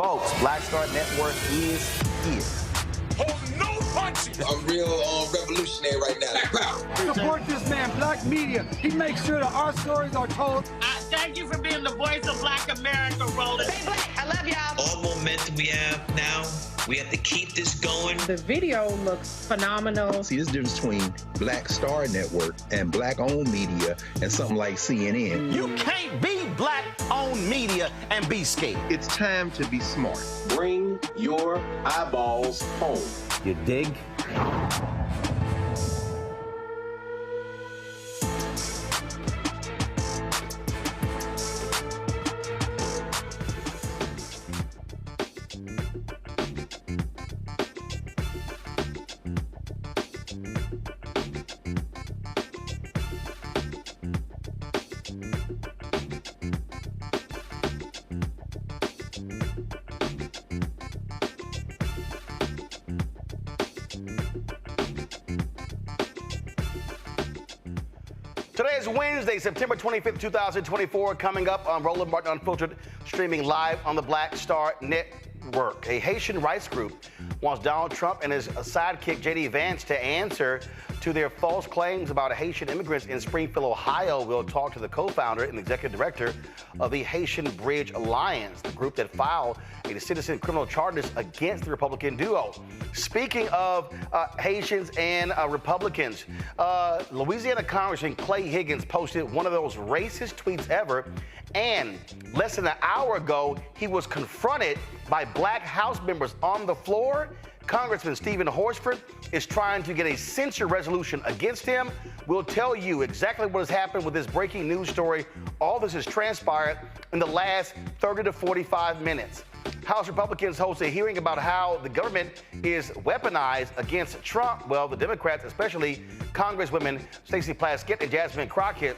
Folks, Black Star Network is here. Hold no punches. I'm real revolutionary right now. Support this man, Black media. He makes sure that our stories are told. Thank you for being the voice of Black America, Roland. Stay black. I love y'all. All momentum we have now, we have to keep this going. The video looks phenomenal. See, this difference between Black Star Network and Black-owned media and something like CNN. You can't be Black-owned media and be scared. It's time to be smart. Bring your eyeballs home. You dig? Today is Wednesday, September 25th, 2024. Coming up on Roland Martin Unfiltered, streaming live on the Black Star Network. A Haitian rights group wants Donald Trump and his sidekick, J.D. Vance, to answer to their false claims about Haitian immigrants in Springfield, Ohio. We'll talk to the co-founder and executive director of the Haitian Bridge Alliance, the group that filed a citizen criminal charges against the Republican duo. Speaking of Haitians and Republicans, Louisiana Congressman Clay Higgins posted one of those racist tweets ever, and less than an hour ago, he was confronted by Black House members on the floor. Congressman Stephen Horsford is trying to get a censure resolution against him. We'll tell you exactly what has happened with this breaking news story. All this has transpired in the last 30 to 45 minutes. House Republicans host a hearing about how the government is weaponized against Trump. Well, the Democrats, especially Congresswomen Stacy Plaskett and Jasmine Crocket,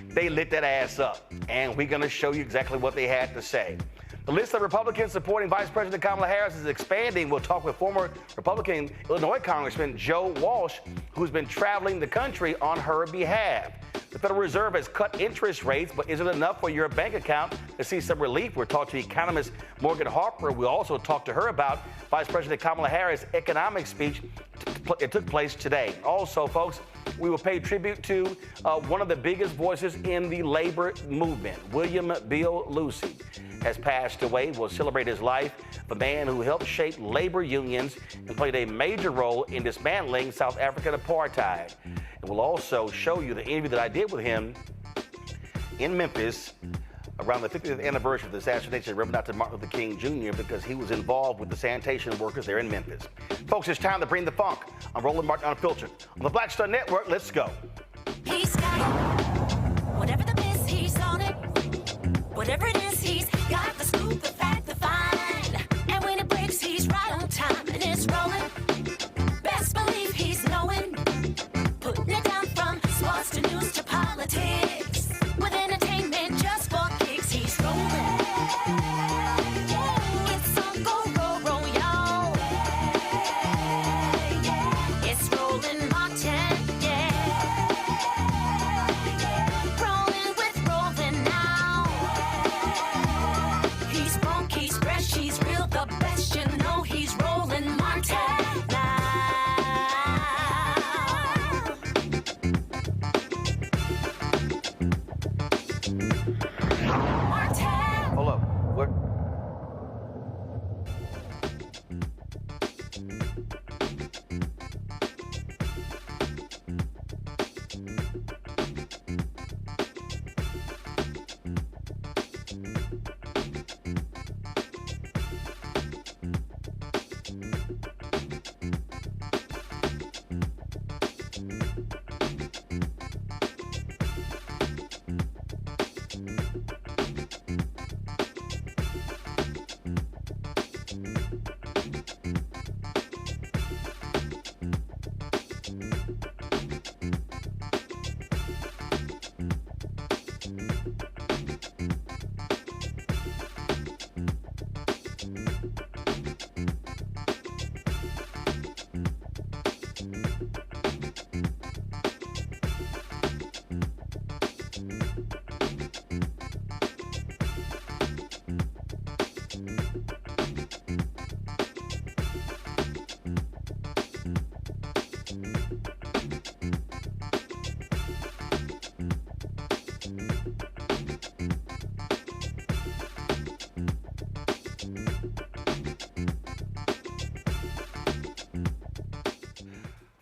they lit that ass up. And we're going to show you exactly what they had to say. The list of Republicans supporting Vice President Kamala Harris is expanding. We'll talk with former Republican Illinois Congressman Joe Walsh, who's been traveling the country on her behalf. The Federal Reserve has cut interest rates, but is it enough for your bank account to see some relief? We'll talk to economist Morgan Harper. We'll also talk to her about Vice President Kamala Harris' economic speech. It took place today. Also, folks, we will pay tribute to one of the biggest voices in the labor movement, William Bill Lucy, has passed away. We'll celebrate his life, the man who helped shape labor unions and played a major role in dismantling South African apartheid. And we'll also show you the interview that I did with him in Memphis around the 50th anniversary of the assassination of Reverend Dr. Martin Luther King Jr. because he was involved with the sanitation workers there in Memphis. Folks, it's time to bring the funk on Roland Martin Unfiltered. On the Black Star Network, let's go. He's got whatever the miss, he's on it. Whatever it is, he's got the scoop, the fact, the find. And when it breaks, he's right on time and it's rolling. Best believe he's knowing. Putting it down from sports to news to politics. With entertainment just for kicks, he's rolling. It's on go, roll, y'all. It's Roland Martin, Rolling with Roland now. He's rolling.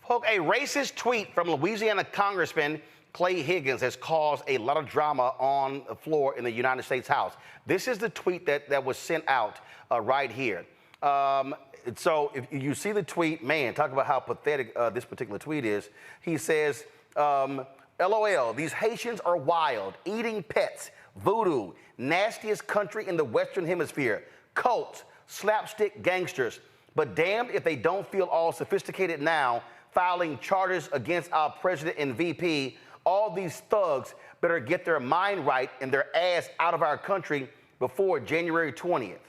Folks, a racist tweet from Louisiana Congressman Clay Higgins has caused a lot of drama on the floor in the United States House. This is the tweet that was sent out right here. So if you see the tweet, man, talk about how pathetic this particular tweet is. He says, LOL, these Haitians are wild, eating pets, voodoo, nastiest country in the Western Hemisphere, cults, slapstick gangsters. But damned if they don't feel all sophisticated now, filing charges against our president and VP. All these thugs better get their mind right and their ass out of our country before January 20th.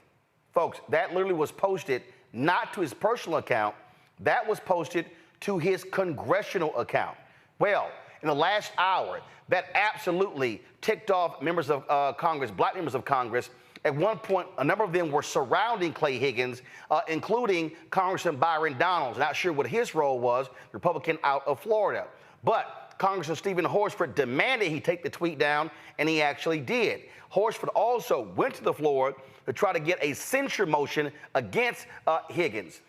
Folks, that literally was posted not to his personal account. That was posted to his congressional account. Well, in the last hour, that absolutely ticked off members of Congress, black members of Congress. At one point, a number of them were surrounding Clay Higgins, including Congressman Byron Donalds. Not sure what his role was, Republican out of Florida. But Congressman Stephen Horsford demanded he take the tweet down, and he actually did. Horsford also went to the floor to try to get a censure motion against Higgins.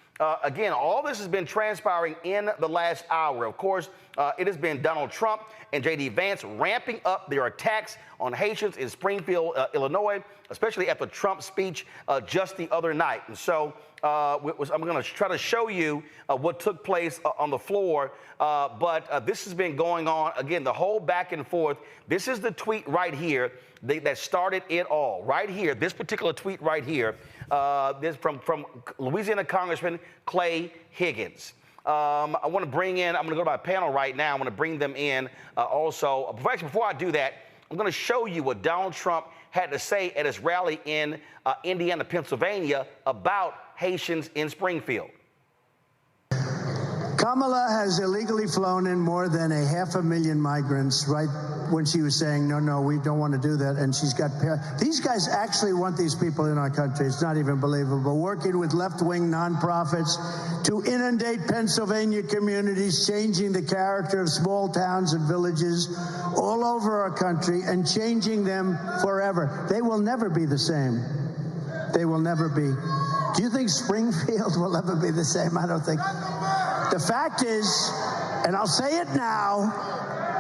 Again, all this has been transpiring in the last hour. Of course, it has been Donald Trump and J.D. Vance ramping up their attacks on Haitians in Springfield, Illinois, especially after Trump's speech just the other night. And so I'm going to try to show you what took place on the floor. But this has been going on, again, the whole back and forth. This is the tweet right here that started it all. Right here, this particular tweet right here, this from Louisiana Congressman Clay Higgins. I want to bring in, I'm going to go to my panel right now. I'm going to bring them in also. Before I do that, I'm going to show you what Donald Trump had to say at his rally in Indiana, Pennsylvania about Haitians in Springfield. Kamala has illegally flown in more than 500,000 migrants right when she was saying, no, we don't want to do that. And she's got, these guys actually want these people in our country. It's not even believable. Working with left-wing nonprofits to inundate Pennsylvania communities, changing the character of small towns and villages all over our country and changing them forever. They will never be the same. They will never be. Do you think Springfield will ever be the same? I don't think. The fact is, and I'll say it now,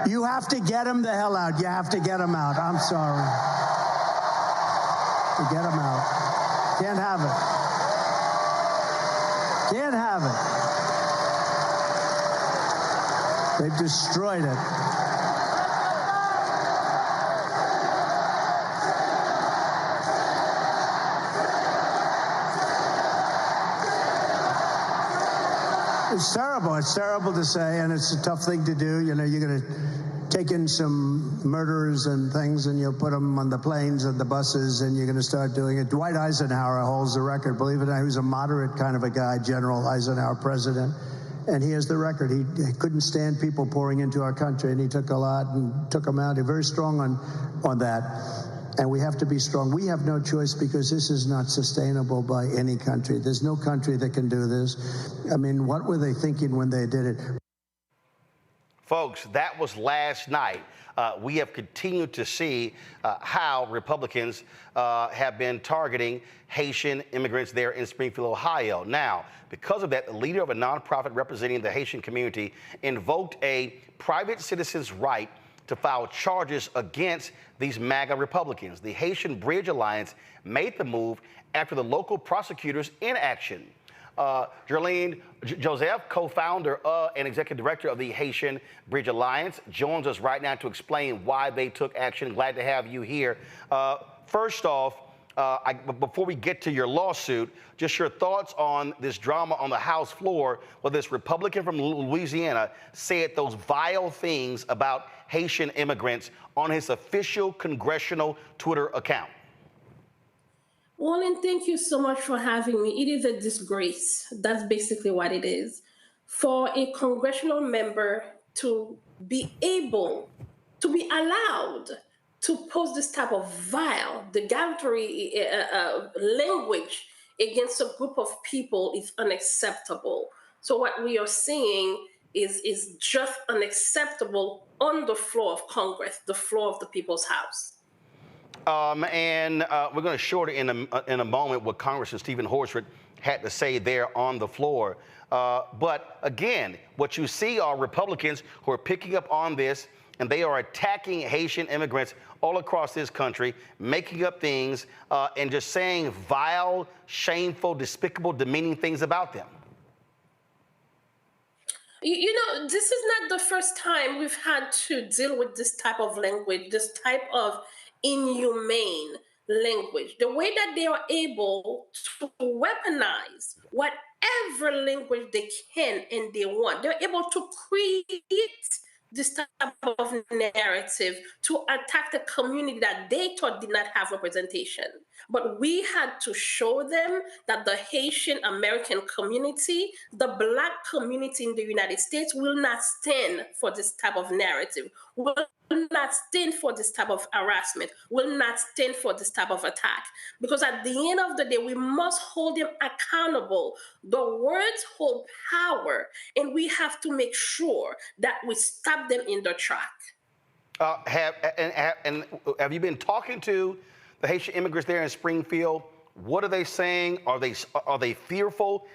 you have to get them the hell out. You have to get them out. I'm sorry. To get them out. Can't have it. Can't have it. They've destroyed it. It's terrible. It's terrible to say, and it's a tough thing to do. You know, you're going to take in some murderers and things, and you'll put them on the planes and the buses, and you're going to start doing it. Dwight Eisenhower holds the record. Believe it or not, he was a moderate kind of a guy, General Eisenhower, president, and he has the record. He couldn't stand people pouring into our country, and he took a lot and took them out. He's very strong on that. And we have to be strong. We have no choice because this is not sustainable by any country. There's no country that can do this. I mean, what were they thinking when they did it? Folks, that was last night. We have continued to see how Republicans have been targeting Haitian immigrants there in Springfield, Ohio. Now, because of that, the leader of a nonprofit representing the Haitian community invoked a private citizen's right to file charges against these MAGA Republicans. The Haitian Bridge Alliance made the move after the local prosecutors' inaction. Jerlene Joseph, co-founder and executive director of the Haitian Bridge Alliance, joins us right now to explain why they took action. Glad to have you here. First off, before we get to your lawsuit, just your thoughts on this drama on the House floor where this Republican from Louisiana said those vile things about Haitian immigrants on his official congressional Twitter account. Well, and thank you so much for having me. It is a disgrace. That's basically what it is. For a congressional member to be able to be allowed to post this type of vile, derogatory language against a group of people is unacceptable. So what we are seeing is just unacceptable on the floor of Congress, the floor of the people's house. We're going to short it in a moment what Congressman Stephen Horsford had to say there on the floor. But again, what you see are Republicans who are picking up on this, and they are attacking Haitian immigrants all across this country, making up things and just saying vile, shameful, despicable, demeaning things about them. You know, this is not the first time we've had to deal with this type of language, this type of inhumane language. The way that they are able to weaponize whatever language they can and they want, they're able to create this type of narrative to attack the community that they thought did not have representation. But we had to show them that the Haitian American community, the Black community in the United States, will not stand for this type of narrative, will not stand for this type of harassment, will not stand for this type of attack. Because at the end of the day, we must hold them accountable. The words hold power, and we have to make sure that we stop them in their track. Have you been talking to the Haitian immigrants there in Springfield? What are they saying? Are they fearful?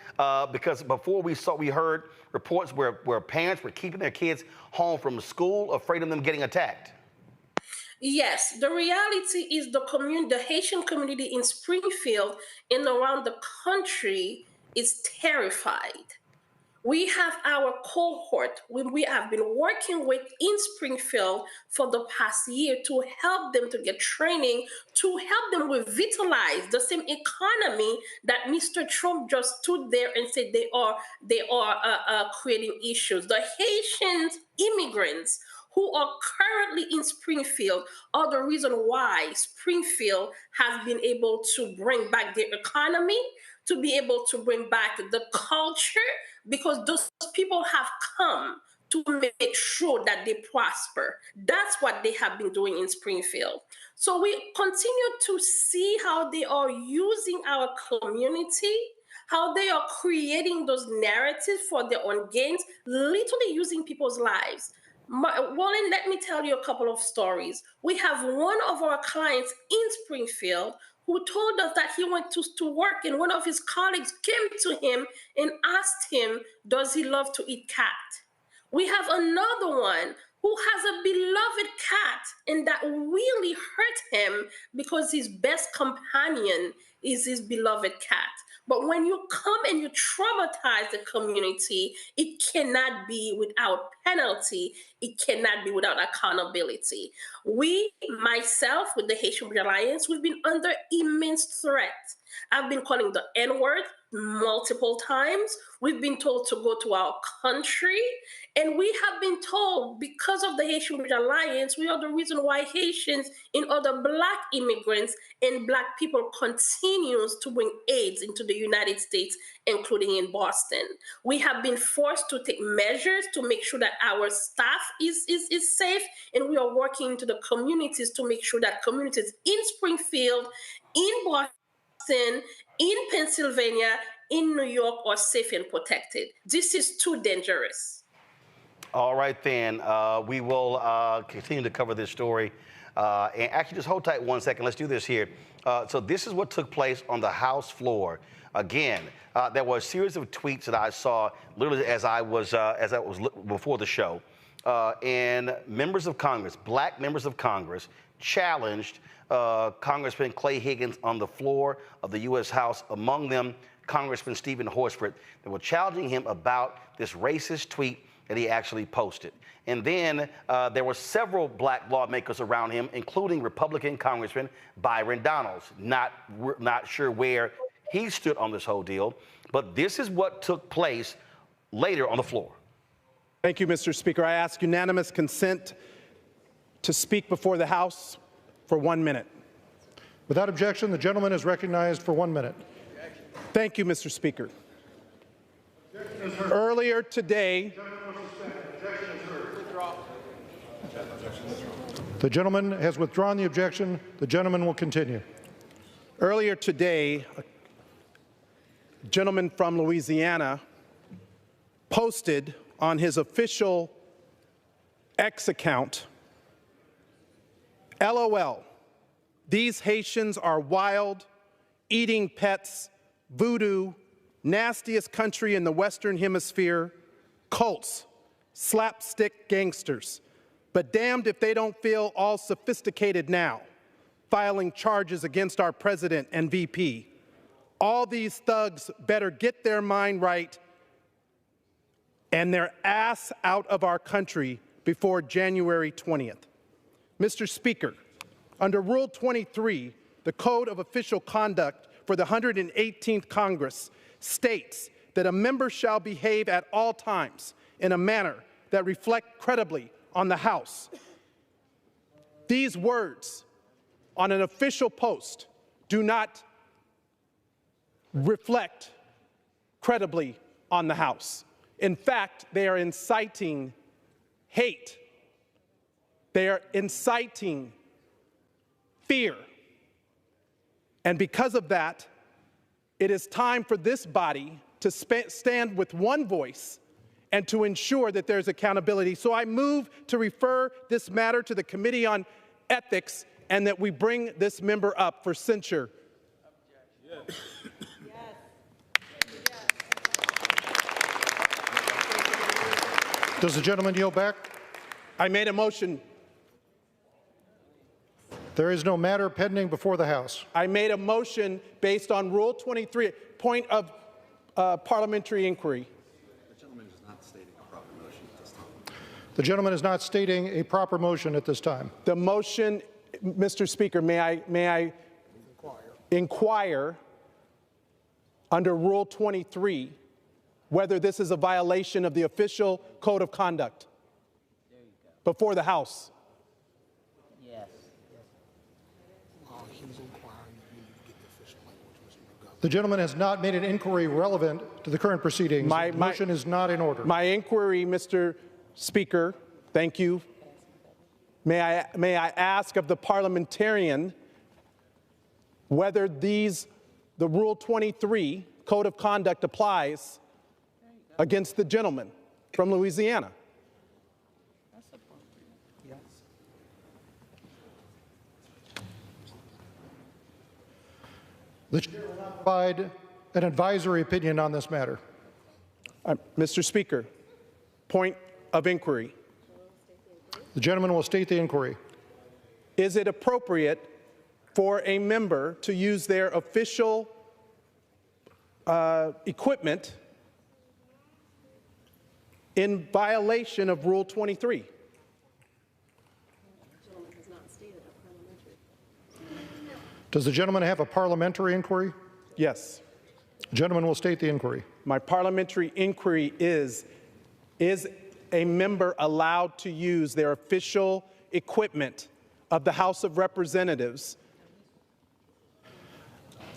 Because before we heard reports where parents were keeping their kids home from school, afraid of them getting attacked. Yes, the reality is the Haitian community in Springfield and around the country is terrified. We have our cohort we have been working with in Springfield for the past year to help them to get training, to help them revitalize the same economy that Mr. Trump just stood there and said they are creating issues. The Haitian immigrants who are currently in Springfield are the reason why Springfield has been able to bring back their economy, to be able to bring back the culture, because those people have come to make sure that they prosper. That's what they have been doing in Springfield. So we continue to see how they are using our community, how they are creating those narratives for their own gains, literally using people's lives. Wallen, let me tell you a couple of stories. We have one of our clients in Springfield who told us that he went to work and one of his colleagues came to him and asked him, does he love to eat cat? We have another one who has a beloved cat and that really hurt him because his best companion is his beloved cat. But when you come and you traumatize the community, it cannot be without penalty. It cannot be without accountability. We, myself, with the Haitian Alliance, we've been under immense threat. I've been calling the N-word multiple times. We've been told to go to our country. And we have been told, because of the Haitian Alliance, we are the reason why Haitians and other Black immigrants and Black people continues to bring AIDS into the United States, including in Boston. We have been forced to take measures to make sure that our staff is safe, and we are working into the communities to make sure that communities in Springfield, in Boston, in Pennsylvania, in New York are safe and protected. This is too dangerous. All right, then. We will continue to cover this story. And actually, just hold tight 1 second. Let's do this here. So this is what took place on the House floor. Again, there were a series of tweets that I saw literally as I was before the show. And members of Congress, Black members of Congress, challenged Congressman Clay Higgins on the floor of the U.S. House, among them Congressman Stephen Horsford. They were challenging him about this racist tweet that he actually posted. And then there were several Black lawmakers around him, including Republican Congressman Byron Donalds. Not sure where he stood on this whole deal, but this is what took place later on the floor. Thank you, Mr. Speaker. I ask unanimous consent to speak before the House for 1 minute. Without objection, the gentleman is recognized for 1 minute. Thank you, Mr. Speaker. Earlier today, the gentleman has withdrawn the objection. The gentleman will continue. Earlier today, a gentleman from Louisiana posted on his official X account, LOL, these Haitians are wild, eating pets, voodoo, nastiest country in the Western Hemisphere, cults, slapstick gangsters, but damned if they don't feel all sophisticated now, filing charges against our president and VP. All these thugs better get their mind right and their ass out of our country before January 20th. Mr. Speaker, under Rule 23, the Code of Official Conduct for the 118th Congress states that a member shall behave at all times in a manner that reflect credibly on the House. These words on an official post do not reflect credibly on the House. In fact, they are inciting hate. They are inciting fear. And because of that, it is time for this body to stand with one voice and to ensure that there's accountability. So I move to refer this matter to the Committee on Ethics and that we bring this member up for censure. Yes. Does the gentleman yield back? I made a motion. There is no matter pending before the House. I made a motion based on Rule 23, point of parliamentary inquiry. The gentleman is not stating a proper motion at this time. The gentleman is not stating a proper motion at this time. The motion, Mr. Speaker, may I inquire under Rule 23 whether this is a violation of the official code of conduct before the House. Yes. The gentleman has not made an inquiry relevant to the current proceedings. The motion is not in order. My inquiry, Mr. Speaker, thank you. May I ask of the parliamentarian whether the Rule 23 code of conduct applies against the gentleman from Louisiana? Yes. The chair will not provide an advisory opinion on this matter. Mr. Speaker, point of inquiry. The gentleman will state the inquiry. Is it appropriate for a member to use their official equipment in violation of Rule 23? Does the gentleman have a parliamentary inquiry? Yes. The gentleman will state the inquiry. My parliamentary inquiry is a member allowed to use their official equipment of the House of Representatives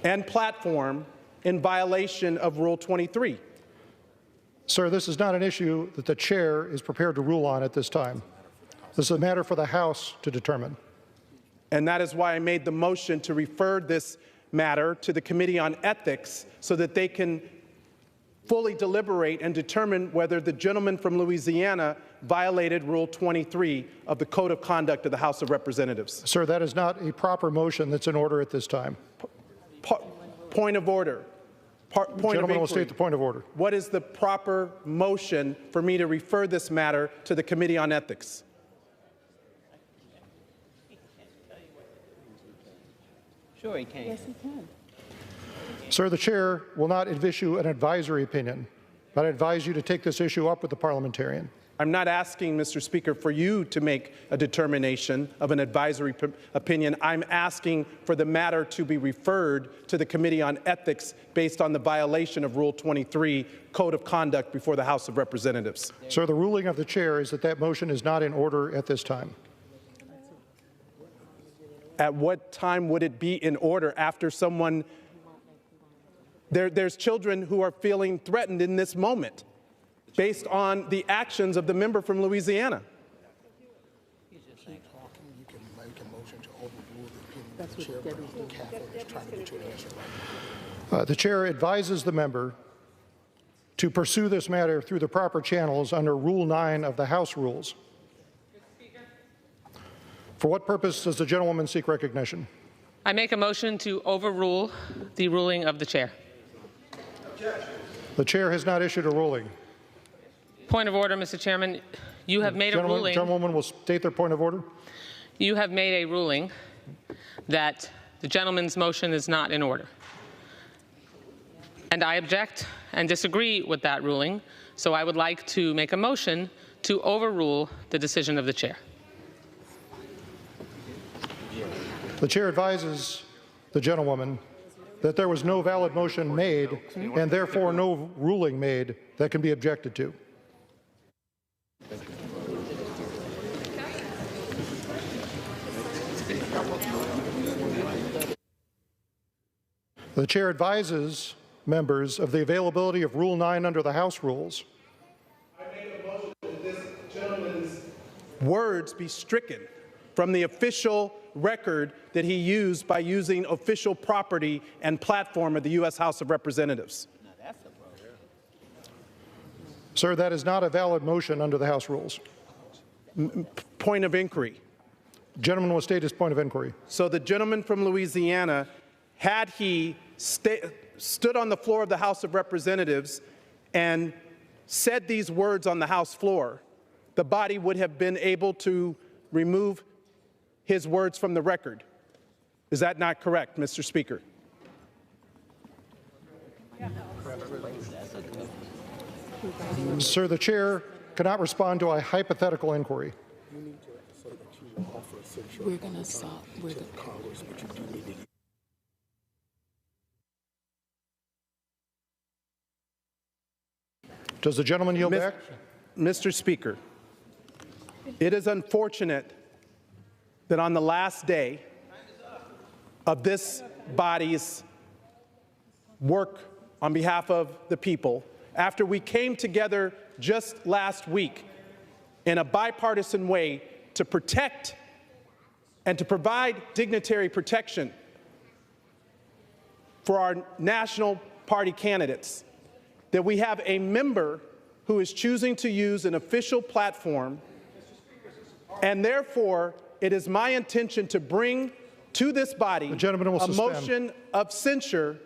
and platform in violation of Rule 23? Sir, this is not an issue that the chair is prepared to rule on at this time. This is a matter for the House to determine. And that is why I made the motion to refer this matter to the Committee on Ethics so that they can fully deliberate and determine whether the gentleman from Louisiana violated Rule 23 of the Code of Conduct of the House of Representatives. Sir, that is not a proper motion that's in order at this time. Point of order. The gentleman will state the point of order. What is the proper motion for me to refer this matter to the Committee on Ethics? Sure he can. Yes, he can. Sir, the chair will not issue an advisory opinion, but I advise you to take this issue up with the parliamentarian. I'm not asking, Mr. Speaker, for you to make a determination of an advisory opinion. I'm asking for the matter to be referred to the Committee on Ethics based on the violation of Rule 23 Code of Conduct before the House of Representatives. Sir, the ruling of the chair is that that motion is not in order at this time. At what time would it be in order after someone... There's children who are feeling threatened in this moment based on the actions of the member from Louisiana. The chair advises the member to pursue this matter through the proper channels under Rule 9 of the House rules. For what purpose does the gentlewoman seek recognition? I make a motion to overrule the ruling of the chair. Objection. The chair has not issued a ruling. Point of order, Mr. Chairman. You have made a ruling. Gentlewoman will state their point of order. You have made a ruling that the gentleman's motion is not in order. And I object and disagree with that ruling, so I would like to make a motion to overrule the decision of the chair. The chair advises the gentlewoman that there was no valid motion made and therefore no ruling made that can be objected to. The chair advises members of the availability of Rule 9 under the House rules. I make a motion that this gentleman's words be stricken from the official record that he used by using official property and platform of the U.S. House of Representatives. Sir, that is not a valid motion under the House rules. Point of inquiry. Gentleman will state his point of inquiry. So the gentleman from Louisiana, had he stood on the floor of the House of Representatives and said these words on the House floor, the body would have been able to remove his words from the record. Is that not correct, Mr. Speaker? Sir, the chair cannot respond to a hypothetical inquiry. We're going to stop. Does the gentleman yield back? Mr. Speaker, it is unfortunate that on the last day of this body's work on behalf of the people, after we came together just last week in a bipartisan way to protect and to provide dignitary protection for our national party candidates, that we have a member who is choosing to use an official platform, and therefore it is my intention to bring to this body a motion of censure,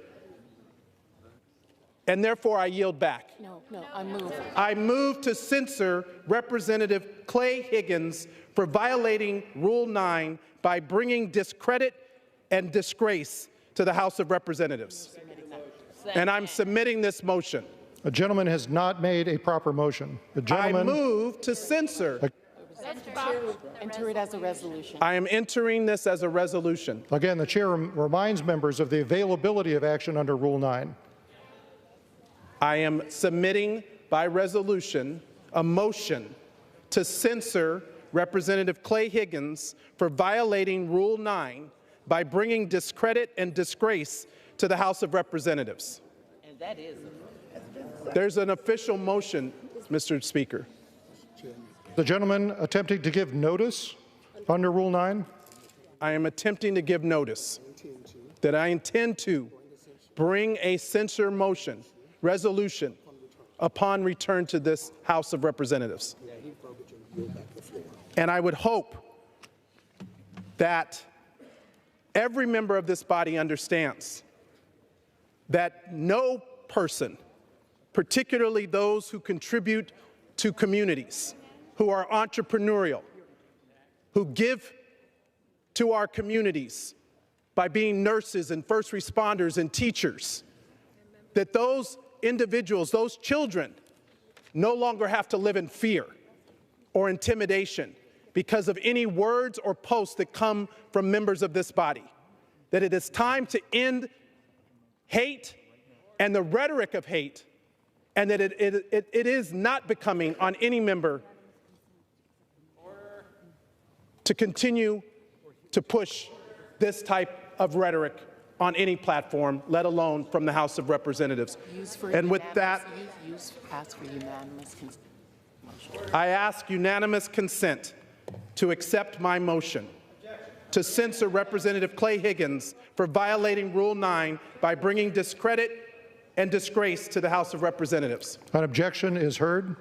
and therefore I yield back. No, I move. I move to censor Representative Clay Higgins for violating Rule 9 by bringing discredit and disgrace to the House of Representatives. And I'm submitting this motion. A gentleman has not made a proper motion. The gentleman, I move to censor. Enter it as a resolution. I am entering this as a resolution. Again, the chair reminds members of the availability of action under Rule 9. I am submitting by resolution a motion to censor Representative Clay Higgins for violating Rule 9 by bringing discredit and disgrace to the House of Representatives. And that is There's an official motion, Mr. Speaker. The gentleman attempting to give notice under Rule 9? I am attempting to give notice that I intend to bring a censure motion, resolution, upon return to this House of Representatives. And I would hope that every member of this body understands that no person, particularly those who contribute to communities, who are entrepreneurial, who give to our communities by being nurses and first responders and teachers, that those individuals, those children, no longer have to live in fear or intimidation because of any words or posts that come from members of this body. That it is time to end hate and the rhetoric of hate, and that it is not becoming on any member to continue to push this type of rhetoric on any platform, let alone from the House of Representatives. And with that, ask for unanimous consent. I ask unanimous consent to accept my motion to censor Representative Clay Higgins for violating Rule 9 by bringing discredit and disgrace to the House of Representatives. An objection is heard.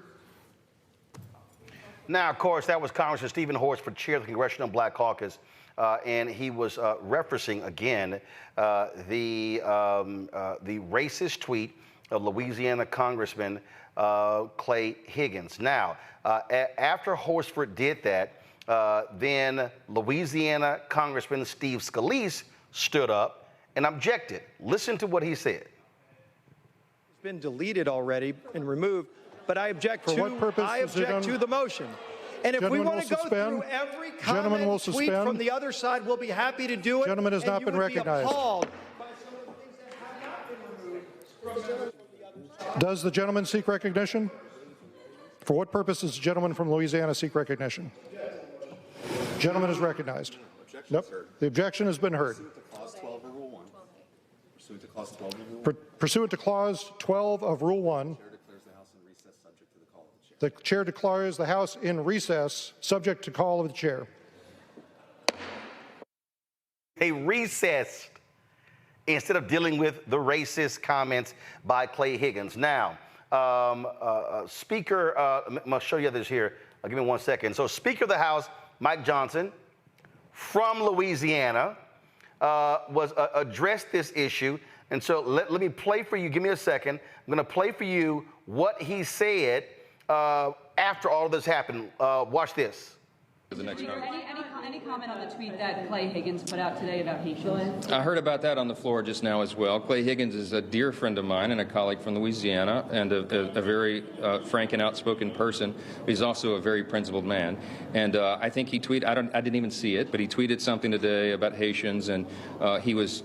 Now, of course, that was Congressman Stephen Horsford, chair of the Congressional Black Caucus, and he was referencing again the racist tweet of Louisiana Congressman Clay Higgins. Now, after Horsford did that, then Louisiana Congressman Steve Scalise stood up and objected. Listen to what he said. It's been deleted already and removed, but I object to the motion. And if we want to go through every comment and tweet from the other side, we'll be happy to do it. Gentleman has not been recognized. Does the gentleman seek recognition? For what purpose does the gentleman from Louisiana seek recognition? Gentleman is recognized. Nope. The objection has been heard. Pursuant to Clause 12 of Rule 1, the chair declares the House in recess, subject to call of the chair. They recessed instead of dealing with the racist comments by Clay Higgins. Now, Speaker, I'm going to show you others here. Give me 1 second. So Speaker of the House, Mike Johnson, from Louisiana, addressed this issue. And so let me play for you. Give me a second. I'm going to play for you what he said after all of this happened. Watch this. Any comment on the tweet that Clay Higgins put out today about Haitians? I heard about that on the floor just now as well. Clay Higgins is a dear friend of mine and a colleague from Louisiana and a very frank and outspoken person. He's also a very principled man. And I think he tweeted, I didn't even see it, but he tweeted something today about Haitians, and he was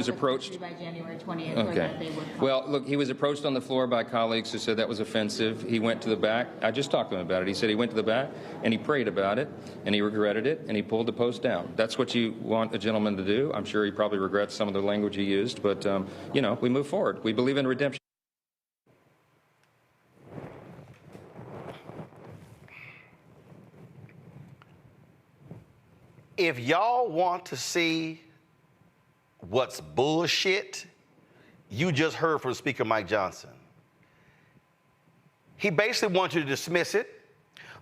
approached by January 20th. Okay. Well, look, he was approached on the floor by colleagues who said that was offensive. He went to the back. I just talked to him about it. He said he went to the back and he prayed about it and he regretted it and he pulled the post down. That's what you want a gentleman to do. I'm sure he probably regrets some of the language he used, but you know, we move forward. We believe in redemption. If y'all want to see what's bullshit, you just heard from Speaker Mike Johnson. He basically wants you to dismiss it.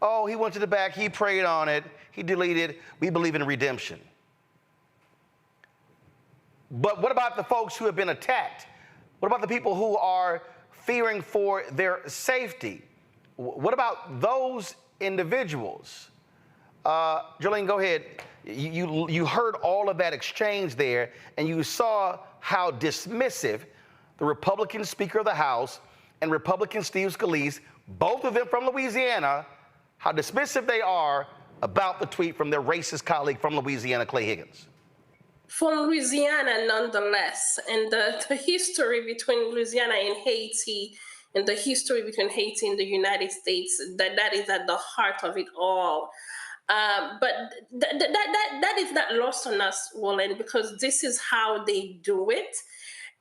Oh, he went to the back, he prayed on it, he deleted, we believe in redemption. But what about the folks who have been attacked? What about the people who are fearing for their safety? What about those individuals? Jolene, go ahead. You heard all of that exchange there, and you saw how dismissive the Republican Speaker of the House and Republican Steve Scalise, both of them from Louisiana, how dismissive they are about the tweet from their racist colleague from Louisiana, Clay Higgins. From Louisiana, nonetheless, and the history between Louisiana and Haiti, and the history between Haiti and the United States, that is at the heart of it all. But that is not lost on us, Wallen, because this is how they do it.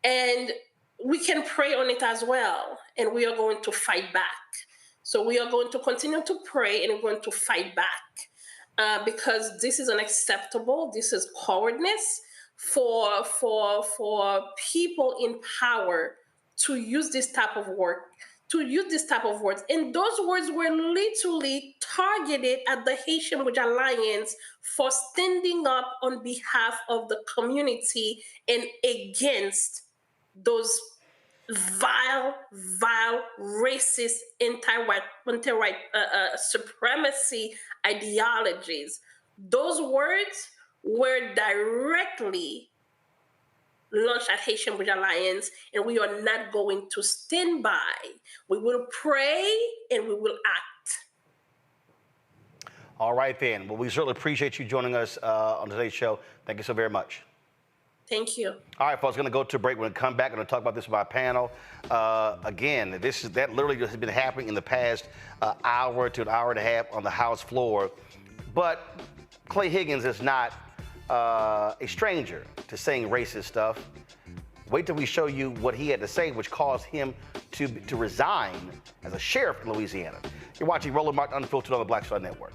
And we can pray on it as well. And we are going to fight back. So we are going to continue to pray and we're going to fight back because this is unacceptable. This is cowardness for people in power to use this type of words. And those words were literally targeted at the Haitian Rouge Alliance for standing up on behalf of the community and against those vile, racist, anti-white supremacy ideologies. Those words were directly launched at Haitian Rouge Alliance, and we are not going to stand by. We will pray and we will act. All right, then. Well, we certainly appreciate you joining us on today's show. Thank you so very much. Thank you. All right, folks, going to go to a break. We're going to come back. We're going to talk about this with our panel. Again, that literally has been happening in the past hour to an hour and a half on the House floor. But Clay Higgins is not a stranger to saying racist stuff. Wait till we show you what he had to say, which caused him to resign as a sheriff in Louisiana. You're watching Roland Martin Unfiltered on the Black Star Network.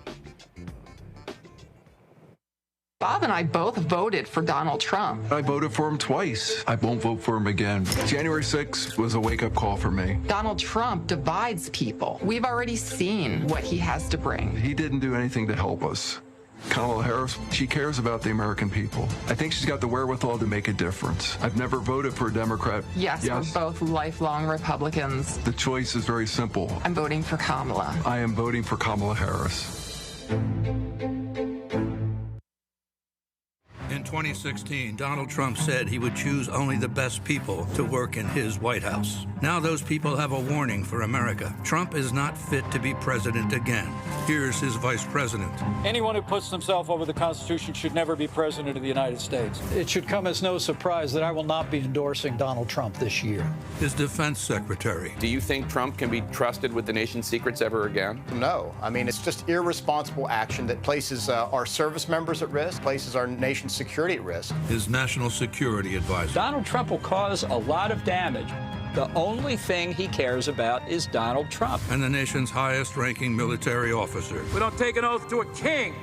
Bob and I both voted for Donald Trump. I voted for him twice. I won't vote for him again. January 6th was a wake-up call for me. Donald Trump divides people. We've already seen what he has to bring. He didn't do anything to help us. Kamala Harris, she cares about the American people. I think she's got the wherewithal to make a difference. I've never voted for a Democrat. Yes, we're both lifelong Republicans. The choice is very simple. I'm voting for Kamala. I am voting for Kamala Harris. In 2016, Donald Trump said he would choose only the best people to work in his White House. Now those people have a warning for America. Trump is not fit to be president again. Here's his vice president. Anyone who puts himself over the Constitution should never be president of the United States. It should come as no surprise that I will not be endorsing Donald Trump this year. His defense secretary. Do you think Trump can be trusted with the nation's secrets ever again? No. I mean, it's just irresponsible action that places our service members at risk, places our nation's security at risk. His national security advisor. Donald Trump will cause a lot of damage. The only thing he cares about is Donald Trump. And the nation's highest-ranking military officer. We don't take an oath to a king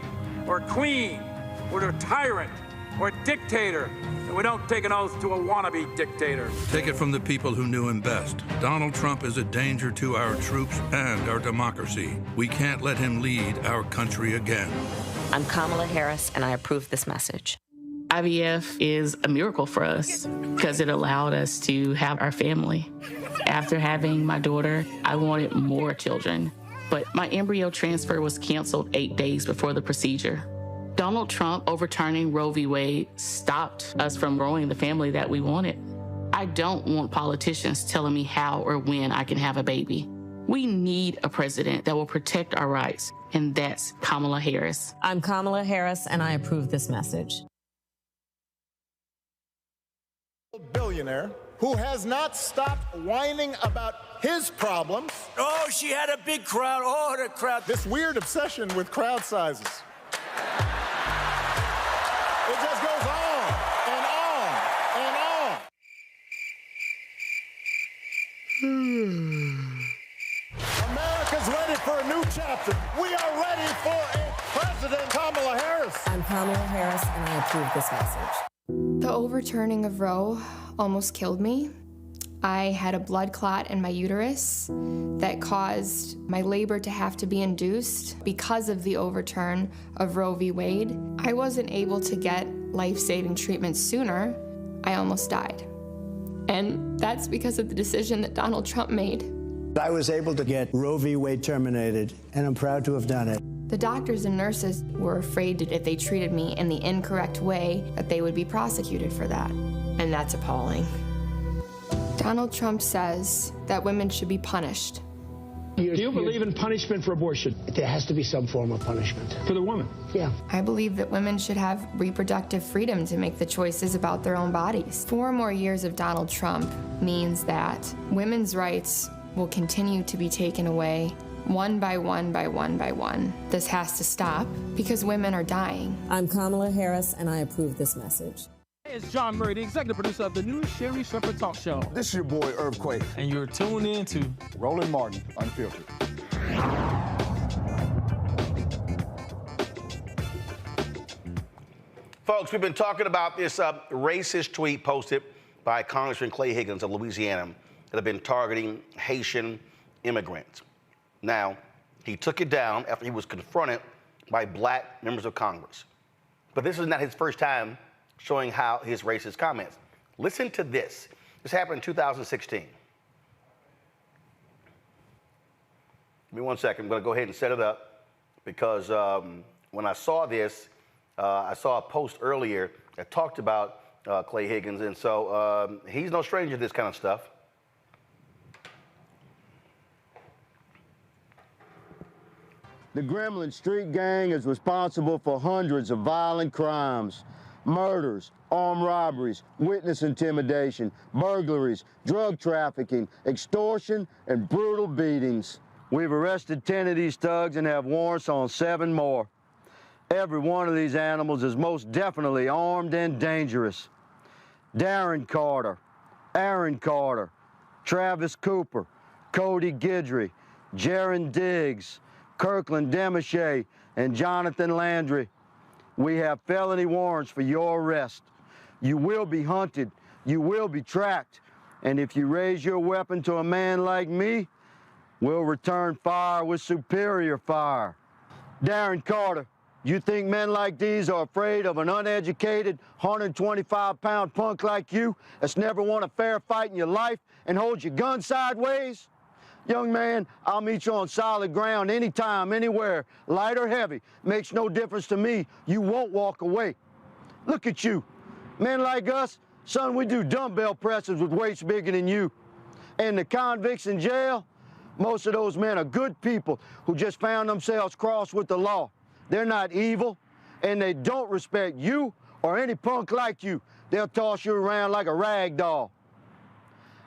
or a queen or to a tyrant or a dictator. And we don't take an oath to a wannabe dictator. Take it from the people who knew him best. Donald Trump is a danger to our troops and our democracy. We can't let him lead our country again. I'm Kamala Harris, and I approve this message. IVF is a miracle for us because it allowed us to have our family. After having my daughter, I wanted more children, but my embryo transfer was canceled 8 days before the procedure. Donald Trump overturning Roe v. Wade stopped us from growing the family that we wanted. I don't want politicians telling me how or when I can have a baby. We need a president that will protect our rights, and that's Kamala Harris. I'm Kamala Harris, and I approve this message. Billionaire who has not stopped whining about his problems. Oh, she had a big crowd. Oh, the crowd. This weird obsession with crowd sizes. It just goes on and on and on. America's ready for a new chapter. We are ready for a President Kamala Harris. I'm Kamala Harris, and I approve this message. The overturning of Roe almost killed me. I had a blood clot in my uterus that caused my labor to have to be induced because of the overturn of Roe v. Wade. I wasn't able to get life-saving treatment sooner. I almost died. And that's because of the decision that Donald Trump made. I was able to get Roe v. Wade terminated, and I'm proud to have done it. The doctors and nurses were afraid that if they treated me in the incorrect way, that they would be prosecuted for that. And that's appalling. Donald Trump says that women should be punished. Do you believe in punishment for abortion? There has to be some form of punishment. For the woman? Yeah. I believe that women should have reproductive freedom to make the choices about their own bodies. 4 more years of Donald Trump means that women's rights will continue to be taken away one by one by one by one. This has to stop because women are dying. I'm Kamala Harris, and I approve this message. Hey, it's John Murray, the executive producer of the new Sherry Shepherd Talk Show. This is your boy, Earthquake. And you're tuned in to Roland Martin, Unfiltered. Folks, we've been talking about this racist tweet posted by Congressman Clay Higgins of Louisiana that have been targeting Haitian immigrants. Now, he took it down after he was confronted by black members of Congress. But this is not his first time showing how his racist comments. Listen to this. This happened in 2016. Give me 1 second. I'm going to go ahead and set it up because when I saw this, I saw a post earlier that talked about Clay Higgins, and so he's no stranger to this kind of stuff. The Gremlin Street Gang is responsible for hundreds of violent crimes, murders, armed robberies, witness intimidation, burglaries, drug trafficking, extortion, and brutal beatings. We've arrested 10 of these thugs and have warrants on 7 more. Every one of these animals is most definitely armed and dangerous. Darren Carter, Aaron Carter, Travis Cooper, Cody Guidry, Jaron Diggs, Kirkland Demachet, and Jonathan Landry. We have felony warrants for your arrest. You will be hunted. You will be tracked. And if you raise your weapon to a man like me, we'll return fire with superior fire. Darren Carter, You think men like these are afraid of an uneducated, 125-pound punk like you that's never won a fair fight in your life and holds your gun sideways? Young man, I'll meet you on solid ground anytime, anywhere, light or heavy. Makes no difference to me. You won't walk away. Look at you. Men like us, son, we do dumbbell presses with weights bigger than you. And the convicts in jail, most of those men are good people who just found themselves crossed with the law. They're not evil, and they don't respect you or any punk like you. They'll toss you around like a rag doll.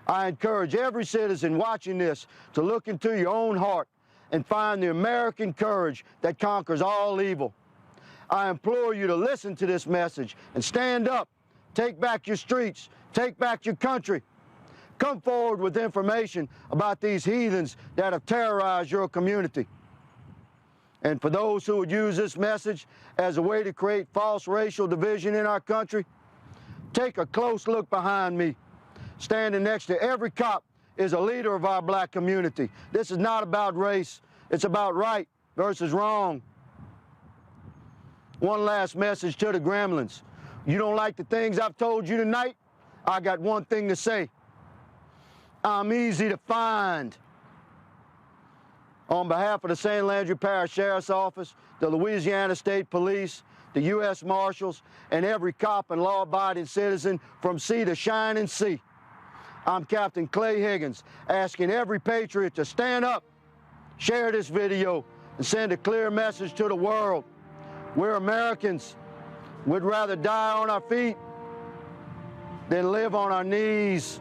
I encourage every citizen watching this to look into your own heart and find the American courage that conquers all evil. I implore you to listen to this message and stand up. Take back your streets. Take back your country. Come forward with information about these heathens that have terrorized your community. And for those who would use this message as a way to create false racial division in our country, take a close look behind me. Standing next to every cop is a leader of our black community. This is not about race. It's about right versus wrong. One last message to the gremlins. You don't like the things I've told you tonight? I got one thing to say. I'm easy to find. On behalf of the St. Landry Parish Sheriff's Office, the Louisiana State Police, the U.S. Marshals, and every cop and law-abiding citizen from sea to shining sea, I'm Captain Clay Higgins, asking every patriot to stand up, share this video, and send a clear message to the world. We're Americans. We'd rather die on our feet than live on our knees.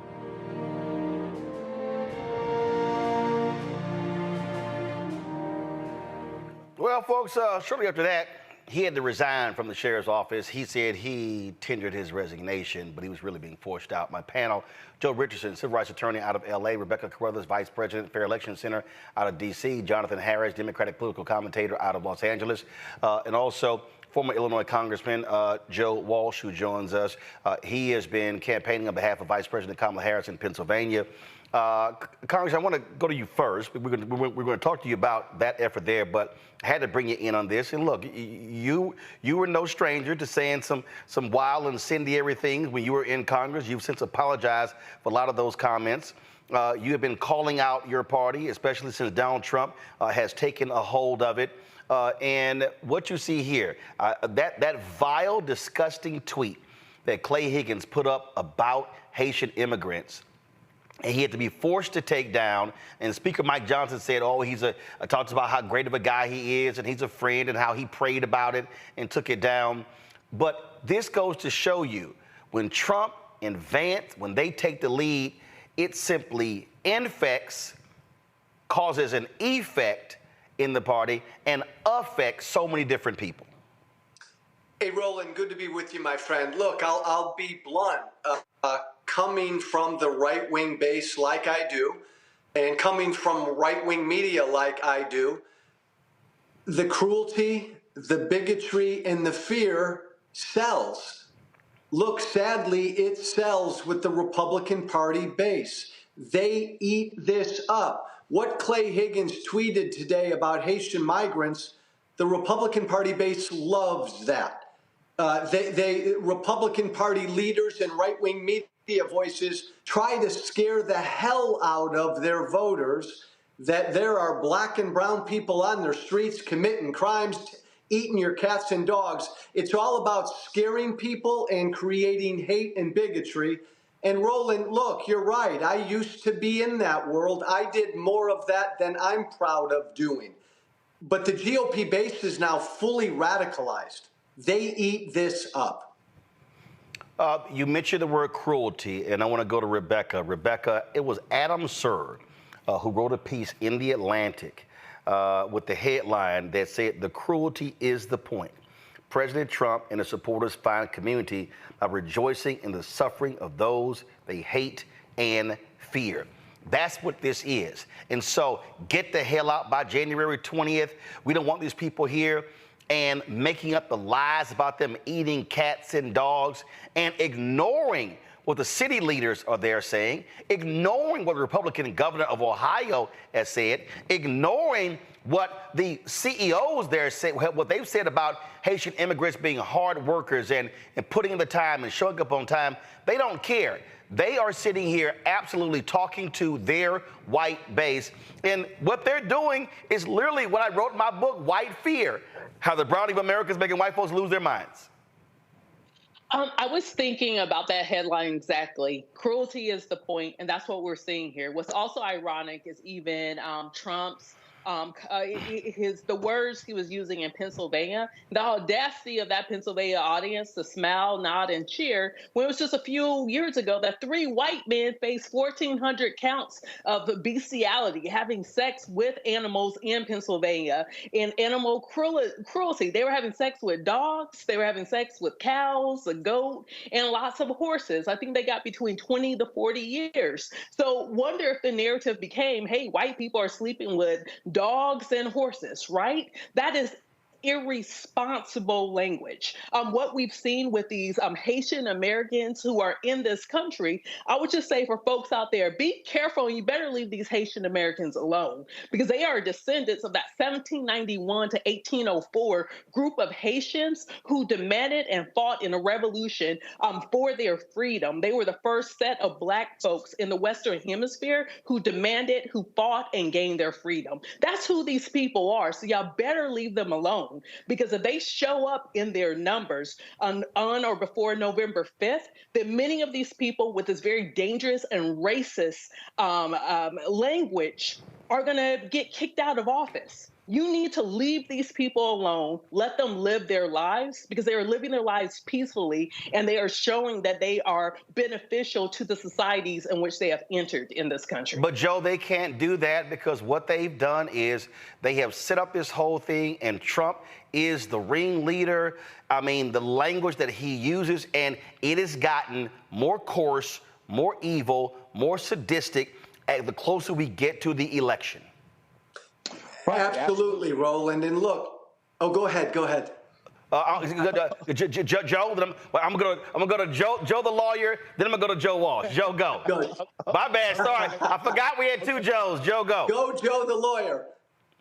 Well, folks, shortly after that, he had to resign from the sheriff's office. He said he tendered his resignation, but he was really being forced out. My panel, Joe Richardson, civil rights attorney out of L.A., Rebecca Carruthers, vice president, Fair Election Center out of D.C., Jonathan Harris, Democratic political commentator out of Los Angeles, and also former Illinois Congressman Joe Walsh, who joins us. He has been campaigning on behalf of Vice President Kamala Harris in Pennsylvania. Congress, I want to go to you first. We're going to talk to you about that effort there, but I had to bring you in on this. And look, you were no stranger to saying some wild, incendiary things when you were in Congress. You've since apologized for a lot of those comments. You have been calling out your party, especially since Donald Trump has taken a hold of it. And what you see here, that vile, disgusting tweet that Clay Higgins put up about Haitian immigrants, and he had to be forced to take down. And Speaker Mike Johnson said, oh, talks about how great of a guy he is, and he's a friend, and how he prayed about it and took it down. But this goes to show you, when Trump and Vance, when they take the lead, it simply infects, causes an effect in the party, and affects so many different people. Hey, Roland, good to be with you, my friend. Look, I'll be blunt. Coming from the right-wing base like I do, and coming from right-wing media like I do, the cruelty, the bigotry, and the fear sells. Look, sadly, it sells with the Republican Party base. They eat this up. What Clay Higgins tweeted today about Haitian migrants, the Republican Party base loves that. Republican Party leaders and right-wing media voices try to scare the hell out of their voters that there are black and brown people on their streets committing crimes, eating your cats and dogs. It's all about scaring people and creating hate and bigotry. And Roland, look, you're right. I used to be in that world. I did more of that than I'm proud of doing. But the GOP base is now fully radicalized. They eat this up. You mentioned the word cruelty, and I want to go to Rebecca. Rebecca, it was Adam Sir who wrote a piece in The Atlantic with the headline that said, "The cruelty is the point. President Trump and his supporters find community by rejoicing in the suffering of those they hate and fear." That's what this is. And so get the hell out by January 20th. We don't want these people here and making up the lies about them eating cats and dogs and ignoring what the city leaders are there saying, ignoring what the Republican governor of Ohio has said, ignoring what the CEOs there say, what they've said about Haitian immigrants being hard workers and putting in the time and showing up on time. They don't care. They are sitting here absolutely talking to their white base. And what they're doing is literally what I wrote in my book, White Fear, how the browning of America is making white folks lose their minds. I was thinking about that headline exactly. Cruelty is the point, and that's what we're seeing here. What's also ironic is even Trump's the words he was using in Pennsylvania, the audacity of that Pennsylvania audience to smile, nod, and cheer when it was just a few years ago that 3 white men faced 1,400 counts of bestiality, having sex with animals in Pennsylvania, and animal cruelty. They were having sex with dogs, they were having sex with cows, a goat, and lots of horses. I think they got between 20 to 40 years. So wonder if the narrative became, hey, white people are sleeping with dogs and horses, right? That is irresponsible language. What we've seen with these Haitian Americans who are in this country, I would just say for folks out there, be careful and you better leave these Haitian Americans alone because they are descendants of that 1791 to 1804 group of Haitians who demanded and fought in a revolution for their freedom. They were the first set of Black folks in the Western Hemisphere who demanded, who fought and gained their freedom. That's who these people are. So y'all better leave them alone. Because if they show up in their numbers on or before November 5th, then many of these people with this very dangerous and racist language are going to get kicked out of office. You need to leave these people alone, let them live their lives because they are living their lives peacefully and they are showing that they are beneficial to the societies in which they have entered in this country. But Joe, they can't do that because what they've done is they have set up this whole thing and Trump is the ringleader. I mean, the language that he uses, and it has gotten more coarse, more evil, more sadistic the closer we get to the election. Absolutely, Roland. And look, go ahead. Joe, I'm gonna go to Joe the lawyer, then I'm gonna go to Joe Walsh. Joe, go. Good. My bad. Sorry, I forgot we had 2 Joes. Joe, go. Go, Joe the lawyer.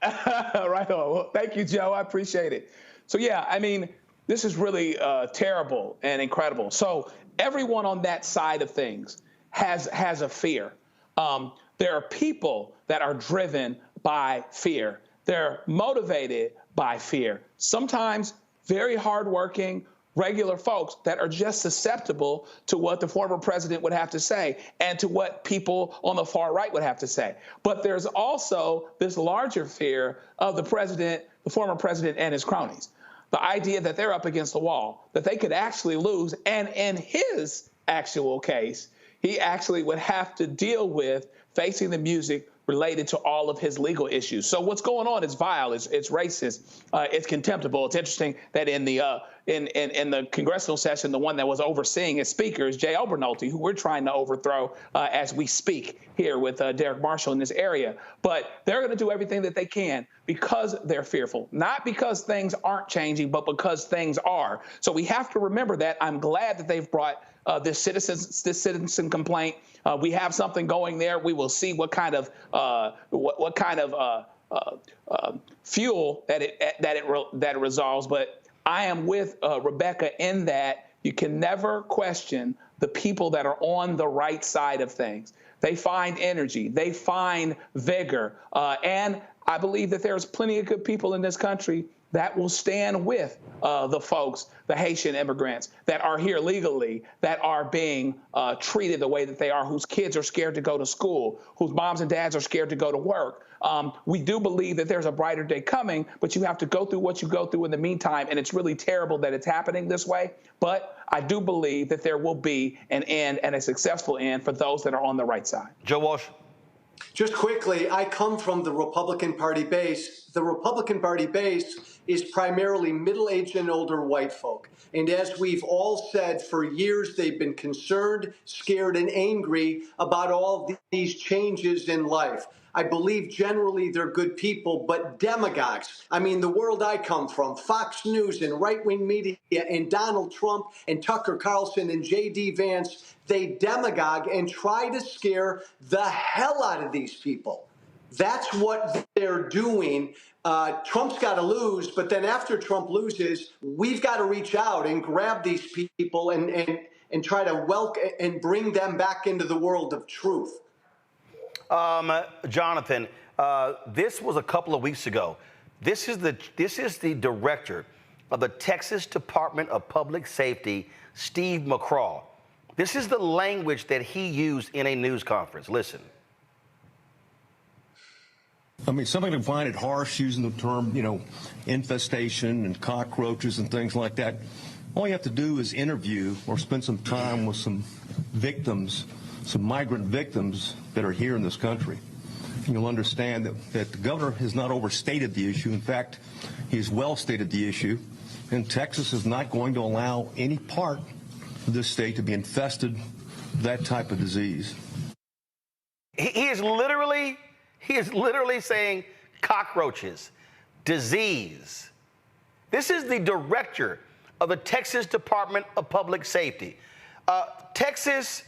Right on. Well, thank you, Joe. I appreciate it. So yeah, I mean, this is really terrible and incredible. So everyone on that side of things has a fear. There are people that are driven by fear. They're motivated by fear. Sometimes very hardworking, regular folks that are just susceptible to what the former president would have to say and to what people on the far right would have to say. But there's also this larger fear of the president, the former president and his cronies. The idea that they're up against the wall, that they could actually lose. And in his actual case, he actually would have to deal with facing the music related to all of his legal issues. So what's going on is vile, it's racist, it's contemptible. It's interesting that in the congressional session, the one that was overseeing as speaker is Jay Obernolte, who we're trying to overthrow as we speak here with Derek Marshall in this area. But they're going to do everything that they can because they're fearful, not because things aren't changing, but because things are. So we have to remember that. I'm glad that they've brought this citizen complaint. We have something going there. We will see what kind of fuel that it resolves. But I am with Rebecca in that you can never question the people that are on the right side of things. They find energy, they find vigor, and I believe that there's plenty of good people in this country that will stand with the folks, the Haitian immigrants that are here legally, that are being treated the way that they are, whose kids are scared to go to school, whose moms and dads are scared to go to work. We do believe that there's a brighter day coming, but you have to go through what you go through in the meantime, and it's really terrible that it's happening this way. But I do believe that there will be an end and a successful end for those that are on the right side. Joe Walsh. Just quickly, I come from the Republican Party base. The Republican Party base is primarily middle-aged and older white folk. And as we've all said for years, they've been concerned, scared, and angry about all these changes in life. I believe generally they're good people, but demagogues. I mean, the world I come from, Fox News and right-wing media and Donald Trump and Tucker Carlson and J.D. Vance, they demagogue and try to scare the hell out of these people. That's what they're doing. Trump's got to lose, but then after Trump loses, we've got to reach out and grab these people and try to welcome and bring them back into the world of truth. Jonathan, this was a couple of weeks ago. This is the director of the Texas Department of Public Safety, Steve McCraw. This is the language that he used in a news conference. Listen. I mean, some people find it harsh using the term, infestation and cockroaches and things like that. All you have to do is interview or spend some time with some victims, some migrant victims that are here in this country. And you'll understand that the governor has not overstated the issue. In fact, he's well stated the issue. And Texas is not going to allow any part of this state to be infested with that type of disease. He is literally saying cockroaches, disease. This is the director of the Texas Department of Public Safety. The Texas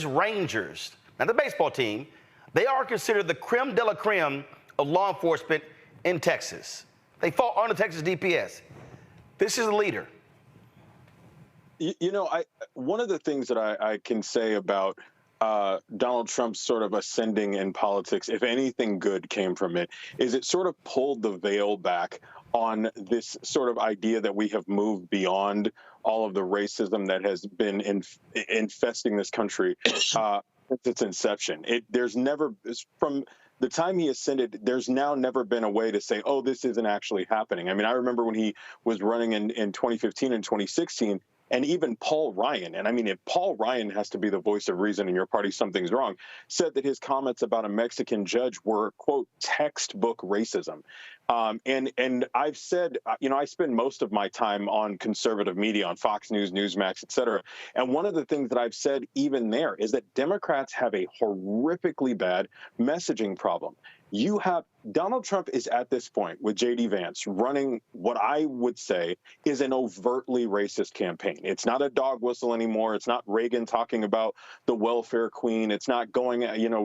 Rangers, now the baseball team, they are considered the creme de la creme of law enforcement in Texas. They fall under Texas DPS. This is the leader. One of the things that I can say about Donald Trump's sort of ascending in politics, if anything good came from it, is it sort of pulled the veil back on this sort of idea that we have moved beyond all of the racism that has been infesting this country since its inception. From the time he ascended, there's now never been a way to say, oh, this isn't actually happening. I mean, I remember when he was running in 2015 and 2016, and even Paul Ryan, and I mean, if Paul Ryan has to be the voice of reason in your party, something's wrong, said that his comments about a Mexican judge were, quote, textbook racism. And I've said, I spend most of my time on conservative media, on Fox News, Newsmax, et cetera. And one of the things that I've said even there is that Democrats have a horrifically bad messaging problem. Donald Trump is at this point with J.D. Vance running what I would say is an overtly racist campaign. It's not a dog whistle anymore. It's not Reagan talking about the welfare queen. It's not going,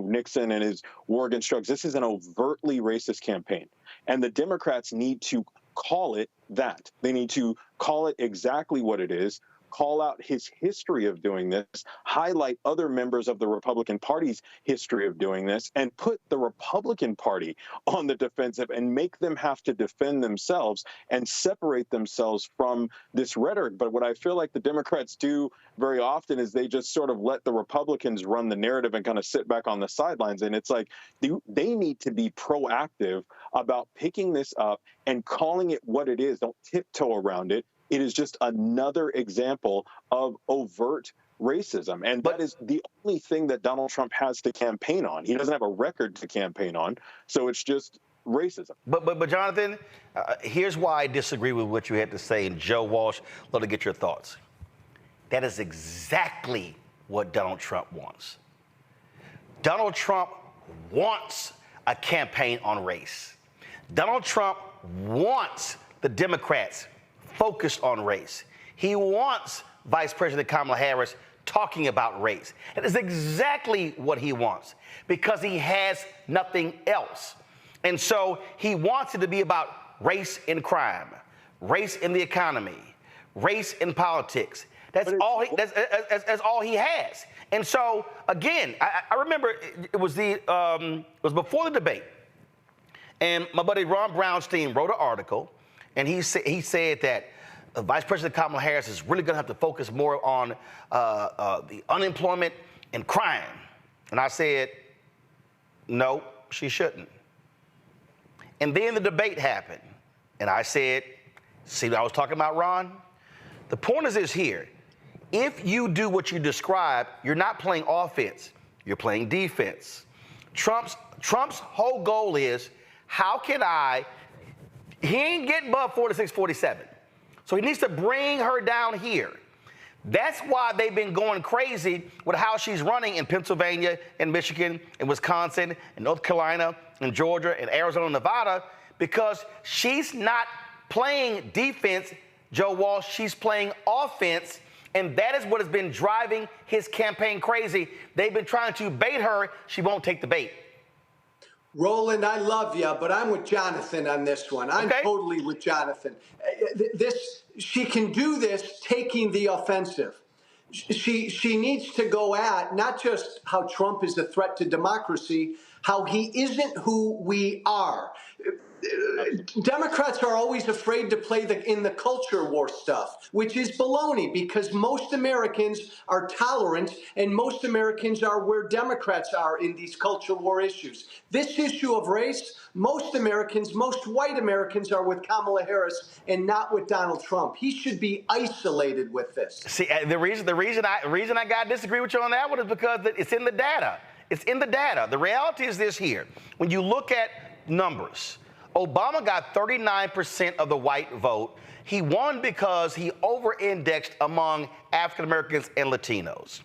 Nixon and his war against drugs. This is an overtly racist campaign. And the Democrats need to call it that. They need to call it exactly what it is. Call out his history of doing this, highlight other members of the Republican Party's history of doing this, and put the Republican Party on the defensive and make them have to defend themselves and separate themselves from this rhetoric. But what I feel like the Democrats do very often is they just sort of let the Republicans run the narrative and kind of sit back on the sidelines. And it's like they need to be proactive about picking this up and calling it what it is. Don't tiptoe around it. It is just another example of overt racism. And that is the only thing that Donald Trump has to campaign on. He doesn't have a record to campaign on. So it's just racism. But Jonathan, here's why I disagree with what you had to say. And Joe Walsh, let me get your thoughts. That is exactly what Donald Trump wants. Donald Trump wants a campaign on race. Donald Trump wants the Democrats focused on race. He wants Vice President Kamala Harris talking about race. That is exactly what he wants because he has nothing else. And so he wants it to be about race in crime, race in the economy, race in politics. That's all he has. And so, again, I remember it was before the debate. And my buddy Ron Brownstein wrote an article, and he said that Vice President Kamala Harris is really going to have to focus more on the unemployment and crime. And I said, no, she shouldn't. And then the debate happened. And I said, see what I was talking about, Ron? The point is this here. If you do what you describe, you're not playing offense. You're playing defense. Trump's whole goal is, how can he ain't getting above 46, 47. So he needs to bring her down here. That's why they've been going crazy with how she's running in Pennsylvania and Michigan and Wisconsin and North Carolina and Georgia and Arizona and Nevada, because she's not playing defense, Joe Walsh, she's playing offense. And that is what has been driving his campaign crazy. They've been trying to bait her. She won't take the bait. Roland, I love you, but I'm with Jonathan on this one. I'm totally with Jonathan. She can do this taking the offensive. She needs to go at not just how Trump is a threat to democracy, how he isn't who we are. Democrats are always afraid to play in the culture war stuff, which is baloney, because most Americans are tolerant and most Americans are where Democrats are in these culture war issues. This issue of race, most Americans, most white Americans are with Kamala Harris and not with Donald Trump. He should be isolated with this. See, the reason I got to disagree with you on that one is because it's in the data. It's in the data. The reality is this here. When you look at numbers, Obama got 39% of the white vote. He won because he over-indexed among African Americans and Latinos.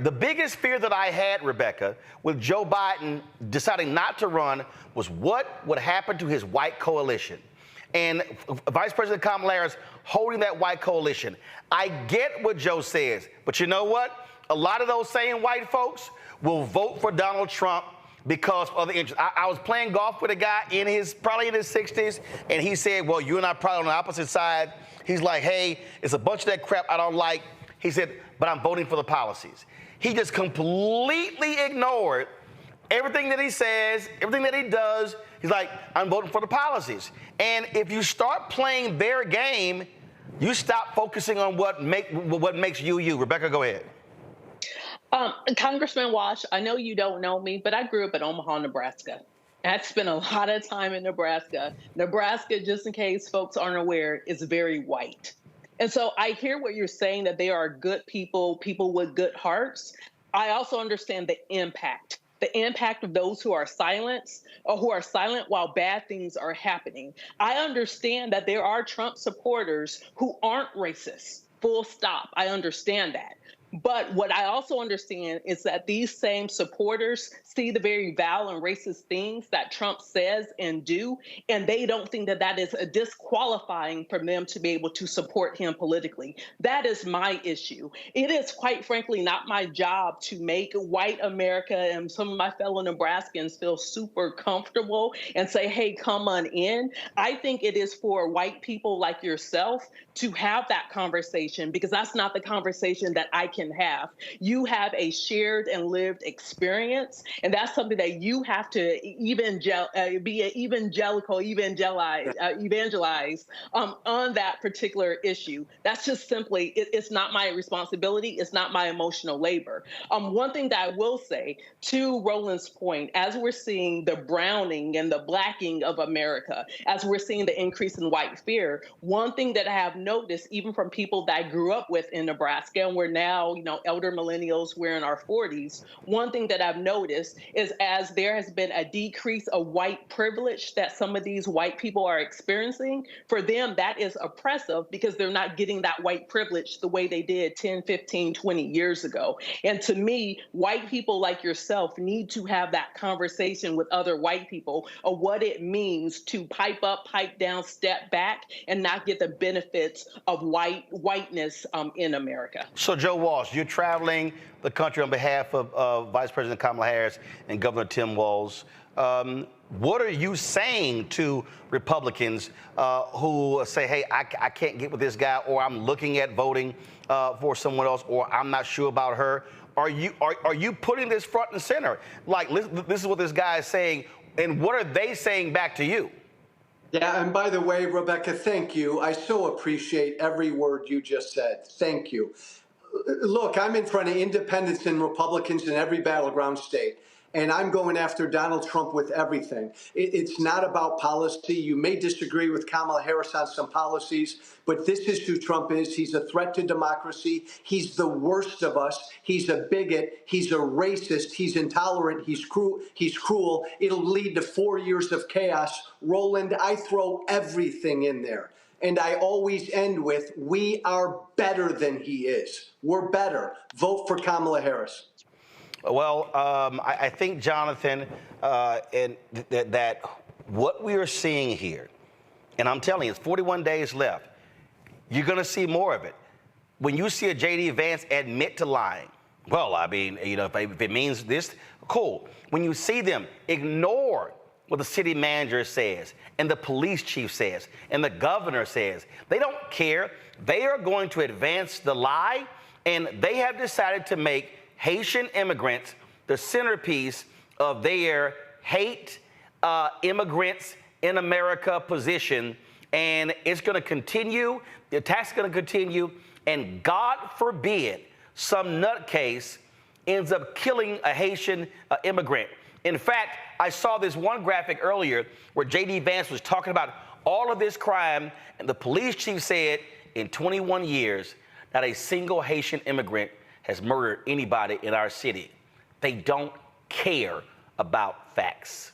The biggest fear that I had, Rebecca, with Joe Biden deciding not to run was what would happen to his white coalition. And Vice President Kamala Harris holding that white coalition. I get what Joe says, but you know what? A lot of those same white folks will vote for Donald Trump because of other interests. I was playing golf with a guy probably in his 60s, and he said, well, you and I probably on the opposite side. He's like, hey, it's a bunch of that crap I don't like. He said, but I'm voting for the policies. He just completely ignored everything that he says, everything that he does. He's like, I'm voting for the policies. And if you start playing their game, you stop focusing on what makes you you. Rebecca, go ahead. Congressman Walsh, I know you don't know me, but I grew up in Omaha, Nebraska. I spent a lot of time in Nebraska. Nebraska, just in case folks aren't aware, is very white. And so I hear what you're saying, that they are good people, people with good hearts. I also understand the impact of those who are silenced or who are silent while bad things are happening. I understand that there are Trump supporters who aren't racist, full stop. I understand that. But what I also understand is that these same supporters see the very vile and racist things that Trump says and do, and they don't think that that is a disqualifying for them to be able to support him politically. That is my issue. It is, quite frankly, not my job to make white America and some of my fellow Nebraskans feel super comfortable and say, hey, come on in. I think it is for white people like yourself to have that conversation, because that's not the conversation that I can have. You have a shared and lived experience, and that's something that you have to evangelize on that particular issue. That's just simply, it's not my responsibility. It's not my emotional labor. One thing that I will say, to Roland's point, as we're seeing the browning and the blacking of America, as we're seeing the increase in white fear, one thing that I have noticed, even from people that I grew up with in Nebraska, and we're now, elder millennials, we're in our 40s, one thing that I've noticed is as there has been a decrease of white privilege that some of these white people are experiencing, for them that is oppressive because they're not getting that white privilege the way they did 10, 15, 20 years ago. And to me, white people like yourself need to have that conversation with other white people of what it means to pipe up, pipe down, step back, and not get the benefits of whiteness in America. So, Joe Walsh, you're traveling the country on behalf of Vice President Kamala Harris and Governor Tim Walz. What are you saying to Republicans who say, hey, I can't get with this guy, or I'm looking at voting for someone else, or I'm not sure about her? Are you putting this front and center? Like, this is what this guy is saying, and what are they saying back to you? Yeah, and by the way, Rebecca, thank you. I so appreciate every word you just said. Thank you. Look, I'm in front of independents and Republicans in every battleground state, and I'm going after Donald Trump with everything. It's not about policy. You may disagree with Kamala Harris on some policies, but this is who Trump is. He's a threat to democracy. He's the worst of us. He's a bigot. He's a racist. He's intolerant. He's cruel. It'll lead to 4 years of chaos. Roland, I throw everything in there. And I always end with, we are better than he is. We're better. Vote for Kamala Harris. Well, I think, Jonathan, that what we are seeing here, and I'm telling you, it's 41 days left, you're going to see more of it. When you see a J.D. Vance admit to lying, well, I mean, you know, if it means this, cool. When you see them ignore what the city manager says and the police chief says and the governor says, they don't care. They are going to advance the lie, and they have decided to make Haitian immigrants the centerpiece of their hate immigrants in America position. And it's going to continue. The attacks are going to continue. And God forbid some nutcase ends up killing a Haitian immigrant. In fact, I saw this one graphic earlier where J.D. Vance was talking about all of this crime, and the police chief said in 21 years, not a single Haitian immigrant has murdered anybody in our city. They don't care about facts.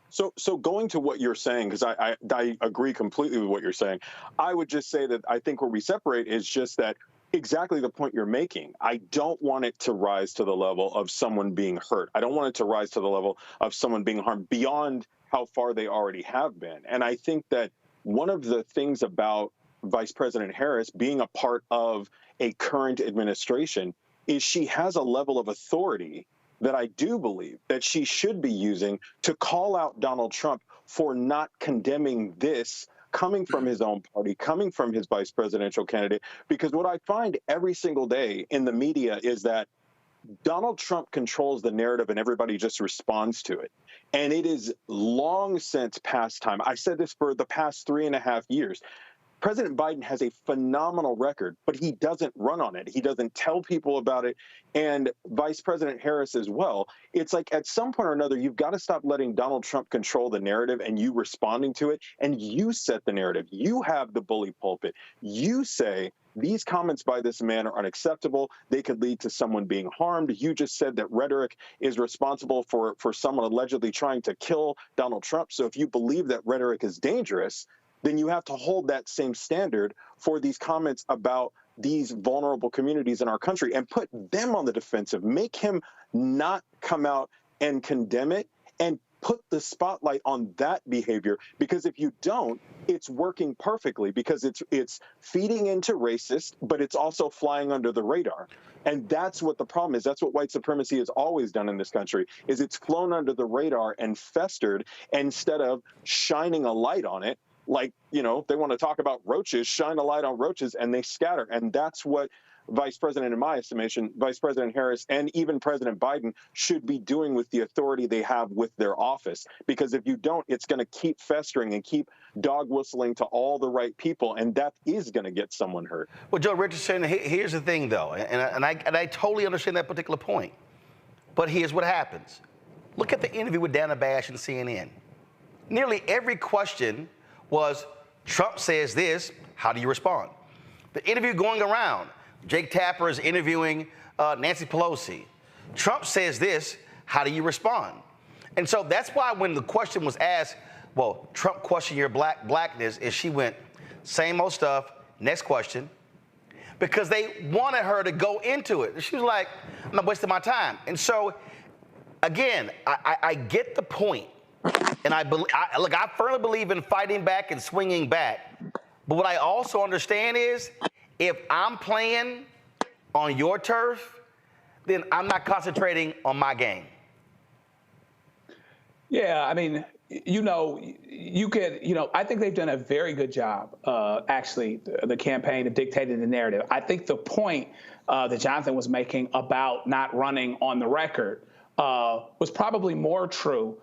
So going to what you're saying, because I agree completely with what you're saying, I would just say that I think where we separate is just that exactly the point you're making. I don't want it to rise to the level of someone being hurt. I don't want it to rise to the level of someone being harmed beyond how far they already have been. And I think that one of the things about Vice President Harris being a part of a current administration is she has a level of authority that I do believe that she should be using to call out Donald Trump for not condemning this coming from his own party, coming from his vice presidential candidate. Because what I find every single day in the media is that Donald Trump controls the narrative and everybody just responds to it. And it is long since past time. I said this for the past 3.5 years. President Biden has a phenomenal record, but he doesn't run on it. He doesn't tell people about it. And Vice President Harris as well. It's like at some point or another, you've got to stop letting Donald Trump control the narrative and you responding to it. And you set the narrative. You have the bully pulpit. You say these comments by this man are unacceptable. They could lead to someone being harmed. You just said that rhetoric is responsible for someone allegedly trying to kill Donald Trump. So if you believe that rhetoric is dangerous, then you have to hold that same standard for these comments about these vulnerable communities in our country and put them on the defensive. Make him not come out and condemn it and put the spotlight on that behavior. Because if you don't, it's working perfectly because it's feeding into racist, but it's also flying under the radar. And that's what the problem is. That's what white supremacy has always done in this country, is it's flown under the radar and festered instead of shining a light on it. Like, you know, they want to talk about roaches, shine a light on roaches, and they scatter. And that's what Vice President, in my estimation, Vice President Harris and even President Biden should be doing with the authority they have with their office. Because if you don't, it's going to keep festering and keep dog whistling to all the right people, and that is going to get someone hurt. Well, Joe Richardson, here's the thing, though, and I totally understand that particular point. But here's what happens. Look at the interview with Dana Bash and CNN. Nearly every question was, Trump says this, how do you respond? The interview going around, Jake Tapper is interviewing Nancy Pelosi. Trump says this, how do you respond? And so that's why when the question was asked, well, Trump questioned your blackness, and she went, same old stuff, next question, because they wanted her to go into it. She was like, I'm not wasting my time. And so, again, I get the point. And I firmly believe in fighting back and swinging back. But what I also understand is if I'm playing on your turf, then I'm not concentrating on my game. Yeah, I mean, I think they've done a very good job, actually, the campaign of dictating the narrative. I think the point that Jonathan was making about not running on the record was probably more true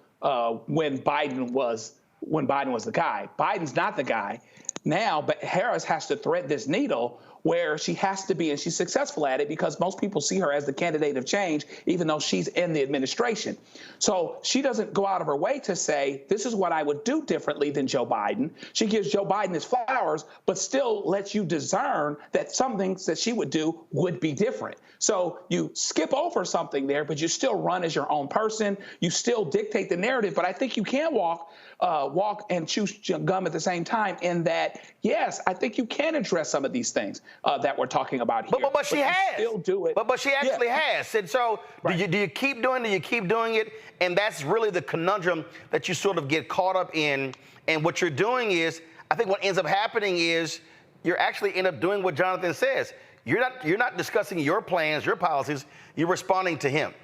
when Biden was the guy. Biden's not the guy now, but Harris has to thread this needle where she has to be, and she's successful at it because most people see her as the candidate of change, even though she's in the administration. So she doesn't go out of her way to say, this is what I would do differently than Joe Biden. She gives Joe Biden his flowers, but still lets you discern that some things that she would do would be different. So you skip over something there, but you still run as your own person. You still dictate the narrative, but I think you can walk walk and chew gum at the same time in that, yes, I think you can address some of these things that we're talking about here. But she has. Still do it. But she actually has. And so do you keep doing it? Do you keep doing it? And that's really the conundrum that you sort of get caught up in. And what you're doing is, I think what ends up happening is you're actually end up doing what Jonathan says. You're not discussing your plans, your policies. You're responding to him.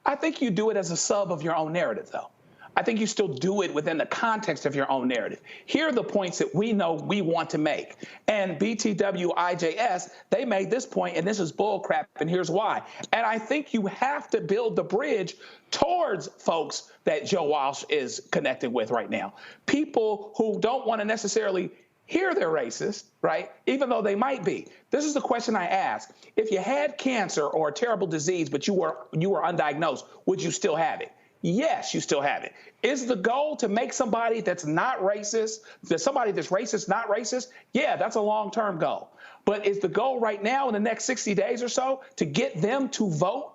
I think you do it as a sub of your own narrative, though. I think you still do it within the context of your own narrative. Here are the points that we know we want to make. And BTW IJS, they made this point, and this is bull crap, and here's why. And I think you have to build the bridge towards folks that Joe Walsh is connecting with right now. People who don't want to necessarily hear they're racist, right? Even though they might be. This is the question I ask. If you had cancer or a terrible disease, but you were undiagnosed, would you still have it? Yes, you still have it. Is the goal to make somebody that's not racist, somebody that's racist not racist? Yeah, that's a long-term goal. But is the goal right now in the next 60 days or so to get them to vote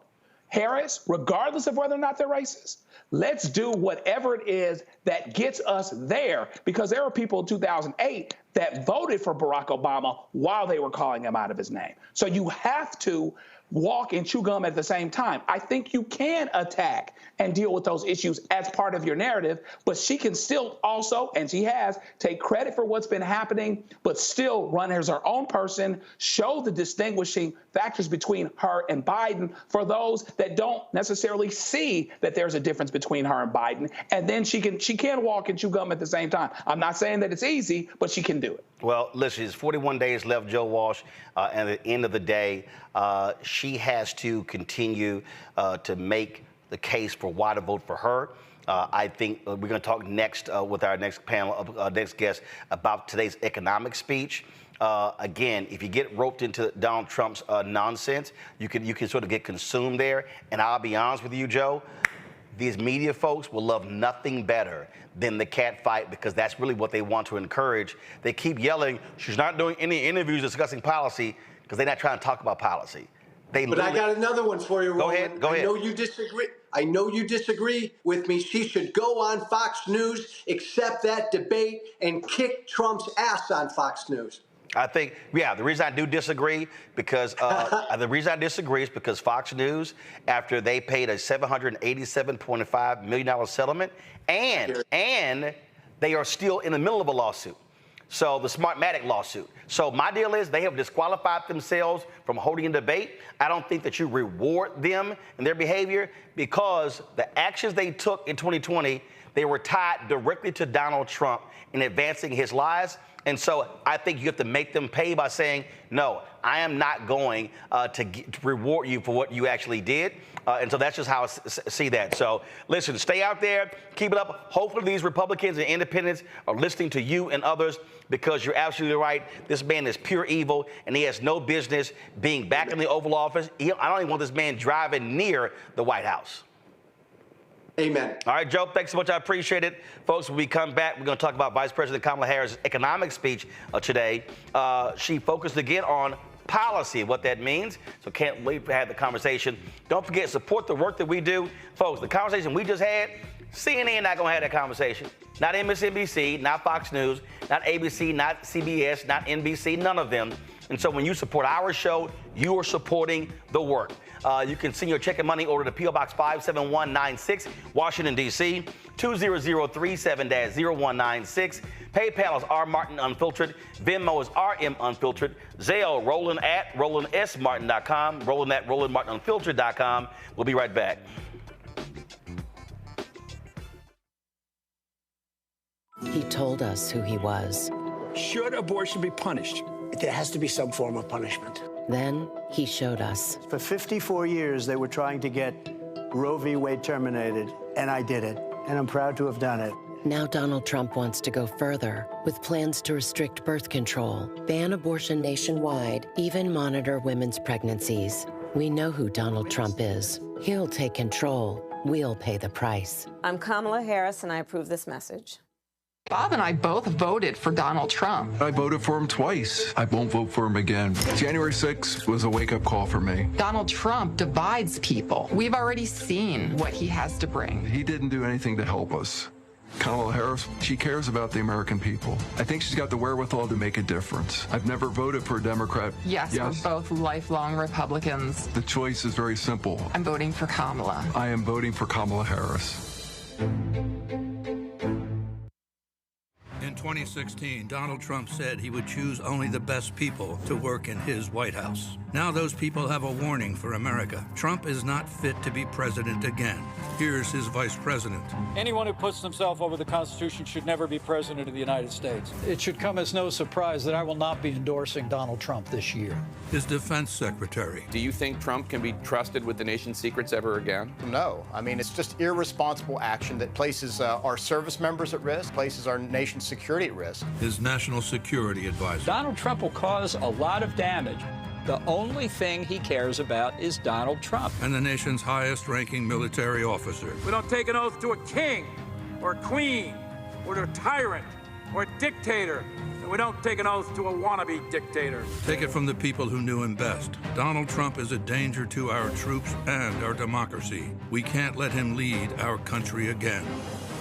Harris, regardless of whether or not they're racist? Let's do whatever it is that gets us there, because there were people in 2008 that voted for Barack Obama while they were calling him out of his name. So you have to walk and chew gum at the same time. I think you can attack and deal with those issues as part of your narrative, but she can still also, and she has, take credit for what's been happening, but still run as her own person, show the distinguishing factors between her and Biden for those that don't necessarily see that there's a difference between her and Biden. And then she can walk and chew gum at the same time. I'm not saying that it's easy, but she can do it. Well, listen, it's 41 days left, Joe Walsh, and at the end of the day, she has to continue to make the case for why to vote for her. I think we're going to talk next with our next panel, next guest, about today's economic speech. Again, if you get roped into Donald Trump's nonsense, you can sort of get consumed there. And I'll be honest with you, Joe, these media folks will love nothing better than the cat fight, because that's really what they want to encourage. They keep yelling, she's not doing any interviews discussing policy, because they're not trying to talk about policy. But I got another one for you, Roland. Go ahead. I know you disagree with me. She should go on Fox News, accept that debate, and kick Trump's ass on Fox News. I think, the reason I do disagree because is because Fox News, after they paid a $787.5 million settlement, and they are still in the middle of a lawsuit. So the Smartmatic lawsuit. So my deal is they have disqualified themselves from holding a debate. I don't think that you reward them and their behavior, because the actions they took in 2020, they were tied directly to Donald Trump in advancing his lies. And so I think you have to make them pay by saying, no, I am not going to reward you for what you actually did. And so that's just how I see that. So listen, stay out there, keep it up. Hopefully these Republicans and independents are listening to you and others, because you're absolutely right. This man is pure evil, and he has no business being back in the Oval Office. I don't even want this man driving near the White House. Amen. All right, Joe, thanks so much. I appreciate it. Folks, when we come back, we're going to talk about Vice President Kamala Harris' economic speech today. She focused again on policy, what that means. So can't wait to have the conversation. Don't forget, support the work that we do. Folks, the conversation we just had, CNN not going to have that conversation. Not MSNBC, not Fox News, not ABC, not CBS, not NBC, none of them. And so when you support our show, you are supporting the work. You can send your check and money order to P.O. Box 57196, Washington, D.C., 20037-0196. PayPal is R Martin Unfiltered. Venmo is RM Unfiltered. Zelle, Roland at RolandSMartin.com. Roland at RolandMartinUnfiltered.com. We'll be right back. He told us who he was. Should abortion be punished? There has to be some form of punishment. Then he showed us. For 54 years, they were trying to get Roe v. Wade terminated, and I did it, and I'm proud to have done it. Now Donald Trump wants to go further with plans to restrict birth control, ban abortion nationwide, even monitor women's pregnancies. We know who Donald Trump is. He'll take control. We'll pay the price. I'm Kamala Harris, and I approve this message. Bob and I both voted for Donald Trump. I voted for him twice. I won't vote for him again. January 6th was a wake-up call for me. Donald Trump divides people. We've already seen what he has to bring. He didn't do anything to help us. Kamala Harris, she cares about the American people. I think she's got the wherewithal to make a difference. I've never voted for a Democrat. Yes, we're both lifelong Republicans. The choice is very simple. I'm voting for Kamala. I am voting for Kamala Harris. In 2016, Donald Trump said he would choose only the best people to work in his White House. Now those people have a warning for America. Trump is not fit to be president again. Here's his vice president. Anyone who puts themselves over the Constitution should never be president of the United States. It should come as no surprise that I will not be endorsing Donald Trump this year. His defense secretary. Do you think Trump can be trusted with the nation's secrets ever again? No. I mean, it's just irresponsible action that places our service members at risk, places our nation's security at risk. His national security advisor. Donald Trump will cause a lot of damage. The only thing he cares about is Donald Trump. And the nation's highest-ranking military officer. We don't take an oath to a king or a queen or to a tyrant or a dictator. And we don't take an oath to a wannabe dictator. Take it from the people who knew him best. Donald Trump is a danger to our troops and our democracy. We can't let him lead our country again.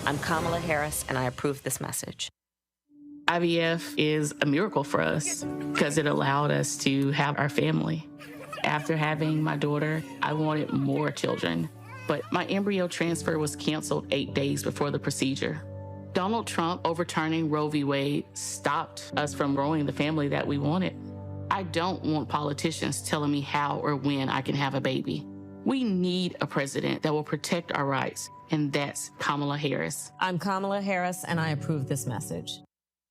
I'm Kamala Harris, and I approve this message. IVF is a miracle for us because it allowed us to have our family. After having my daughter, I wanted more children, but my embryo transfer was canceled 8 days before the procedure. Donald Trump overturning Roe v. Wade stopped us from growing the family that we wanted. I don't want politicians telling me how or when I can have a baby. We need a president that will protect our rights, and that's Kamala Harris. I'm Kamala Harris, and I approve this message.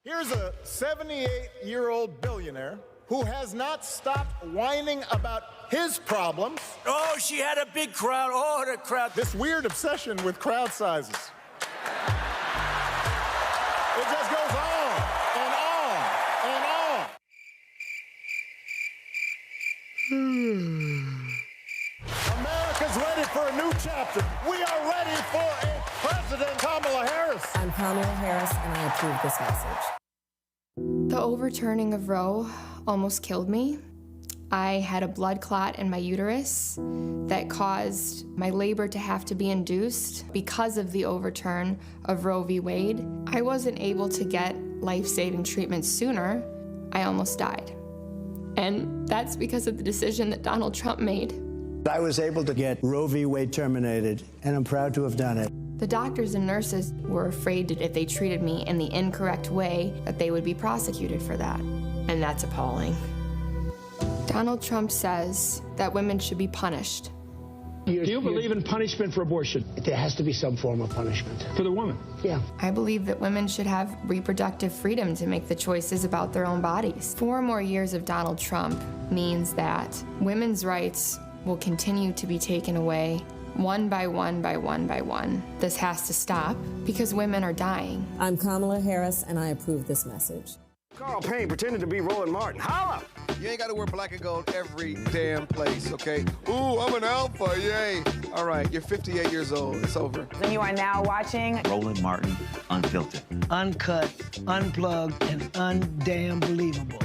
Here's a 78-year-old billionaire who has not stopped whining about his problems. Oh, she had a big crowd. Oh, the crowd. This weird obsession with crowd sizes. It just goes on and on and on. America's ready for a new chapter. We are ready for a President Kamala Harris. I'm Kamala Harris, and I approve this message. The overturning of Roe almost killed me. I had a blood clot in my uterus that caused my labor to have to be induced because of the overturn of Roe v. Wade. I wasn't able to get life-saving treatment sooner. I almost died. And that's because of the decision that Donald Trump made. I was able to get Roe v. Wade terminated, and I'm proud to have done it. The doctors and nurses were afraid that if they treated me in the incorrect way, that they would be prosecuted for that. And that's appalling. Donald Trump says that women should be punished. Do you believe in punishment for abortion? There has to be some form of punishment. For the woman? Yeah. I believe that women should have reproductive freedom to make the choices about their own bodies. 4 more years of Donald Trump means that women's rights will continue to be taken away one by one by one by one. This has to stop because women are dying. I'm Kamala Harris, and I approve this message. Carl Payne pretending to be Roland Martin. Holla! You ain't got to wear black and gold every damn place, okay? Ooh, I'm an alpha, yay. All right, you're 58 years old. It's over. And you are now watching Roland Martin Unfiltered. Uncut, unplugged, and undamn believable.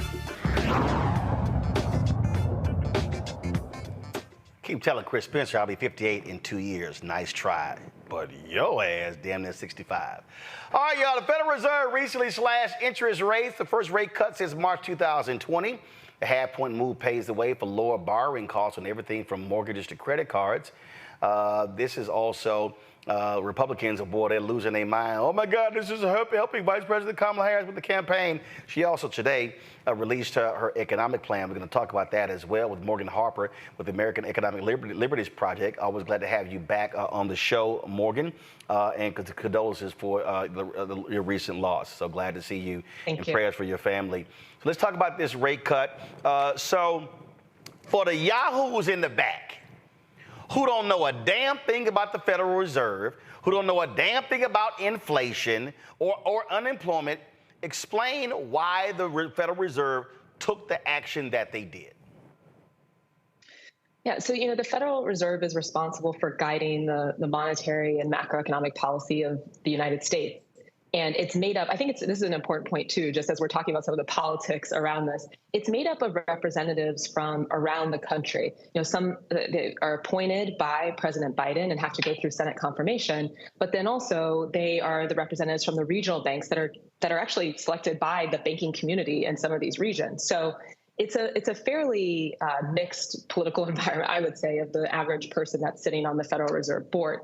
Keep telling Chris Spencer I'll be 58 in 2 years. Nice try. But your ass damn near 65. All right, y'all. The Federal Reserve recently slashed interest rates. The first rate cut since March 2020. The half-point move paves the way for lower borrowing costs on everything from mortgages to credit cards. This is also Republicans, boy, they're losing their mind. Oh, my God, this is helping Vice President Kamala Harris with the campaign. She also today released her economic plan. We're going to talk about that as well with Morgan Harper with the American Economic Liberties Project. Always glad to have you back on the show, Morgan, and condolences for your recent loss. So glad to see you. Thank you. Prayers for your family. So let's talk about this rate cut. So for the yahoos in the back, who don't know a damn thing about the Federal Reserve, who don't know a damn thing about inflation or unemployment, explain why the Federal Reserve took the action that they did. Yeah, so, the Federal Reserve is responsible for guiding the monetary and macroeconomic policy of the United States. And it's made up, I think this is an important point too, just as we're talking about some of the politics around this. It's made up of representatives from around the country. Some they are appointed by President Biden and have to go through Senate confirmation, but then also they are the representatives from the regional banks that are actually selected by the banking community in some of these regions. So it's a fairly mixed political environment, I would say, of the average person that's sitting on the Federal Reserve Board.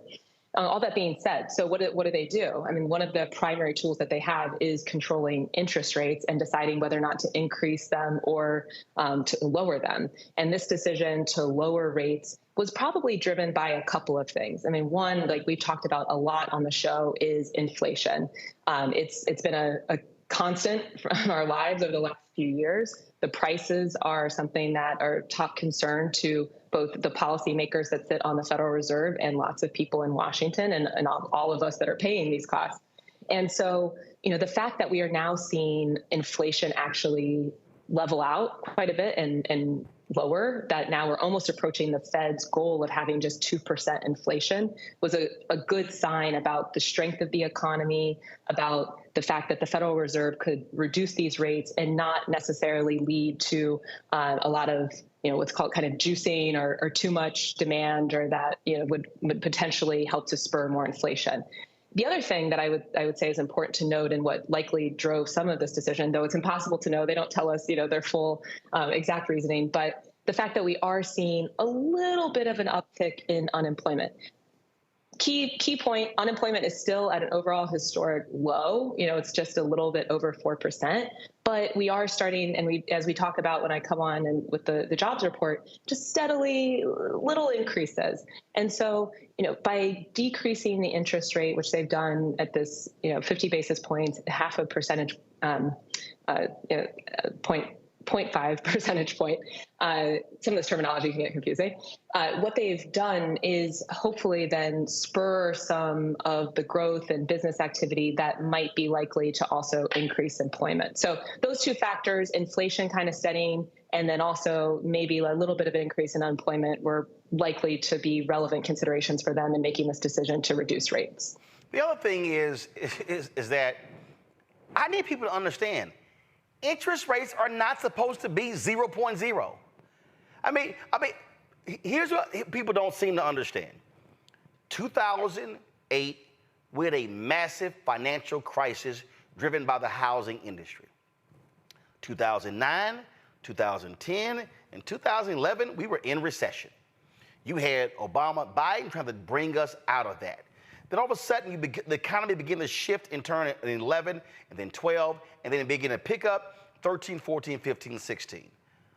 All that being said, so what do they do? I mean, one of the primary tools that they have is controlling interest rates and deciding whether or not to increase them or to lower them. And this decision to lower rates was probably driven by a couple of things. I mean, one, like we've talked about a lot on the show, is inflation. It's been a constant from our lives over the last few years. The prices are something that are top concern to both the policymakers that sit on the Federal Reserve and lots of people in Washington and all of us that are paying these costs. And so, the fact that we are now seeing inflation actually level out quite a bit and lower, that now we're almost approaching the Fed's goal of having just 2% inflation, was a good sign about the strength of the economy, about the fact that the Federal Reserve could reduce these rates and not necessarily lead to a lot of what's called kind of juicing or too much demand, or that would potentially help to spur more inflation. The other thing that I would say is important to note, and what likely drove some of this decision, though it's impossible to know, they don't tell us their full exact reasoning, but the fact that we are seeing a little bit of an uptick in unemployment. Key point, unemployment is still at an overall historic low. It's just a little bit over 4%, but we are starting, and as we talk about when I come on and with the jobs report, just steadily little increases. And so, by decreasing the interest rate, which they've done at this, 50 basis points, half a percentage point, 0.5 percentage point. Some of this terminology can get confusing. What they've done is hopefully then spur some of the growth and business activity that might be likely to also increase employment. So those two factors, inflation kind of steadying, and then also maybe a little bit of an increase in unemployment, were likely to be relevant considerations for them in making this decision to reduce rates. The other thing is that I need people to understand, interest rates are not supposed to be 0.0. I mean, here's what people don't seem to understand. 2008, we had a massive financial crisis driven by the housing industry. 2009, 2010, and 2011, we were in recession. You had Biden trying to bring us out of that. Then all of a sudden, the economy began to shift and turn in 11, and then 12, and then it began to pick up 13, 14, 15, 16.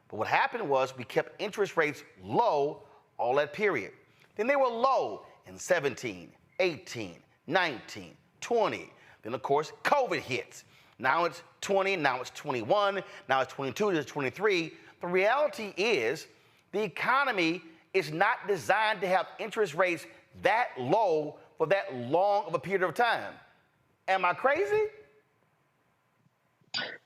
But what happened was we kept interest rates low all that period. Then they were low in 17, 18, 19, 20. Then, of course, COVID hits. Now it's 20, now it's 21, now it's 22, it's 23. The reality is the economy is not designed to have interest rates that low for that long of a period of time. Am I crazy?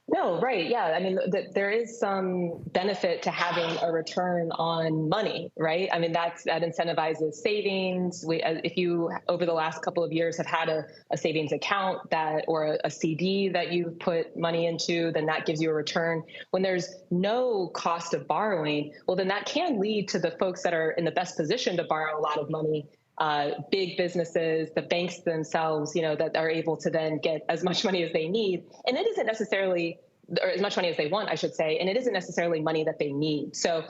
No, right. Yeah. I mean, there is some benefit to having a return on money, right? I mean, that incentivizes savings. If you, over the last couple of years, have had a savings account or a CD that you put money into, then that gives you a return. When there's no cost of borrowing, well, then that can lead to the folks that are in the best position to borrow a lot of money. Big businesses, the banks themselves, that are able to then get as much money as they need. And it isn't necessarily, or as much money as they want, I should say, and it isn't necessarily money that they need. So,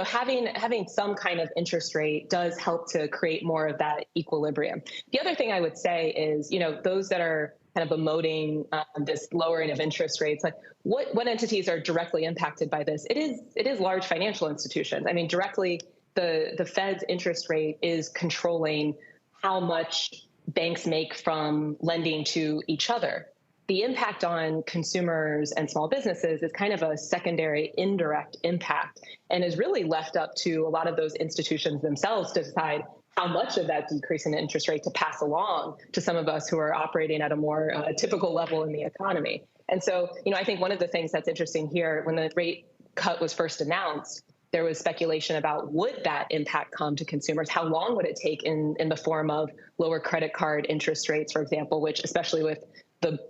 having some kind of interest rate does help to create more of that equilibrium. The other thing I would say is, those that are kind of bemoaning this lowering of interest rates, like what entities are directly impacted by this? It is large financial institutions. I mean, directly, the Fed's interest rate is controlling how much banks make from lending to each other. The impact on consumers and small businesses is kind of a secondary indirect impact, and is really left up to a lot of those institutions themselves to decide how much of that decrease in interest rate to pass along to some of us who are operating at a more typical level in the economy. And so, I think one of the things that's interesting here, when the rate cut was first announced, there was speculation about would that impact come to consumers? How long would it take in the form of lower credit card interest rates, for example, which especially with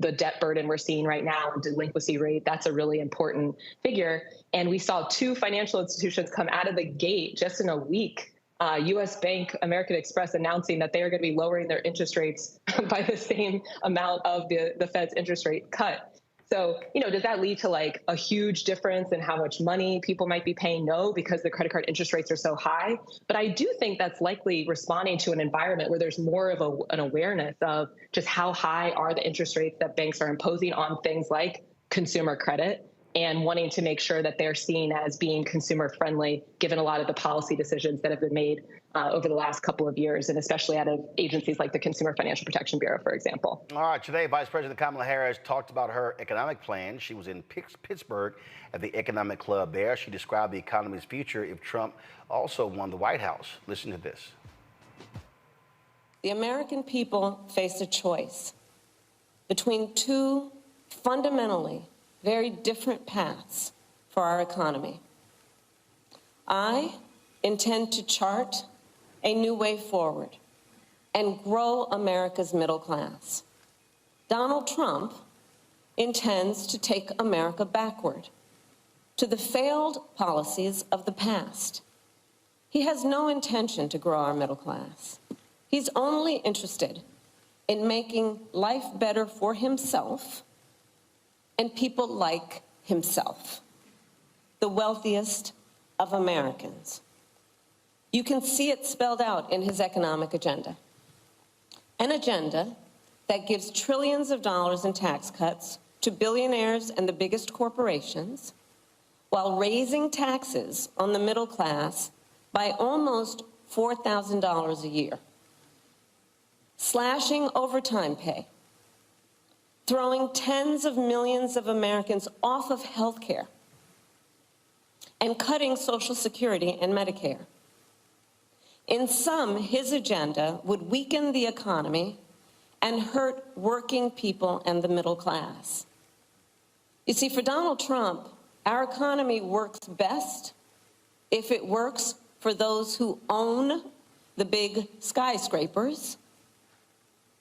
the debt burden we're seeing right now and delinquency rate, that's a really important figure. And we saw 2 financial institutions come out of the gate just in a week. U.S. Bank, American Express announcing that they are going to be lowering their interest rates by the same amount of the Fed's interest rate cut. So, does that lead to like a huge difference in how much money people might be paying? No, because the credit card interest rates are so high. But I do think that's likely responding to an environment where there's more of an awareness of just how high are the interest rates that banks are imposing on things like consumer credit, and wanting to make sure that they're seen as being consumer friendly, given a lot of the policy decisions that have been made over the last couple of years, and especially out of agencies like the Consumer Financial Protection Bureau, for example. All right, today, Vice President Kamala Harris talked about her economic plan. She was in Pittsburgh at the Economic Club there. She described the economy's future if Trump also won the White House. Listen to this. The American people face a choice between 2 fundamentally very different paths for our economy. I intend to chart a new way forward and grow America's middle class. Donald Trump intends to take America backward to the failed policies of the past. He has no intention to grow our middle class. He's only interested in making life better for himself and people like himself, the wealthiest of Americans. You can see it spelled out in his economic agenda. An agenda that gives trillions of dollars in tax cuts to billionaires and the biggest corporations, while raising taxes on the middle class by almost $4,000 a year, slashing overtime pay, throwing tens of millions of Americans off of health care, and cutting Social Security and Medicare. In sum, his agenda would weaken the economy and hurt working people and the middle class. You see, for Donald Trump, our economy works best if it works for those who own the big skyscrapers,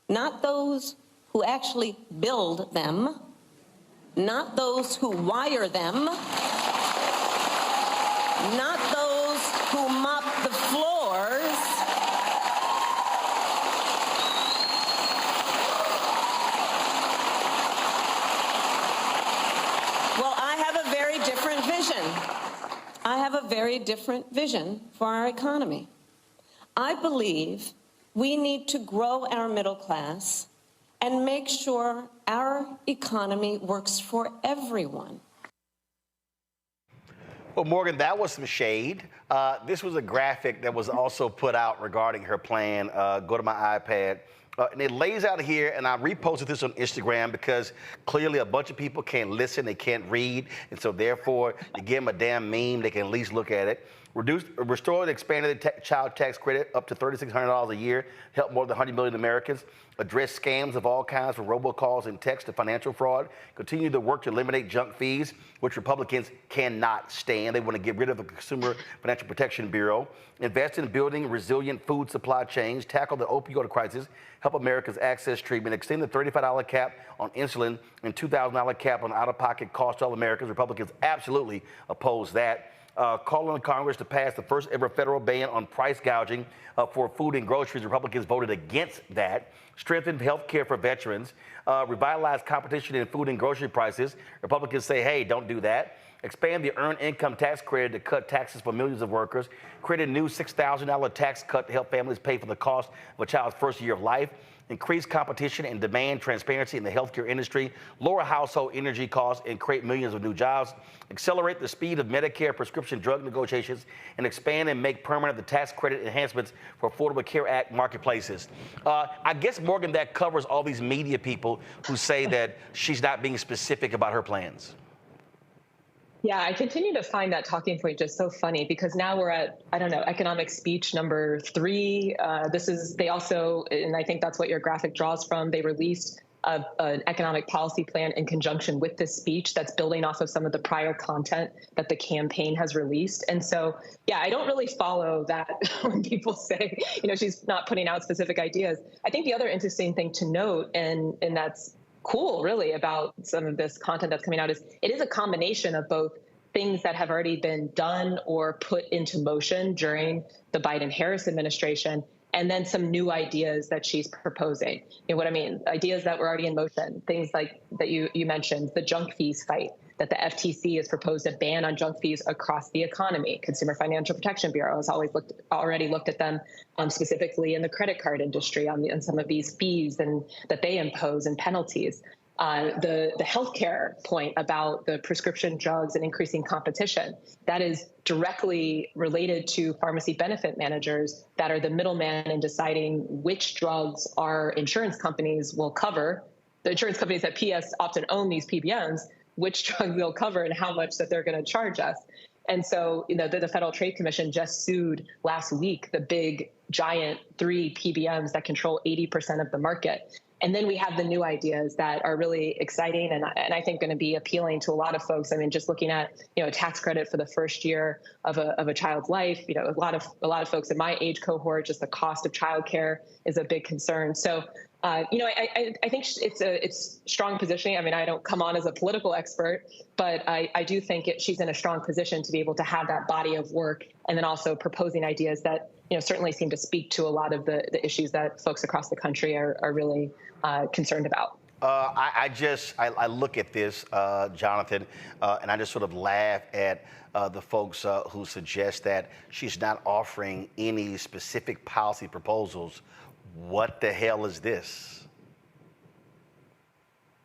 not those who actually build them, not those who wire them, not those who mop the floors, well, I have a very different vision. I have a very different vision for our economy. I believe we need to grow our middle class and make sure our economy works for everyone. Well, Morgan, that was some shade. This was a graphic that was also put out regarding her plan. Go to my iPad. And it lays out here, and I reposted this on Instagram because clearly a bunch of people can't listen, they can't read, and so therefore you give them a damn meme, they can at least look at it. Restore and expanded the child tax credit up to $3,600 a year, help more than 100 million Americans. Address scams of all kinds from robocalls and text to financial fraud. Continue to work to eliminate junk fees, which Republicans cannot stand. They want to get rid of the Consumer Financial Protection Bureau. Invest in building resilient food supply chains. Tackle the opioid crisis. Help Americans access treatment. Extend the $35 cap on insulin and $2,000 cap on out-of-pocket costs to all Americans. Republicans absolutely oppose that. Call on Congress to pass the first ever federal ban on price gouging for food and groceries. Republicans voted against that. Strengthen health care for veterans. Revitalize competition in food and grocery prices. Republicans say, hey, don't do that. Expand the earned income tax credit to cut taxes for millions of workers. Create a new $6,000 tax cut to help families pay for the cost of a child's first year of life. Increase competition and demand transparency in the healthcare industry, lower household energy costs, and create millions of new jobs. Accelerate the speed of Medicare prescription drug negotiations and expand and make permanent the tax credit enhancements for Affordable Care Act marketplaces. I guess, Morgan, that covers all these media people who say that she's not being specific about her plans. Yeah, I continue to find that talking point just so funny because now we're at, I don't know, economic speech number 3. They also, and I think that's what your graphic draws from, they released an economic policy plan in conjunction with this speech that's building off of some of the prior content that the campaign has released. And so, yeah, I don't really follow that when people say, she's not putting out specific ideas. I think the other interesting thing to note, and that's cool, really, about some of this content that's coming out is it is a combination of both things that have already been done or put into motion during the Biden-Harris administration, and then some new ideas that she's proposing. You know what I mean? Ideas that were already in motion, things like that you mentioned, the junk fees fight, that the FTC has proposed a ban on junk fees across the economy. Consumer Financial Protection Bureau has already looked at them specifically in the credit card industry on some of these fees and that they impose and penalties. The healthcare point about the prescription drugs and increasing competition, that is directly related to pharmacy benefit managers that are the middleman in deciding which drugs our insurance companies will cover. The insurance companies that PS often own these PBMs, which drugs they'll cover and how much that they're going to charge us. And so, you know, the Federal Trade Commission just sued last week the big giant 3 PBMs that control 80% of the market. And then we have the new ideas that are really exciting and I think going to be appealing to a lot of folks. I mean, just looking at, you know, a tax credit for the first year of a child's life, you know, a lot of folks in my age cohort, just the cost of childcare is a big concern. So, you know, I think it's strong positioning. I mean, I don't come on as a political expert, but I do think she's in a strong position to be able to have that body of work and then also proposing ideas that, you know, certainly seem to speak to a lot of the issues that folks across the country are really concerned about. I look at this, Jonathan, and I just sort of laugh at the folks who suggest that she's not offering any specific policy proposals. What the hell is this?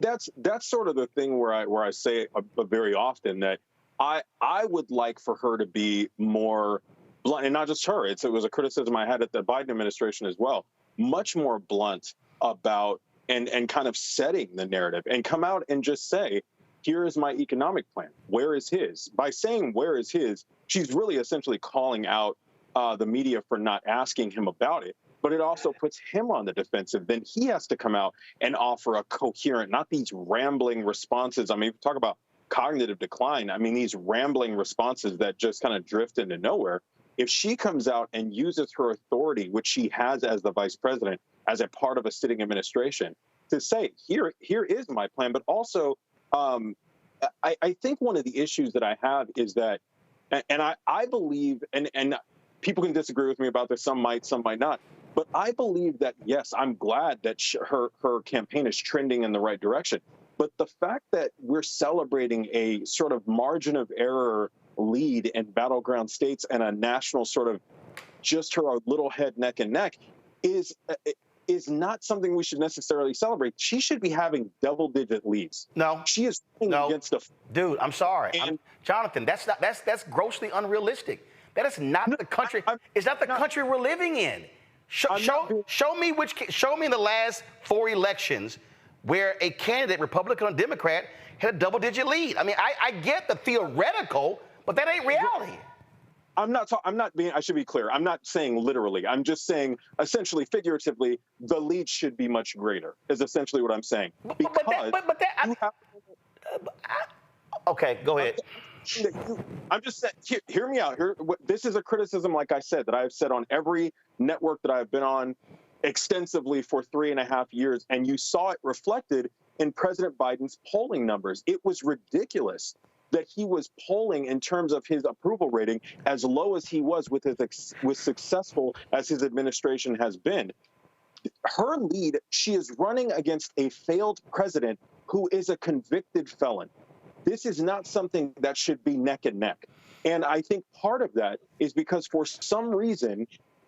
That's sort of the thing where I say very often that I would like for her to be more blunt, and not just her. It was a criticism I had at the Biden administration as well. Much more blunt about and kind of setting the narrative and come out and just say, here is my economic plan. Where is his? By saying where is his, she's really essentially calling out the media for not asking him about it. But it also puts him on the defensive. Then he has to come out and offer a coherent, not these rambling responses. I mean, talk about cognitive decline. I mean, these rambling responses that just kind of drift into nowhere. If she comes out and uses her authority, which she has as the vice president, as a part of a sitting administration, to say, here is my plan. But also, I think one of the issues that I have is that, and I believe, and people can disagree with me about this, some might not, but I believe that, yes, I'm glad that her campaign is trending in the right direction. But the fact that we're celebrating a sort of margin of error lead in battleground states and a national sort of just her little head neck and neck is not something we should necessarily celebrate. She should be having double-digit leads. No, she is against a dude. I'm sorry, Jonathan. That's grossly unrealistic. That is not the country. It's not the country we're living in. Show me in the last 4 elections where a candidate, Republican or Democrat, had a double-digit lead. I mean, I get the theoretical, but that ain't reality. I should be clear. I'm not saying literally. I'm just saying essentially, figuratively, the lead should be much greater, is essentially what I'm saying. Okay, go ahead. I'm just saying, hear me out. This is a criticism, like I said, that I've said on every network that I've been on extensively for 3.5 years, and you saw it reflected in President Biden's polling numbers. It was ridiculous that he was polling in terms of his approval rating as low as he was with successful as his administration has been. Her lead, she is running against a failed president who is a convicted felon. This is not something that should be neck and neck. And I think part of that is because for some reason,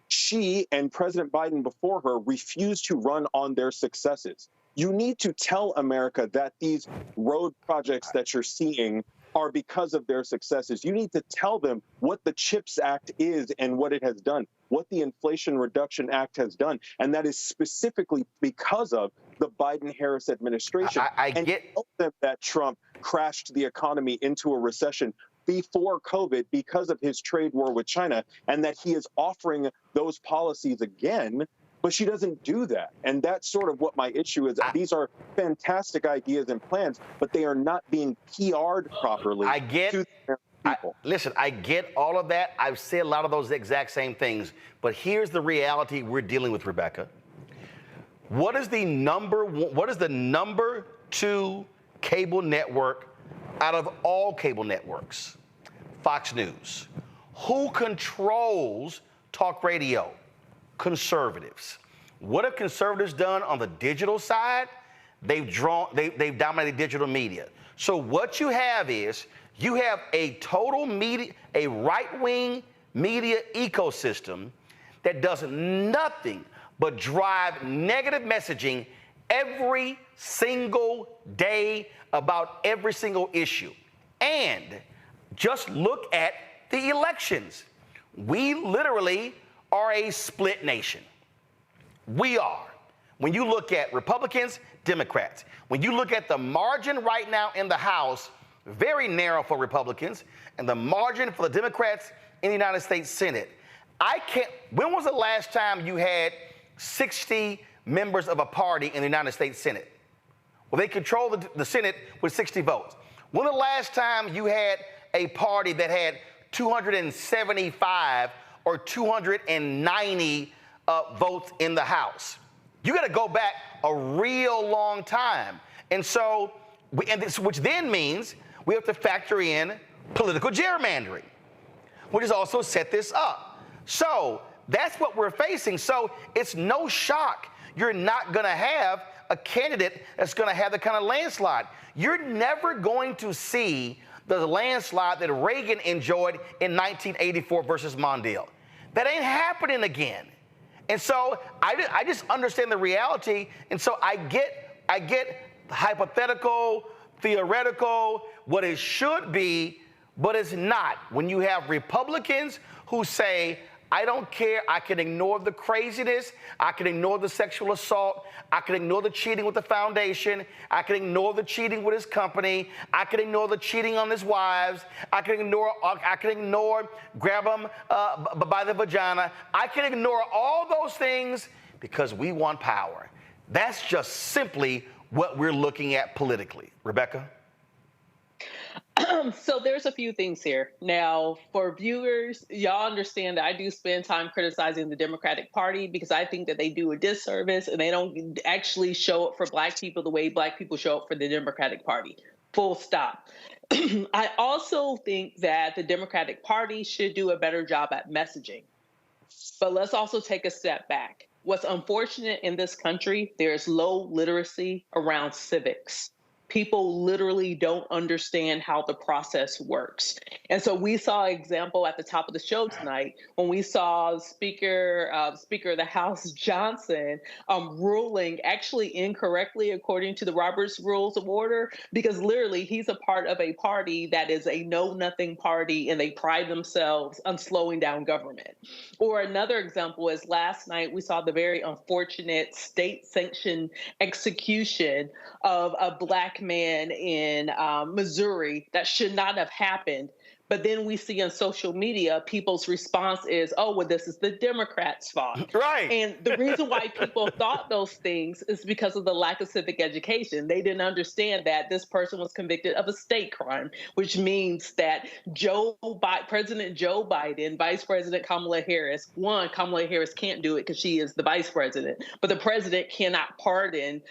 she and President Biden before her refused to run on their successes. You need to tell America that these road projects that you're seeing are because of their successes. You need to tell them what the CHIPS Act is and what it has done, what the Inflation Reduction Act has done. And that is specifically because of the Biden-Harris administration. And tell them that Trump crashed the economy into a recession before COVID because of his trade war with China, and that he is offering those policies again, but she doesn't do that. And that's sort of what my issue is. These are fantastic ideas and plans, but they are not being PR'd properly. Listen, I get all of that. I've said a lot of those exact same things, but here's the reality we're dealing with, Rebecca. What is the number 2 cable network out of all cable networks, Fox News. Who controls talk radio? Conservatives. What have conservatives done on the digital side? They've dominated digital media. So what you have is you have a total media, a right-wing media ecosystem that does nothing but drive negative messaging every single day about every single issue. And just look at the elections. We literally are a split nation. We are. When you look at Republicans, Democrats, when you look at the margin right now in the House, very narrow for Republicans, and the margin for the Democrats in the United States Senate, when was the last time you had 60 members of a party in the United States Senate? Well, they control the Senate with 60 votes. When the last time you had a party that had 275 or 290 votes in the House? You got to go back a real long time. And so, which then means we have to factor in political gerrymandering, which has also set this up. So that's what we're facing. So it's no shock you're not going to have a candidate that's going to have the kind of landslide. You're never going to see the landslide that Reagan enjoyed in 1984 versus Mondale. That ain't happening again. And so I just understand the reality. And so I get hypothetical, theoretical, what it should be, but it's not. When you have Republicans who say, I don't care, I can ignore the craziness, I can ignore the sexual assault, I can ignore the cheating with the foundation, I can ignore the cheating with his company, I can ignore the cheating on his wives, I can ignore grab him by the vagina, I can ignore all those things because we want power. That's just simply what we're looking at politically. Rebecca? So there's a few things here. Now, for viewers, y'all understand that I do spend time criticizing the Democratic Party because I think that they do a disservice and they don't actually show up for Black people the way Black people show up for the Democratic Party. Full stop. I also think that the Democratic Party should do a better job at messaging. But let's also take a step back. What's unfortunate in this country, there's low literacy around civics. People literally don't understand how the process works. And so we saw an example at the top of the show tonight when we saw Speaker of the House Johnson ruling actually incorrectly according to the Roberts Rules of Order, because literally he's a part of a party that is a know-nothing party and they pride themselves on slowing down government. Or another example is last night we saw the very unfortunate state-sanctioned execution of a Black man in Missouri that should not have happened. But then we see on social media, people's response is, oh, well, this is the Democrats' fault. Right. And the reason why people thought those things is because of the lack of civic education. They didn't understand that this person was convicted of a state crime, which means that President Joe Biden, Vice President Kamala Harris, Kamala Harris can't do it because she is the vice president, but the president cannot pardon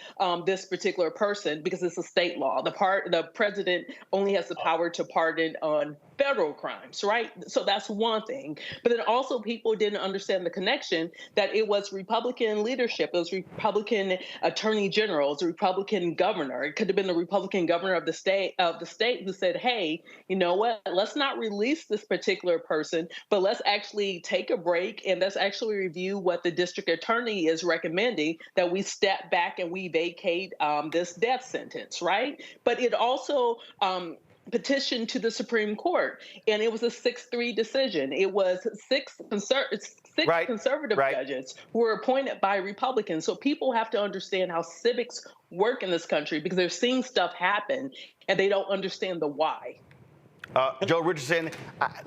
this particular person because it's a state law. The president only has the power to pardon on federal crimes, right? So that's one thing. But then also people didn't understand the connection that it was Republican leadership. It was Republican attorney generals, Republican governor. It could have been the Republican governor of the state who said, hey, you know what? Let's not release this particular person, but let's actually take a break and let's actually review what the district attorney is recommending, that we step back and we vacate this death sentence, right? But it also petition to the Supreme Court, and it was a 6-3 decision. It was six conservative judges who were appointed by Republicans. So people have to understand how civics work in this country because they're seeing stuff happen and they don't understand the why. Joe Richardson,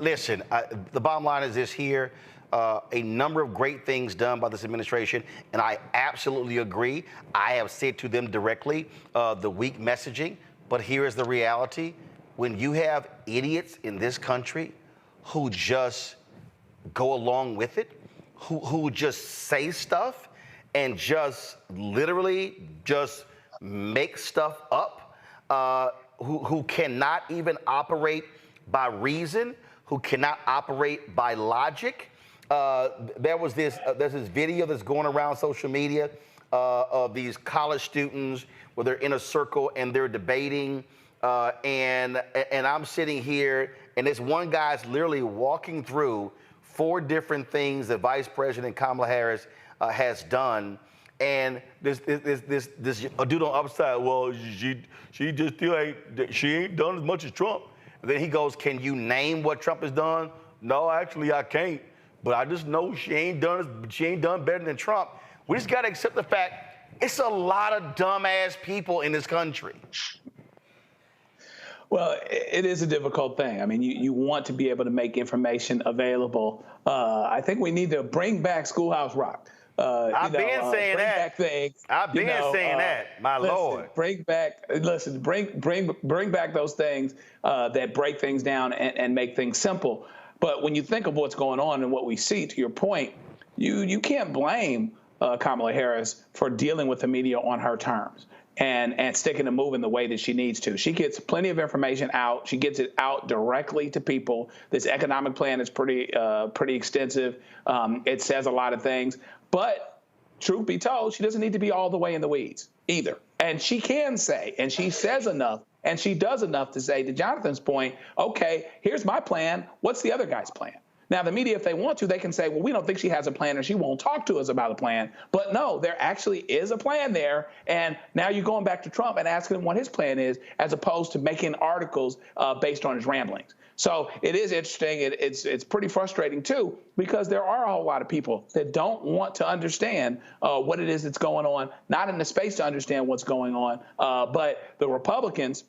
listen, the bottom line is this here. A number of great things done by this administration, and I absolutely agree. I have said to them directly the weak messaging, but here is the reality. When you have idiots in this country who just go along with it, who just say stuff and just literally just make stuff up, who cannot even operate by reason, who cannot operate by logic. There's this video that's going around social media of these college students where they're in a circle and they're debating, and I'm sitting here, and this one guy's literally walking through 4 different things that Vice President Kamala Harris has done, and this dude on upside, well, she just still ain't done as much as Trump. And then he goes, can you name what Trump has done? No, actually I can't, but I just know she ain't done better than Trump. We just got to accept the fact it's a lot of dumbass people in this country. Well, it is a difficult thing. I mean, you want to be able to make information available. I think we need to bring back Schoolhouse Rock. I've been saying that. I've been saying that. My Lord. Bring back those things that break things down and make things simple. But when you think of what's going on and what we see, to your point, you can't blame Kamala Harris for dealing with the media on her terms and sticking and moving the way that she needs to. She gets plenty of information out. She gets it out directly to people. This economic plan is pretty extensive. It says a lot of things. But truth be told, she doesn't need to be all the way in the weeds either. And she can say, and she says enough, and she does enough to say, to Jonathan's point, okay, here's my plan. What's the other guy's plan? Now, the media, if they want to, they can say, well, we don't think she has a plan or she won't talk to us about a plan. But no, there actually is a plan there. And now you're going back to Trump and asking him what his plan is, as opposed to making articles based on his ramblings. So it is interesting. It's pretty frustrating, too, because there are a whole lot of people that don't want to understand what it is that's going on, not in the space to understand what's going on. But the Republicans,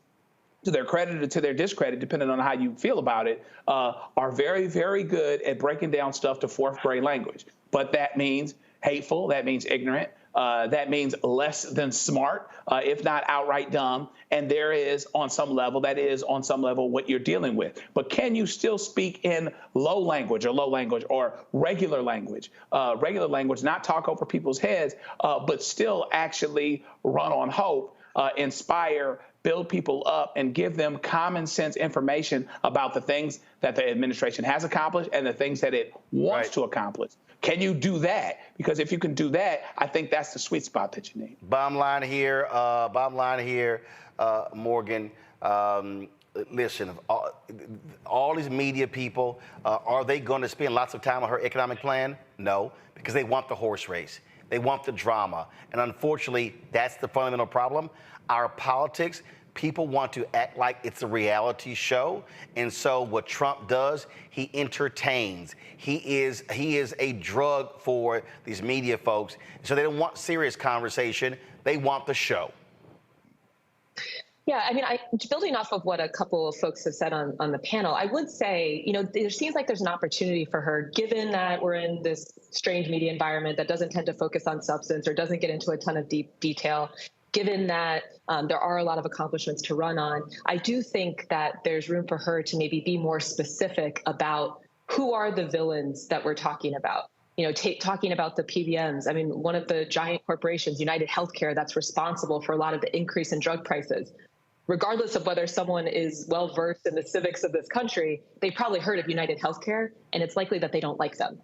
to their credit or to their discredit, depending on how you feel about it, are very, very good at breaking down stuff to 4th grade language. But that means hateful, that means ignorant, that means less than smart, if not outright dumb. And that is on some level what you're dealing with. But can you still speak in low language or regular language, not talk over people's heads, but still actually run on hope, inspire, build people up, and give them common sense information about the things that the administration has accomplished and the things that it wants to accomplish? Can you do that? Because if you can do that, I think that's the sweet spot that you need. Bottom line here, Morgan, listen, all these media people, are they going to spend lots of time on her economic plan? No, because they want the horse race. They want the drama. And unfortunately, that's the fundamental problem. Our politics, people want to act like it's a reality show. And so what Trump does, he entertains. He is a drug for these media folks. So they don't want serious conversation. They want the show. Yeah, I mean, building off of what a couple of folks have said on the panel, I would say, there seems like there's an opportunity for her, given that we're in this strange media environment that doesn't tend to focus on substance or doesn't get into a ton of deep detail. Given that there are a lot of accomplishments to run on, I do think that there's room for her to maybe be more specific about who are the villains that we're talking about. Talking about the PBMs. I mean, one of the giant corporations, United Healthcare, that's responsible for a lot of the increase in drug prices. Regardless of whether someone is well-versed in the civics of this country, they've probably heard of United Healthcare, and it's likely that they don't like them.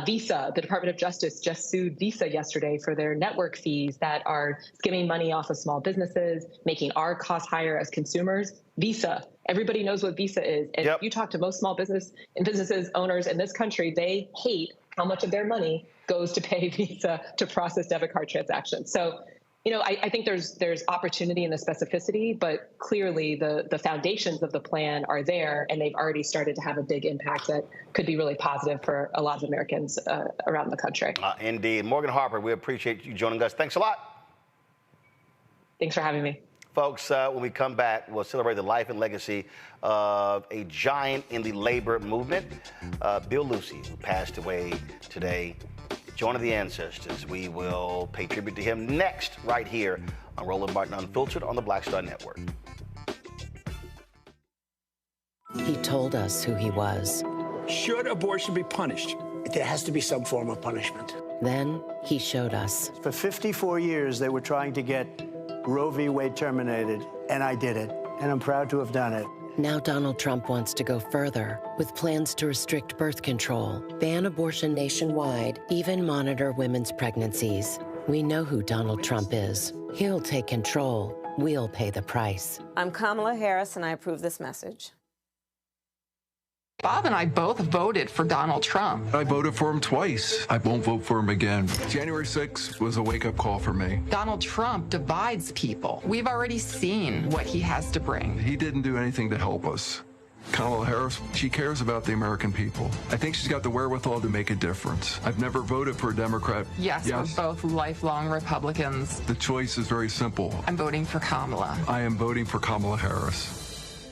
Visa, the Department of Justice just sued Visa yesterday for their network fees that are skimming money off of small businesses, making our costs higher as consumers. Visa, everybody knows what Visa is. And if you talk to most small businesses owners in this country, they hate how much of their money goes to pay Visa to process debit card transactions. So, I think there's opportunity in the specificity, but clearly the foundations of the plan are there, and they've already started to have a big impact that could be really positive for a lot of Americans around the country. Indeed. Morgan Harper, we appreciate you joining us. Thanks a lot. Thanks for having me. Folks, when we come back, we'll celebrate the life and legacy of a giant in the labor movement, Bill Lucy, who passed away today. Join the ancestors. We will pay tribute to him next, right here on Roland Martin Unfiltered on the Black Star Network. He told us who he was. Should abortion be punished? There has to be some form of punishment. Then he showed us. For 54 years, they were trying to get Roe v. Wade terminated, and I did it, and I'm proud to have done it. Now Donald Trump wants to go further with plans to restrict birth control, ban abortion nationwide, even monitor women's pregnancies. We know who Donald Trump is. He'll take control. We'll pay the price. I'm Kamala Harris, and I approve this message. Bob and I both voted for Donald Trump. I voted for him twice. I won't vote for him again. January 6th was a wake-up call for me. Donald Trump divides people. We've already seen what he has to bring. He didn't do anything to help us. Kamala Harris, she cares about the American people. I think she's got the wherewithal to make a difference. I've never voted for a Democrat. Yes, we're both lifelong Republicans. The choice is very simple. I'm voting for Kamala. I am voting for Kamala Harris.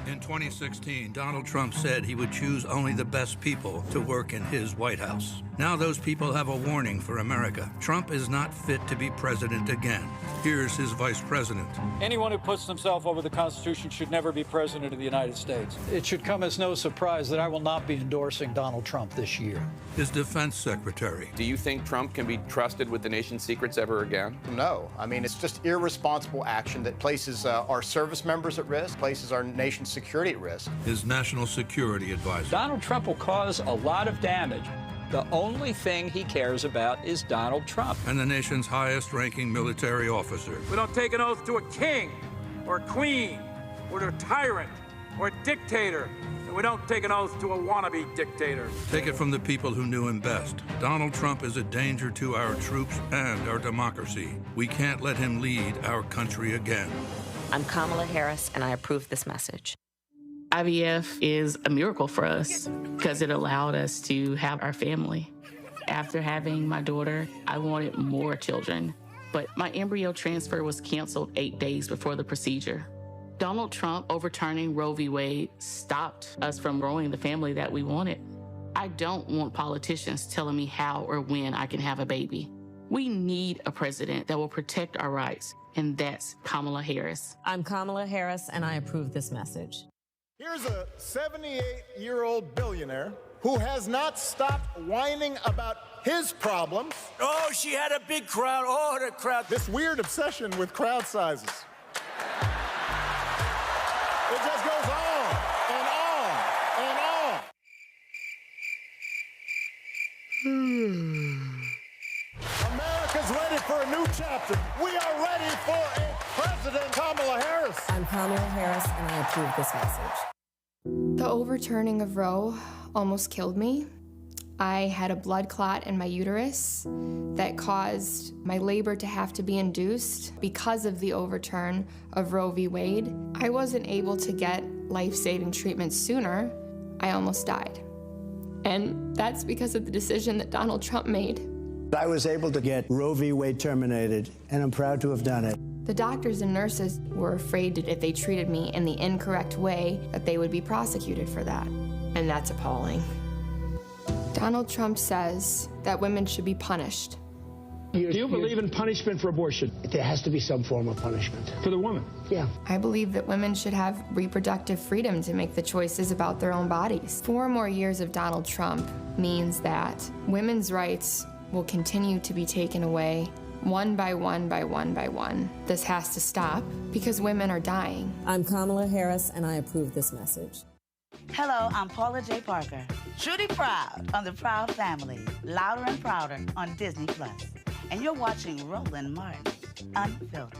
In 2016, Donald Trump said he would choose only the best people to work in his White House. Now those people have a warning for America. Trump is not fit to be president again. Here's his vice president. Anyone who puts himself over the Constitution should never be president of the United States. It should come as no surprise that I will not be endorsing Donald Trump this year. His defense secretary. Do you think Trump can be trusted with the nation's secrets ever again? No. I mean, it's just irresponsible action that places our service members at risk, places our nation's security at risk. His national security advisor. Donald Trump will cause a lot of damage. The only thing he cares about is Donald Trump. And the nation's highest-ranking military officer. We don't take an oath to a king or a queen or to a tyrant or a dictator. And we don't take an oath to a wannabe dictator. Take it from the people who knew him best. Donald Trump is a danger to our troops and our democracy. We can't let him lead our country again. I'm Kamala Harris, and I approve this message. IVF is a miracle for us because it allowed us to have our family. After having my daughter, I wanted more children, but my embryo transfer was canceled 8 days before the procedure. Donald Trump overturning Roe v. Wade stopped us from growing the family that we wanted. I don't want politicians telling me how or when I can have a baby. We need a president that will protect our rights, and that's Kamala Harris. I'm Kamala Harris, and I approve this message. Here's a 78-year-old billionaire who has not stopped whining about his problems. Oh, she had a big crowd. Oh, the crowd. This weird obsession with crowd sizes. It just goes on and on and on. America's ready for a new chapter. We are ready for a President Kamala Harris. I'm Kamala Harris, and I approve this message. The overturning of Roe almost killed me. I had a blood clot in my uterus that caused my labor to have to be induced because of the overturn of Roe v. Wade. I wasn't able to get life-saving treatment sooner. I almost died. And that's because of the decision that Donald Trump made. I was able to get Roe v. Wade terminated, and I'm proud to have done it. The doctors and nurses were afraid that if they treated me in the incorrect way, that they would be prosecuted for that. And that's appalling. Donald Trump says that women should be punished. Do you believe in punishment for abortion? There has to be some form of punishment. For the woman? Yeah. I believe that women should have reproductive freedom to make the choices about their own bodies. 4 more years of Donald Trump means that women's rights will continue to be taken away one by one by one by one. This has to stop because women are dying. I'm Kamala Harris, and I approve this message. Hello, I'm Paula J. Parker. Truly proud on the Proud Family, Louder and Prouder on Disney+. And you're watching Roland Martin, Unfiltered.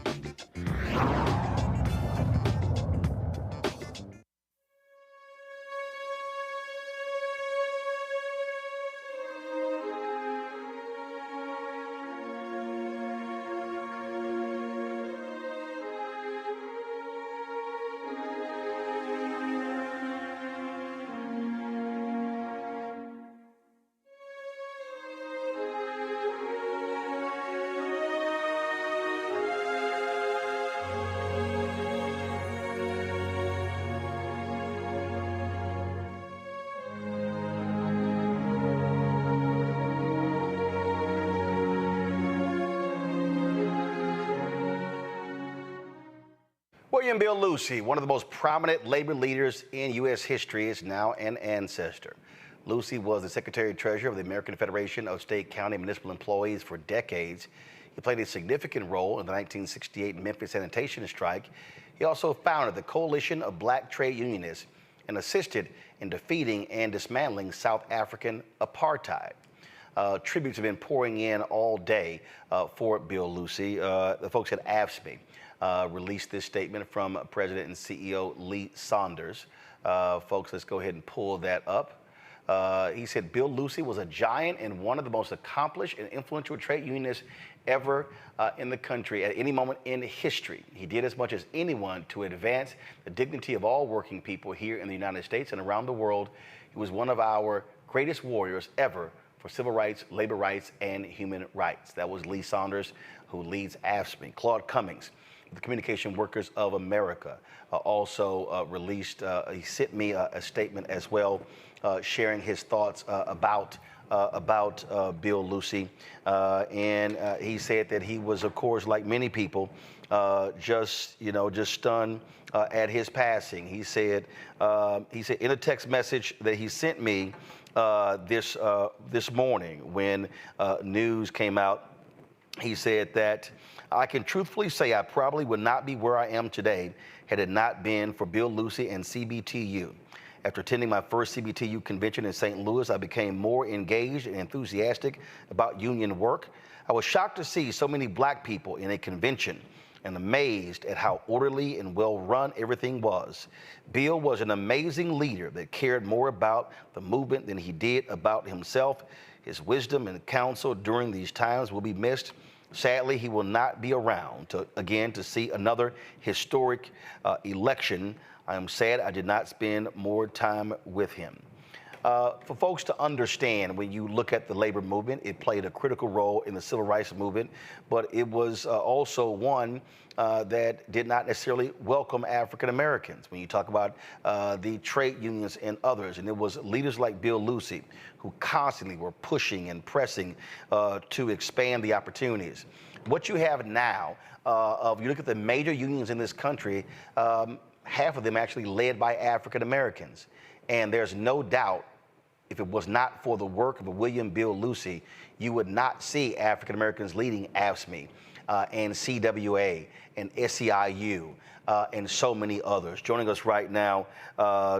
William Bill Lucy, one of the most prominent labor leaders in U.S. history, is now an ancestor. Lucy was the Secretary-Treasurer of the American Federation of State, County, and Municipal Employees for decades. He played a significant role in the 1968 Memphis sanitation strike. He also founded the Coalition of Black Trade Unionists and assisted in defeating and dismantling South African apartheid. Tributes have been pouring in all day for Bill Lucey. The folks at AFSCME released this statement from President and CEO Lee Saunders. Folks, let's go ahead and pull that up. He said Bill Lucey was a giant and one of the most accomplished and influential trade unionists ever in the country at any moment in history. He did as much as anyone to advance the dignity of all working people here in the United States and around the world. He was one of our greatest warriors ever for civil rights, labor rights, and human rights. That was Lee Saunders, who leads AFSCME. Claude Cummings, the Communication Workers of America, also released, he sent me a statement as well, sharing his thoughts about Bill Lucey. And he said that he was, of course, like many people, just stunned at his passing. He said in a text message that he sent me this morning when news came out, he said that I can truthfully say I probably would not be where I am today had it not been for Bill Lucey and CBTU. After attending my first CBTU convention in St. Louis, I became more engaged and enthusiastic about union work. I was shocked to see so many black people in a convention and amazed at how orderly and well run everything was. Bill was an amazing leader that cared more about the movement than he did about himself. His wisdom and counsel during these times will be missed. Sadly, he will not be around to see another historic election. I am sad I did not spend more time with him. For folks to understand, when you look at the labor movement, it played a critical role in the civil rights movement, but it was also one that did not necessarily welcome African Americans. When you talk about the trade unions and others, and it was leaders like Bill Lucey who constantly were pushing and pressing to expand the opportunities. What you have now, you look at the major unions in this country, half of them actually led by African Americans. And there's no doubt, if it was not for the work of William Bill Lucey, you would not see African Americans leading AFSCME and CWA and SEIU and so many others. Joining us right now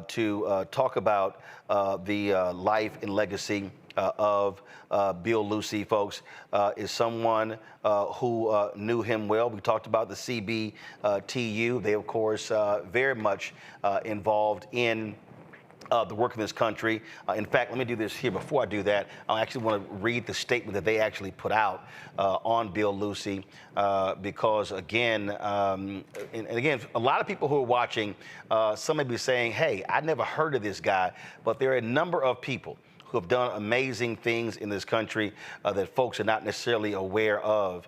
to talk about the life and legacy of Bill Lucey, folks, is someone who knew him well. We talked about the CBTU. They, of course, very much involved in the work in this country. In fact, let me do this here. Before I do that, I actually want to read the statement that they actually put out on Bill Lucey, because again, and again, a lot of people who are watching, some may be saying, hey, I never heard of this guy, but there are a number of people who have done amazing things in this country that folks are not necessarily aware of,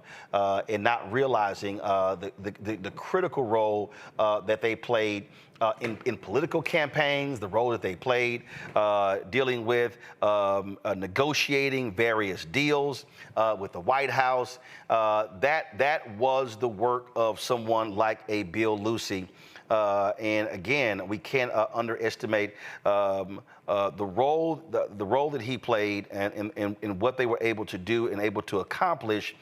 and not realizing the critical role that they played in political campaigns, the role that they played dealing with negotiating various deals with the White House. That was the work of someone like a Bill Lucey. And again, we can't underestimate the role that he played and what they were able to do and able to accomplish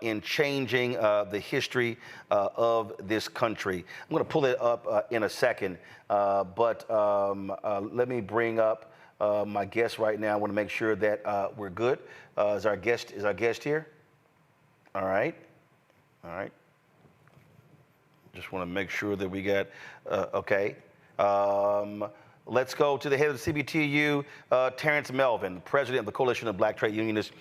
in changing the history of this country. I'm going to pull it up in a second, but let me bring up my guest right now. I want to make sure that we're good. Is our guest here? All right. Just want to make sure that we got, okay. Let's go to the head of the CBTU, Terrence Melvin, president of the Coalition of Black Trade Unionists.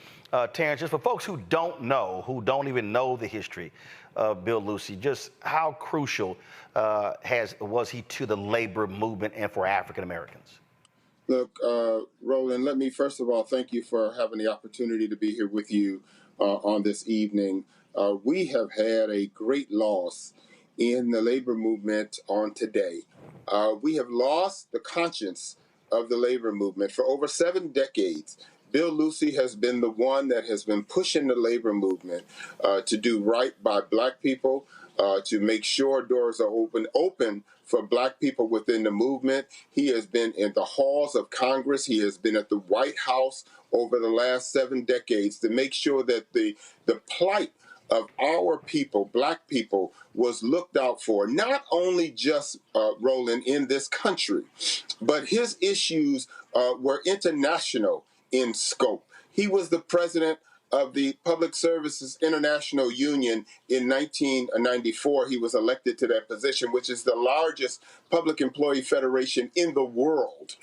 Terrence, just for folks who don't even know the history of Bill Lucey, just how crucial was he to the labor movement and for African Americans? Look, Roland, let me first of all thank you for having the opportunity to be here with you on this evening. We have had a great loss in the labor movement on today. We have lost the conscience of the labor movement. For over 7 decades, Bill Lucey has been the one that has been pushing the labor movement to do right by black people, to make sure doors are open for black people within the movement. He has been in the halls of Congress. He has been at the White House over the last 7 decades to make sure that the plight of our people, black people, was looked out for, not only just Roland in this country, but his issues were international in scope. He was the president of the Public Services International Union in 1994. He was elected to that position, which is the largest public employee federation in the world.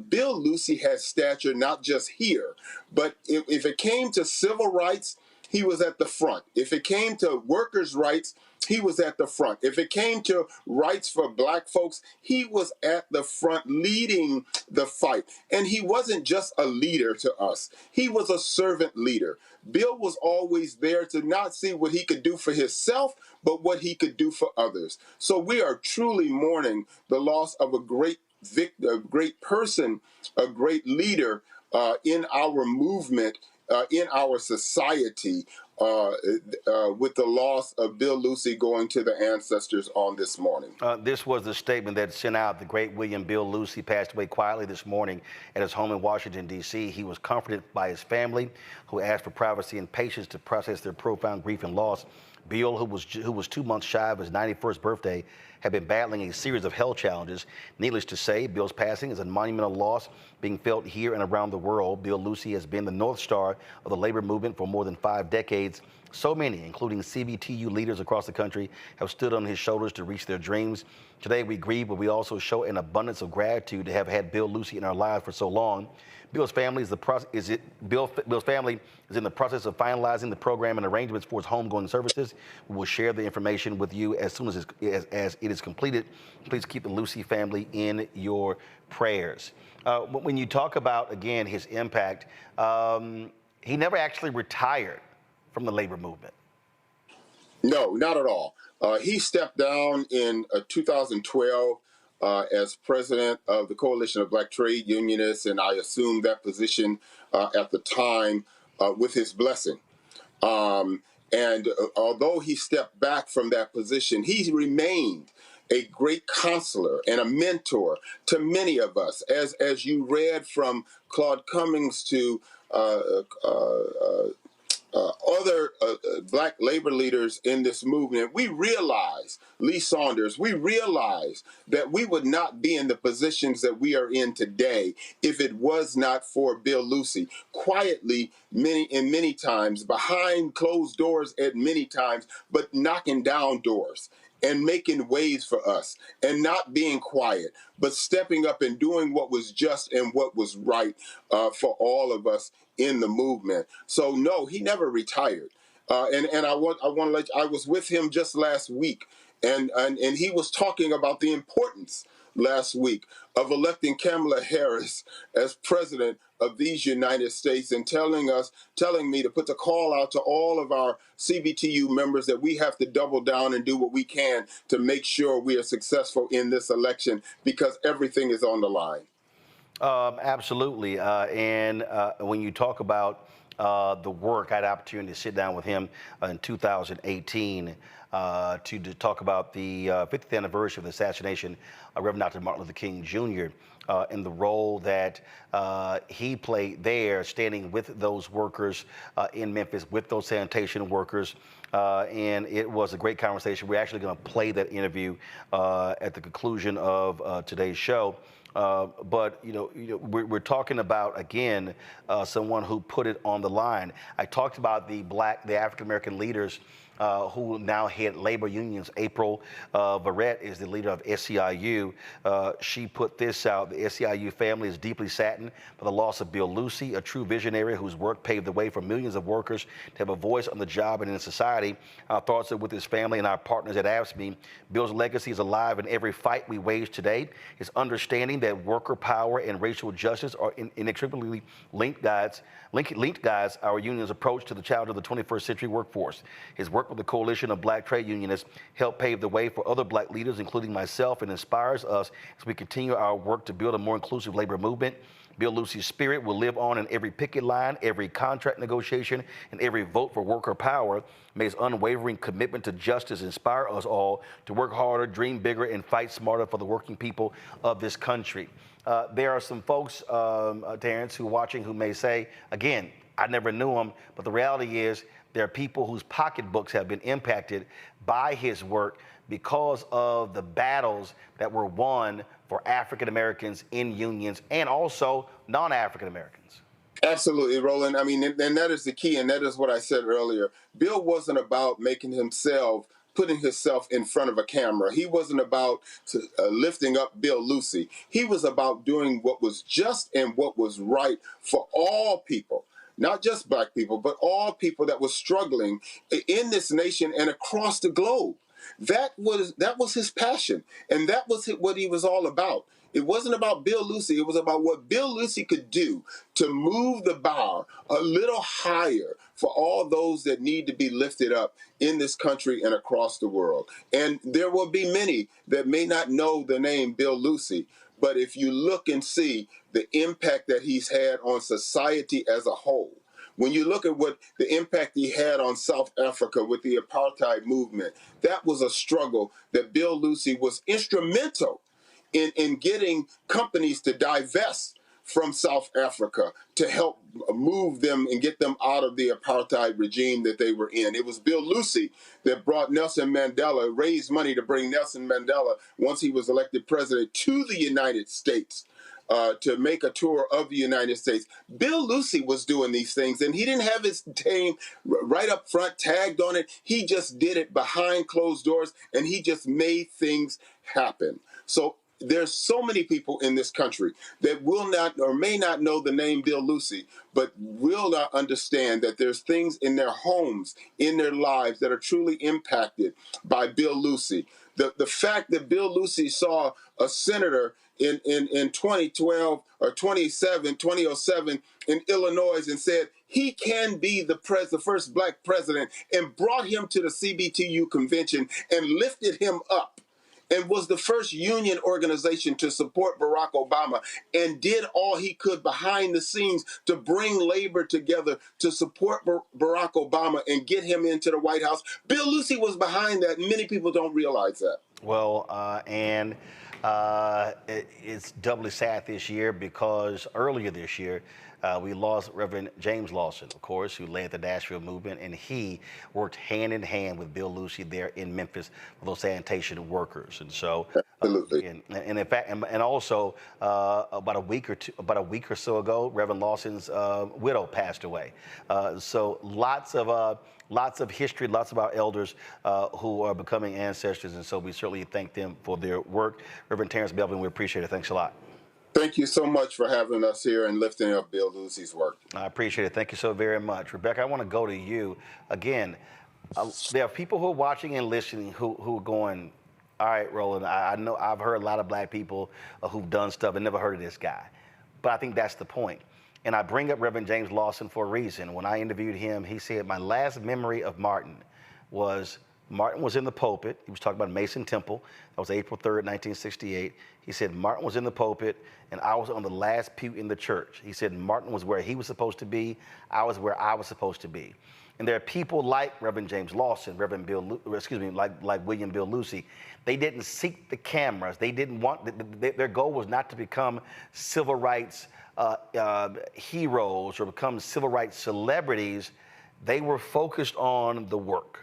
Bill Lucey has stature not just here, but if it came to civil rights, he was at the front. If it came to workers' rights, he was at the front. If it came to rights for black folks, he was at the front leading the fight. And he wasn't just a leader to us. He was a servant leader. Bill was always there to not see what he could do for himself, but what he could do for others. So we are truly mourning the loss of a great person, a great leader in our movement, in our society, with the loss of Bill Lucey going to the ancestors on this morning. This was the statement that sent out. The great William Bill Lucey passed away quietly this morning at his home in Washington, D.C. He was comforted by his family, who asked for privacy and patience to process their profound grief and loss. Bill, who was 2 months shy of his 91st birthday, had been battling a series of health challenges. Needless to say, Bill's passing is a monumental loss being felt here and around the world. Bill Lucey has been the North Star of the labor movement for more than 5 decades. So many, including CBTU leaders across the country, have stood on his shoulders to reach their dreams. Today we grieve, but we also show an abundance of gratitude to have had Bill Lucey in our lives for so long. Bill's family is in the process of finalizing the program and arrangements for his homegoing services. We will share the information with you as soon as it is completed. Please keep the Lucey family in your prayers. When you talk about, again, his impact, he never actually retired from the labor movement. No, not at all. He stepped down in 2012 as president of the Coalition of Black Trade Unionists, and I assumed that position at the time with his blessing. And although he stepped back from that position, he remained a great counselor and a mentor to many of us. As you read from Claude Cummings to other black labor leaders in this movement, we realize, Lee Saunders, we realize that we would not be in the positions that we are in today if it was not for Bill Lucey. Quietly, many times, behind closed doors at many times, but knocking down doors and making ways for us, and not being quiet, but stepping up and doing what was just and what was right for all of us in the movement. So no, he never retired. And I want to let you, I was with him just last week, and he was talking about the importance last week of electing Kamala Harris as president of these United States, and telling me to put the call out to all of our CBTU members that we have to double down and do what we can to make sure we are successful in this election, because everything is on the line. Absolutely. And when you talk about the work, I had an opportunity to sit down with him in 2018 to talk about the 50th anniversary of the assassination of Reverend Dr. Martin Luther King Jr. And the role that he played there, standing with those workers in Memphis, with those sanitation workers. And it was a great conversation. We're actually going to play that interview at the conclusion of today's show. But we're talking about, again, someone who put it on the line. I talked about the African American leaders who now head labor unions. April Verrett is the leader of SEIU. She put this out: the SEIU family is deeply saddened by the loss of Bill Lucey, a true visionary whose work paved the way for millions of workers to have a voice on the job and in society. Our thoughts are with his family and our partners at AFSCME. Bill's legacy is alive in every fight we wage today. His understanding that worker power and racial justice are inextricably linked guides our union's approach to the challenge of the 21st century workforce. His work with the Coalition of Black Trade Unionists helped pave the way for other black leaders, including myself, and inspires us as we continue our work to build a more inclusive labor movement. Bill Lucey's spirit will live on in every picket line, every contract negotiation, and every vote for worker power. May his unwavering commitment to justice inspire us all to work harder, dream bigger, and fight smarter for the working people of this country. There are some folks, Terrence, who are watching who may say, again, I never knew him, but the reality is There are people whose pocketbooks have been impacted by his work because of the battles that were won for African Americans in unions and also non-African Americans. Absolutely, Roland. I mean, and that is the key, and that is what I said earlier. Bill wasn't about putting himself in front of a camera. He wasn't about lifting up Bill Lucy. He was about doing what was just and what was right for all people, not just black people, but all people that were struggling in this nation and across the globe. That was his passion, and that was what he was all about. It wasn't about Bill Lucy. It was about what Bill Lucy could do to move the bar a little higher for all those that need to be lifted up in this country and across the world. And there will be many that may not know the name Bill Lucy, but if you look and see the impact that he's had on society as a whole, when you look at what the impact he had on South Africa with the apartheid movement, that was a struggle that Bill Lucy was instrumental in getting companies to divest from South Africa to help move them and get them out of the apartheid regime that they were in. It was Bill Lucy that brought Nelson Mandela, raised money to bring Nelson Mandela, once he was elected president, to the United States to make a tour of the United States. Bill Lucy was doing these things, and he didn't have his name right up front tagged on it. He just did it behind closed doors, and he just made things happen. So there's so many people in this country that will not or may not know the name Bill Lucy, but will not understand that there's things in their homes, in their lives that are truly impacted by Bill Lucy. The fact that Bill Lucy saw a senator in 2012 or 2007 in Illinois and said he can be the first black president, and brought him to the CBTU convention and lifted him up, and was the first union organization to support Barack Obama, and did all he could behind the scenes to bring labor together to support Barack Obama and get him into the White House. Bill Lucy was behind that, and many people don't realize that. Well, it's doubly sad this year because earlier this year, we lost Reverend James Lawson, of course, who led the Nashville movement, and he worked hand in hand with Bill Lucy there in Memphis for those sanitation workers. And so, absolutely. And in fact, and also about a week or so ago, Reverend Lawson's widow passed away. So lots of history, lots of our elders who are becoming ancestors, and so we certainly thank them for their work. Reverend Terrence Belvin, we appreciate it. Thanks a lot. Thank you so much for having us here and lifting up Bill Lucy's work. I appreciate it. Thank you so very much. Rebecca, I want to go to you. Again, there are people who are watching and listening who are going, all right, Roland, I know I've heard a lot of black people who've done stuff and never heard of this guy. But I think that's the point. And I bring up Reverend James Lawson for a reason. When I interviewed him, he said, my last memory of Martin was in the pulpit. He was talking about Mason Temple. That was April 3rd, 1968. He said Martin was in the pulpit, and I was on the last pew in the church. He said Martin was where he was supposed to be. I was where I was supposed to be. And there are people like Reverend James Lawson, like William Bill Lucy. They didn't seek the cameras. They didn't want, their goal was not to become civil rights heroes or become civil rights celebrities. They were focused on the work.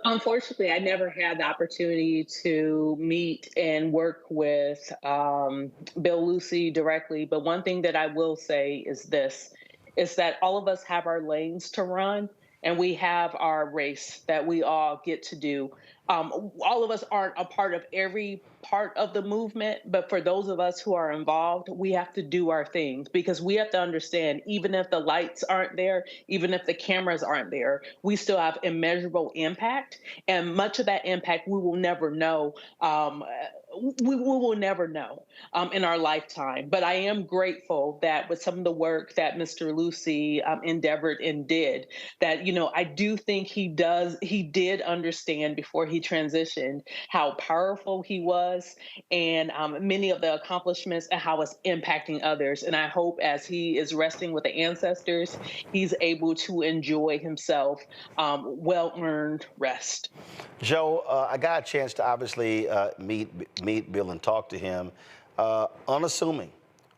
Unfortunately, I never had the opportunity to meet and work with Bill Lucy directly. But one thing that I will say is this, is that all of us have our lanes to run, and we have our race that we all get to do. All of us aren't a part of every part of the movement, but for those of us who are involved, we have to do our things, because we have to understand, even if the lights aren't there, even if the cameras aren't there, we still have immeasurable impact, and much of that impact we will never know. We will never know in our lifetime. But I am grateful that with some of the work that Mr. Lucy endeavored and did, that, you know, I do think he did understand before he transitioned how powerful he was, and many of the accomplishments and how it's impacting others. And I hope as he is resting with the ancestors, he's able to enjoy himself well-earned rest. Joe, I got a chance to obviously meet Bill and talk to him. Unassuming,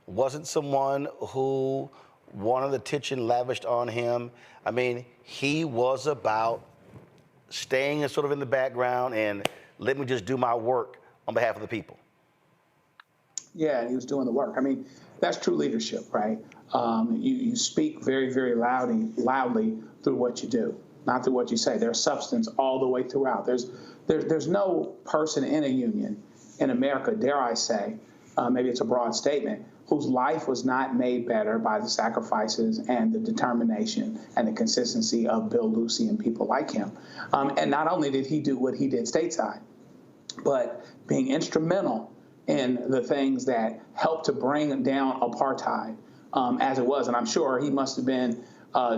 wasn't someone who wanted attention lavished on him. I mean, he was about staying sort of in the background and let me just do my work on behalf of the people. Yeah, and he was doing the work. I mean, that's true leadership, right? You speak very, very loudly through what you do, not through what you say. There's substance all the way throughout. There's no person in a union in America, dare I say, maybe it's a broad statement, whose life was not made better by the sacrifices and the determination and the consistency of Bill Lucey and people like him. And not only did he do what he did stateside, but being instrumental in the things that helped to bring down apartheid as it was. And I'm sure he must have been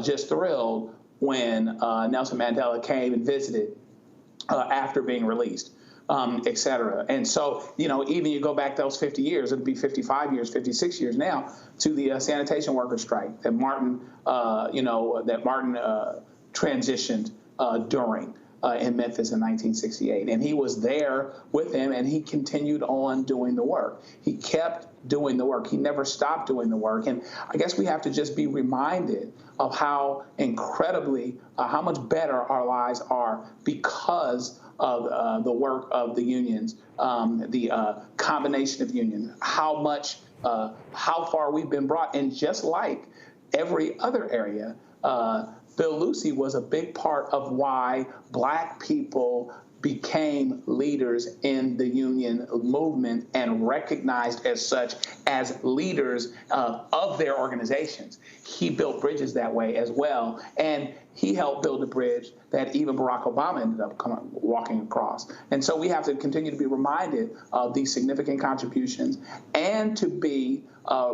just thrilled when Nelson Mandela came and visited after being released. Et cetera. And so, even you go back those 50 years, it'd be 55 years, 56 years now, to the sanitation worker strike that Martin transitioned during in Memphis in 1968. And he was there with him, and he continued on doing the work. He kept doing the work. He never stopped doing the work. And I guess we have to just be reminded of how incredibly, how much better our lives are because of the work of the unions, the combination of unions, how far we've been brought. And just like every other area, Bill Lucey was a big part of why Black people became leaders in the union movement and recognized as such as leaders of their organizations. He built bridges that way as well. And he helped build a bridge that even Barack Obama ended up walking across. And so we have to continue to be reminded of these significant contributions and to be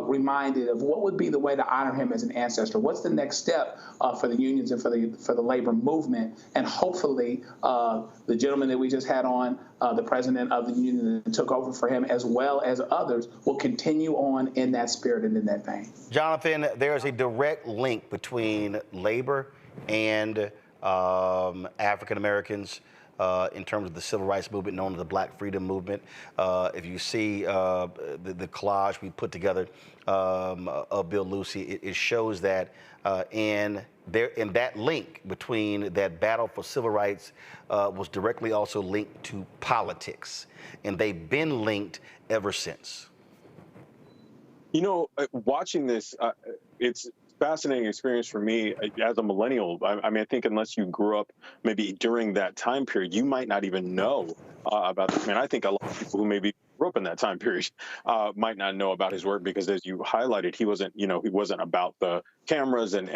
reminded of what would be the way to honor him as an ancestor. What's the next step for the unions and for the labor movement? And hopefully the gentleman that we just had on, the president of the union that took over for him, as well as others, will continue on in that spirit and in that vein. Jonathan, there's a direct link between labor and African Americans in terms of the civil rights movement known as the Black Freedom Movement. If you see the collage we put together of Bill Lucey, it shows that in that link between that battle for civil rights was directly also linked to politics, and they've been linked ever since. Watching this, it's fascinating experience for me as a millennial. I mean, I think unless you grew up maybe during that time period, you might not even know about this man. I think a lot of people who maybe grew up in that time period might not know about his work because, as you highlighted, he wasn't about the cameras and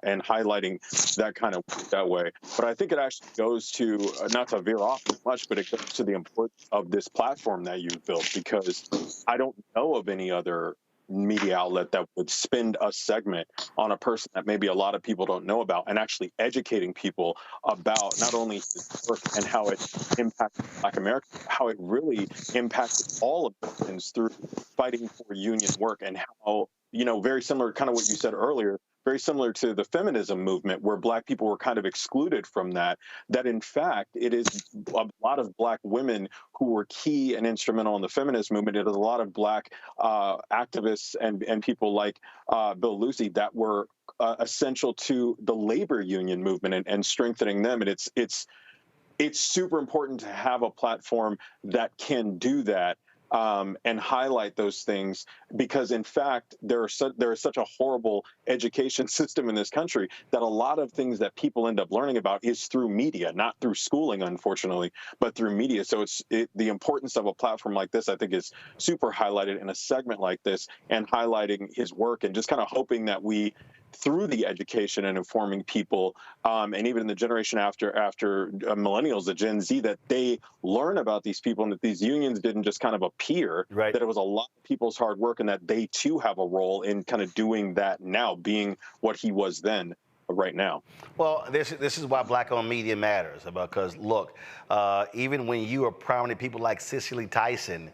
highlighting that kind of work that way. But I think it actually goes to, not to veer off too much, but it goes to the importance of this platform that you've built, because I don't know of any other media outlet that would spend a segment on a person that maybe a lot of people don't know about, and actually educating people about not only his work and how it impacted Black America, how it really impacted all Americans through fighting for union work, and how, very similar, kind of what you said earlier, very similar to the feminism movement, where Black people were kind of excluded from that in fact, it is a lot of Black women who were key and instrumental in the feminist movement. It is a lot of Black activists and people like Bill Lucey that were essential to the labor union movement and strengthening them. And it's super important to have a platform that can do that. And highlight those things, because in fact there is such a horrible education system in this country that a lot of things that people end up learning about is through media, not through schooling, unfortunately, but through media. So the importance of a platform like this, I think, is super highlighted in a segment like this, and highlighting his work, and just kind of hoping that we, through the education and informing people, and even the generation after millennials, the Gen Z, that they learn about these people and that these unions didn't just kind of appear, right, that it was a lot of people's hard work, and that they too have a role in kind of doing that now, being what he was then. Right now. Well, this is why Black-owned media matters, because look, even when you are prominent people like Cicely Tyson,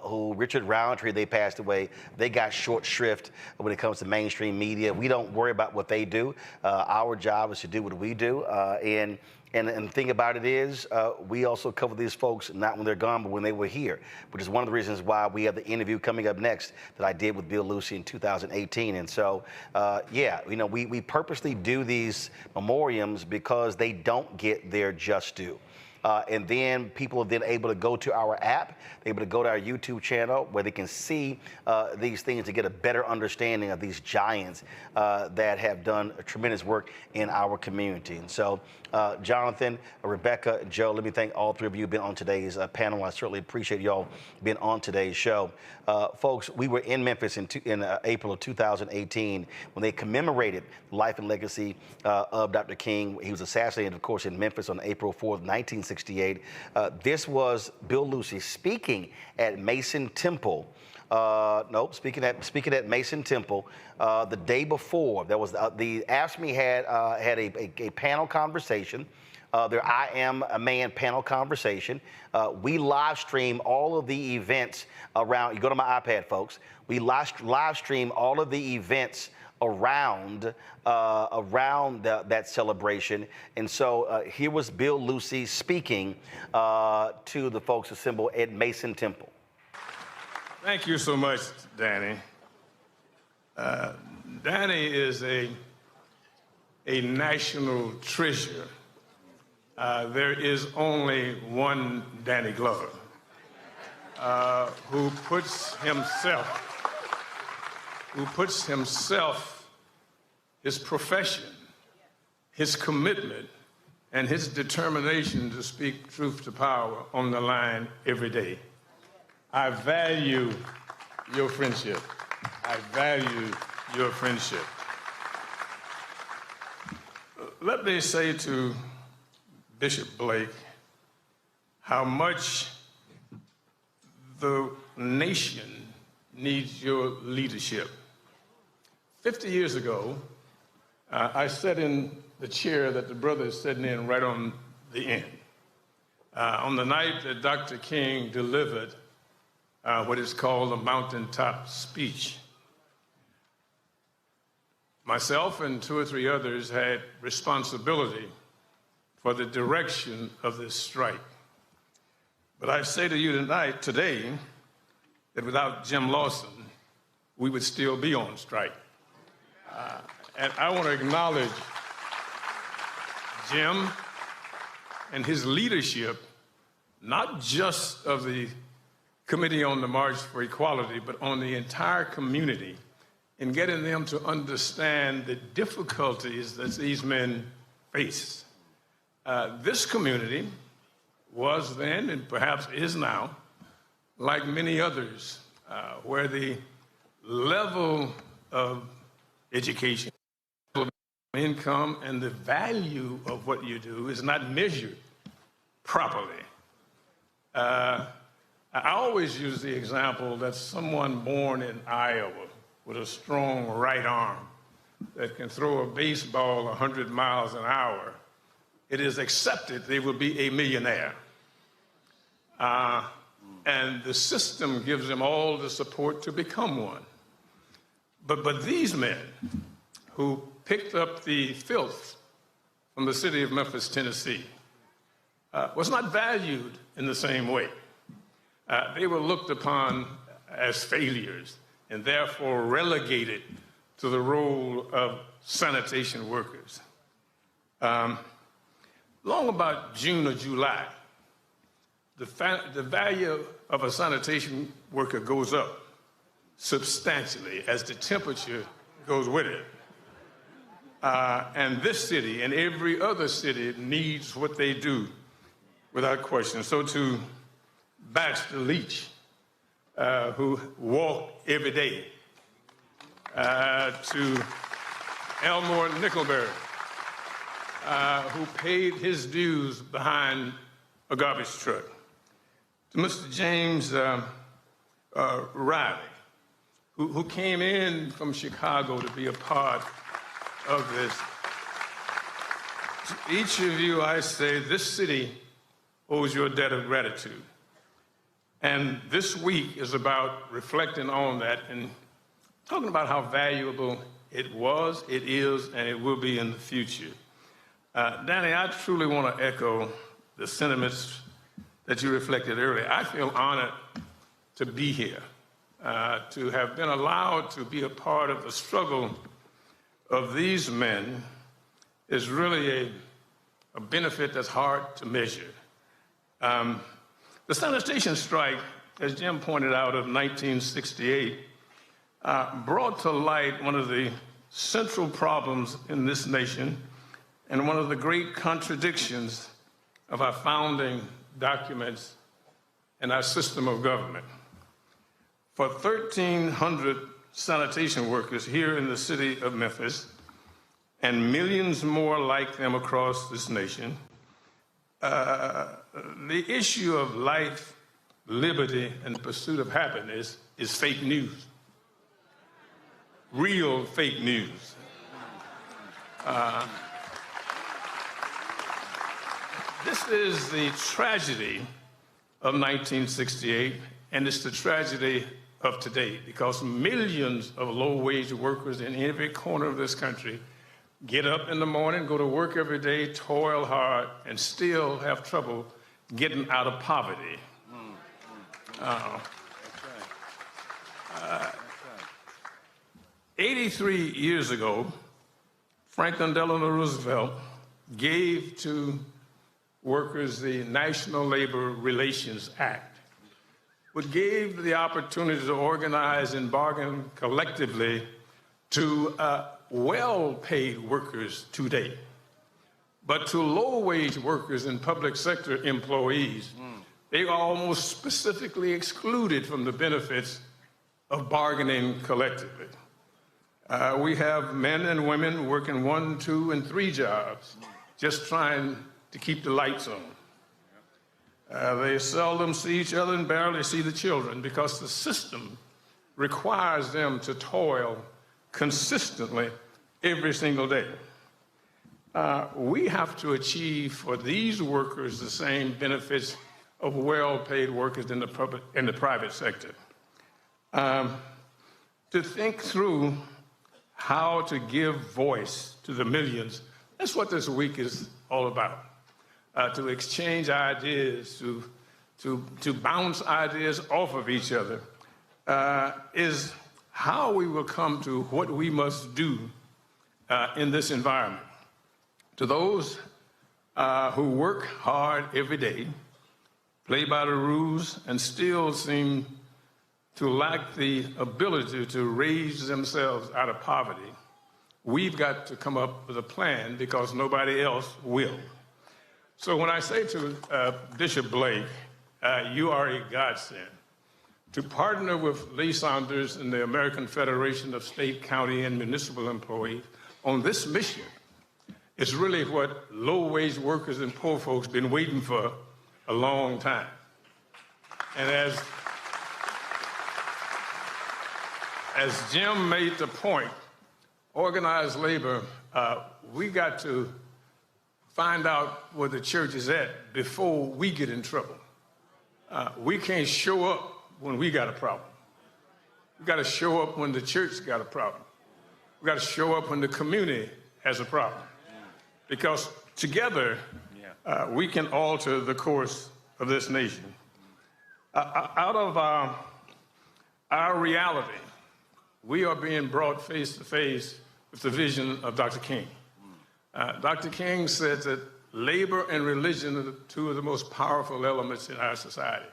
who Richard Roundtree, they passed away, they got short shrift when it comes to mainstream media. We don't worry about what they do. Our job is to do what we do, and And the thing about it is, we also cover these folks not when they're gone, but when they were here, which is one of the reasons why we have the interview coming up next that I did with Bill Lucy in 2018. And so, yeah, you know, we purposely do these memoriams because they don't get their just due. And then people are then able to go to our app, they're able to go to our YouTube channel where they can see these things to get a better understanding of these giants that have done a tremendous work in our community. And so, Jonathan, Rebecca, Joe, let me thank all three of you who've been on today's panel. I certainly appreciate y'all being on today's show. Folks, we were in Memphis in April of 2018 when they commemorated the life and legacy of Dr. King. He was assassinated, of course, in Memphis on April 4th, 1968. This was Bill Lucy speaking at Mason Temple. Speaking at Mason Temple, the day before, there was the AFSCME had a panel conversation, their I Am a Man panel conversation. We live stream all of the events around. You go to my iPad, folks. We live stream all of the events around that celebration. And so here was Bill Lucy speaking to the folks assembled at Mason Temple. Thank you so much, Danny. Danny is a national treasure. There is only one Danny Glover who puts himself, his profession, his commitment, and his determination to speak truth to power on the line every day. I value your friendship. I value your friendship. Let me say to Bishop Blake how much the nation needs your leadership. 50 years ago, I sat in the chair that the brother is sitting in right on the end. On the night that Dr. King delivered what is called a mountaintop speech. Myself and 2 or 3 others had responsibility for the direction of this strike. But I say to you today, that without Jim Lawson, we would still be on strike. And I want to acknowledge Jim and his leadership, not just of the Committee on the March for Equality, but on the entire community, in getting them to understand the difficulties that these men face. This community was then, and perhaps is now, like many others, where the level of education, income, and the value of what you do is not measured properly. I always use the example that someone born in Iowa with a strong right arm that can throw a baseball 100 miles an hour, it is accepted they will be a millionaire. And the system gives them all the support to become one. But these men who picked up the filth from the city of Memphis, Tennessee, was not valued in the same way. They were looked upon as failures and therefore relegated to the role of sanitation workers. Long about June or July, the value of a sanitation worker goes up substantially as the temperature goes with it. And this city and every other city needs what they do without question. So to Baxter Leach, who walked every day, to Elmore Nickelberry, who paid his dues behind a garbage truck, to Mr. James Riley, who came in from Chicago to be a part of this. To each of you, I say, this city owes you a debt of gratitude. And this week is about reflecting on that and talking about how valuable it was, it is, and it will be in the future. Danny, I truly want to echo the sentiments that you reflected earlier. I feel honored to be here, to have been allowed to be a part of the struggle of these men is really a benefit that's hard to measure. The sanitation strike, as Jim pointed out, of 1968, brought to light one of the central problems in this nation and one of the great contradictions of our founding documents and our system of government. For 1,300 sanitation workers here in the city of Memphis and millions more like them across this nation, the issue of life, liberty, and the pursuit of happiness is fake news. Real fake news. This is the tragedy of 1968, and it's the tragedy of today, because millions of low-wage workers in every corner of this country get up in the morning, go to work every day, toil hard, and still have trouble getting out of poverty. 83 years ago, Franklin Delano Roosevelt gave to workers the National Labor Relations Act, which gave the opportunity to organize and bargain collectively to well-paid workers today. But to low-wage workers and public sector employees, they are almost specifically excluded from the benefits of bargaining collectively. We have men and women working 1, 2, and 3 jobs, just trying to keep the lights on. They seldom see each other and barely see the children because the system requires them to toil consistently every single day. We have to achieve for these workers the same benefits of well-paid workers in the private sector. To think through how to give voice to the millions, that's what this week is all about. To exchange ideas, to bounce ideas off of each other, is how we will come to what we must do in this environment. To those who work hard every day, play by the rules, and still seem to lack the ability to raise themselves out of poverty, we've got to come up with a plan because nobody else will. So when I say to Bishop Blake, you are a godsend, to partner with Lee Saunders and the American Federation of State, County, and Municipal Employees on this mission is really what low-wage workers and poor folks been waiting for a long time. And as Jim made the point, organized labor, we got to find out where the church is at before we get in trouble. We can't show up when we got a problem. We got to show up when the church got a problem. We got to show up when the community has a problem. Because together, we can alter the course of this nation. Out of our reality, we are being brought face to face with the vision of Dr. King. Dr. King said that labor and religion are 2 of the most powerful elements in our society.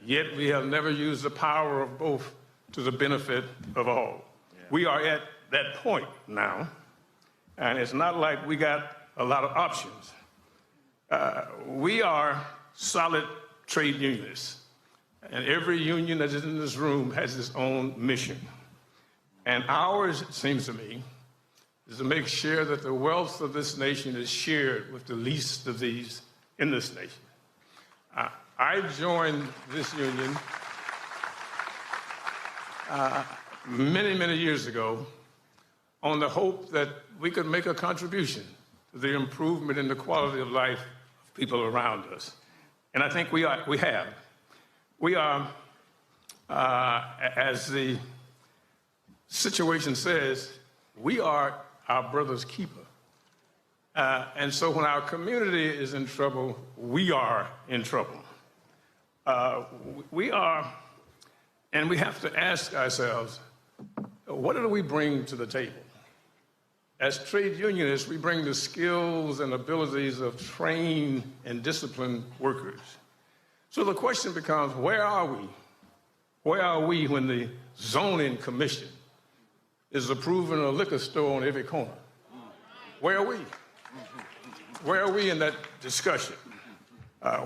Yet we have never used the power of both to the benefit of all. We are at that point now, and it's not like we got a lot of options. We are solid trade unionists, and every union that is in this room has its own mission. And ours, it seems to me, is to make sure that the wealth of this nation is shared with the least of these in this nation. I joined this union many, many years ago on the hope that we could make a contribution to the improvement in the quality of life of people around us. And I think we have. We are, as the situation says, we are our brother's keeper. And so when our community is in trouble, we are in trouble. We are, and we have to ask ourselves, what do we bring to the table? As trade unionists, we bring the skills and abilities of trained and disciplined workers. So the question becomes, where are we? Where are we when the zoning commission is approving a liquor store on every corner? Where are we? Where are we in that discussion?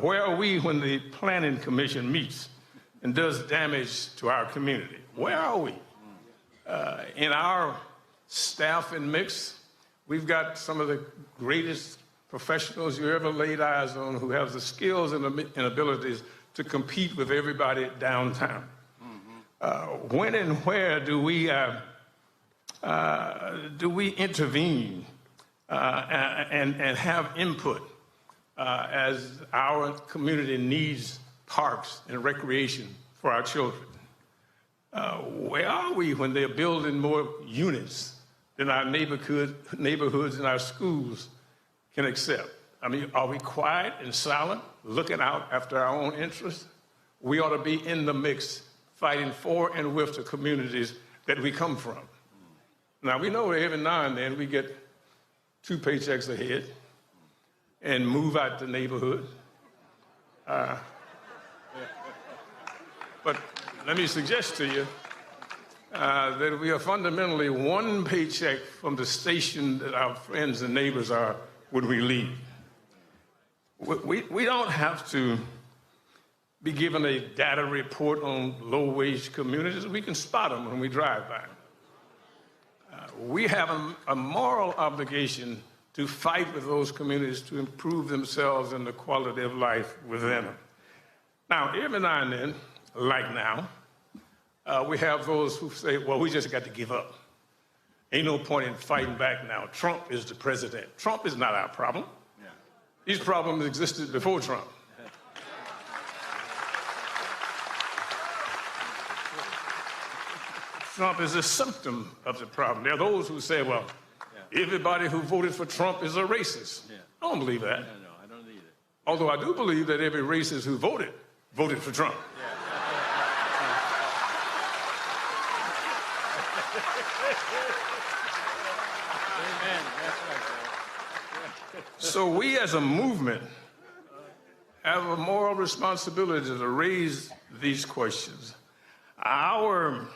Where are we when the planning commission meets and does damage to our community? Where are we? In our staff and mix, we've got some of the greatest professionals you ever laid eyes on who have the skills and abilities to compete with everybody downtown. When and where do we intervene and have input as our community needs parks and recreation for our children? Where are we when they're building more units than our neighborhoods and our schools can accept? I mean, are we quiet and silent, looking out after our own interests? We ought to be in the mix, fighting for and with the communities that we come from. Now, we know that every now and then we get 2 paychecks ahead and move out the neighborhood. But let me suggest to you that we are fundamentally 1 paycheck from the station that our friends and neighbors are when we leave. We don't have to be given a data report on low-wage communities. We can spot them when we drive by. We have a moral obligation to fight with those communities to improve themselves and the quality of life within them. Now, every now and then, like now, we have those who say, well, we just got to give up. Ain't no point in fighting back now. Trump is the president. Trump is not our problem. Yeah. These problems existed before Trump. Trump is a symptom of the problem. There are those who say, well, everybody who voted for Trump is a racist. Yeah. I don't believe that. No, I don't either. Although I do believe that every racist who voted for Trump. Amen. That's right, So we as a movement have a moral responsibility to raise these questions. Our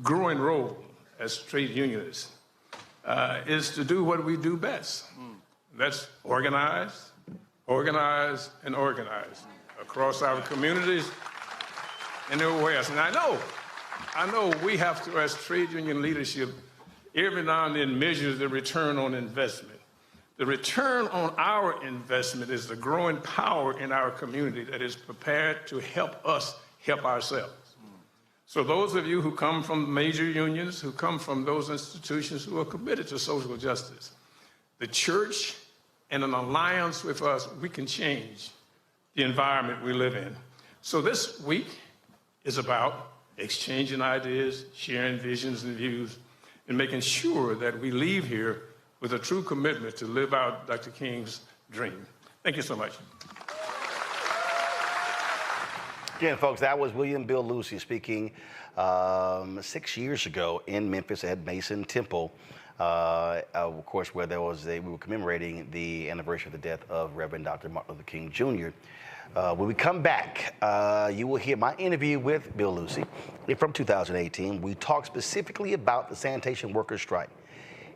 growing role as trade unionists is to do what we do best. That's organize, organize, and organize across our communities and their ways. And I know we have to, as trade union leadership, every now and then measure the return on investment. The return on our investment is the growing power in our community that is prepared to help us help ourselves. So those of you who come from major unions, who come from those institutions who are committed to social justice, the church and an alliance with us, we can change the environment we live in. So this week is about exchanging ideas, sharing visions and views, and making sure that we leave here with a true commitment to live out Dr. King's dream. Thank you so much. Again, folks, that was William Bill Lucy speaking 6 years ago in Memphis at Mason Temple, of course, where we were commemorating the anniversary of the death of Reverend Dr. Martin Luther King Jr. When we come back, you will hear my interview with Bill Lucy from 2018. We talk specifically about the sanitation workers' strike.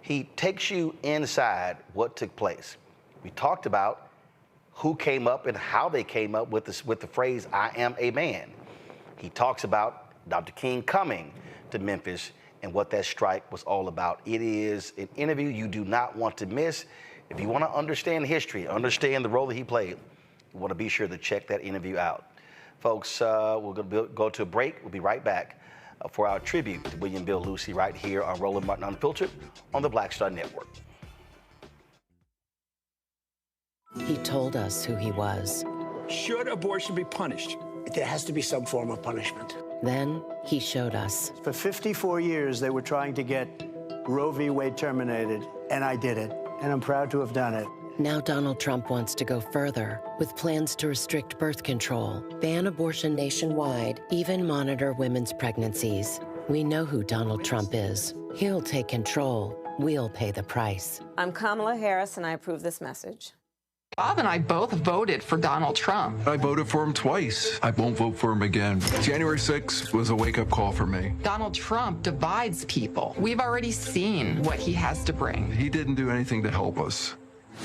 He takes you inside what took place. We talked about who came up and how they came up with the phrase, I am a man. He talks about Dr. King coming to Memphis and what that strike was all about. It is an interview you do not want to miss. If you want to understand history, understand the role that he played, you want to be sure to check that interview out. Folks, we're going to go to a break. We'll be right back for our tribute to William Bill Lucy right here on Roland Martin Unfiltered on the Black Star Network. He told us who he was. Should abortion be punished? There has to be some form of punishment. Then he showed us. For 54 years, they were trying to get Roe v. Wade terminated, and I did it. and I'm proud to have done it. Now Donald Trump wants to go further with plans to restrict birth control, ban abortion nationwide, even monitor women's pregnancies. We know who Donald Trump is. He'll take control. We'll pay the price. I'm Kamala Harris, and I approve this message. Bob and I both voted for Donald Trump. I voted for him twice. I won't vote for him again. January 6th was a wake-up call for me. Donald Trump divides people. We've already seen what he has to bring. He didn't do anything to help us.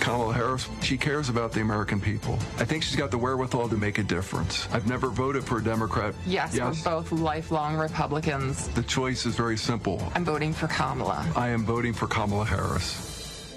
Kamala Harris, she cares about the American people. I think she's got the wherewithal to make a difference. I've never voted for a Democrat. Yes, we're both lifelong Republicans. The choice is very simple. I'm voting for Kamala. I am voting for Kamala Harris.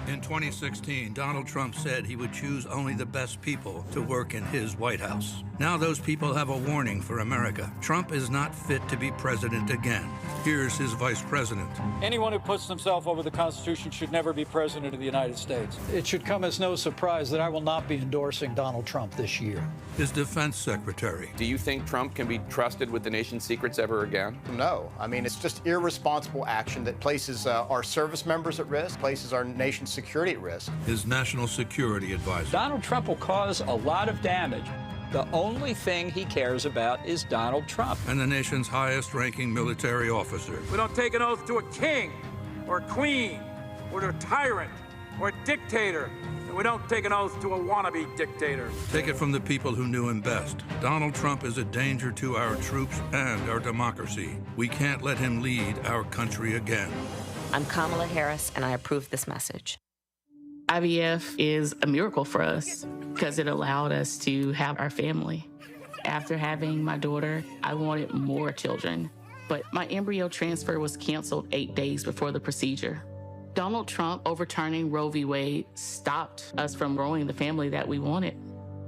In 2016, Donald Trump said he would choose only the best people to work in his White House. Now those people have a warning for America. Trump is not fit to be president again. Here's his vice president. Anyone who puts themselves over the Constitution should never be president of the United States. It should come as no surprise that I will not be endorsing Donald Trump this year. His defense secretary. Do you think Trump can be trusted with the nation's secrets ever again? No. I mean, it's just irresponsible action that places our service members at risk, places our nation's security at risk. His national security advisor. Donald Trump will cause a lot of damage. The only thing he cares about is Donald Trump. And the nation's highest-ranking military officer. We don't take an oath to a king or a queen or to a tyrant or a dictator. And we don't take an oath to a wannabe dictator. Take it from the people who knew him best. Donald Trump is a danger to our troops and our democracy. We can't let him lead our country again. I'm Kamala Harris, and I approve this message. IVF is a miracle for us because it allowed us to have our family. After having my daughter, I wanted more children, but my embryo transfer was canceled 8 days before the procedure. Donald Trump overturning Roe v. Wade stopped us from growing the family that we wanted.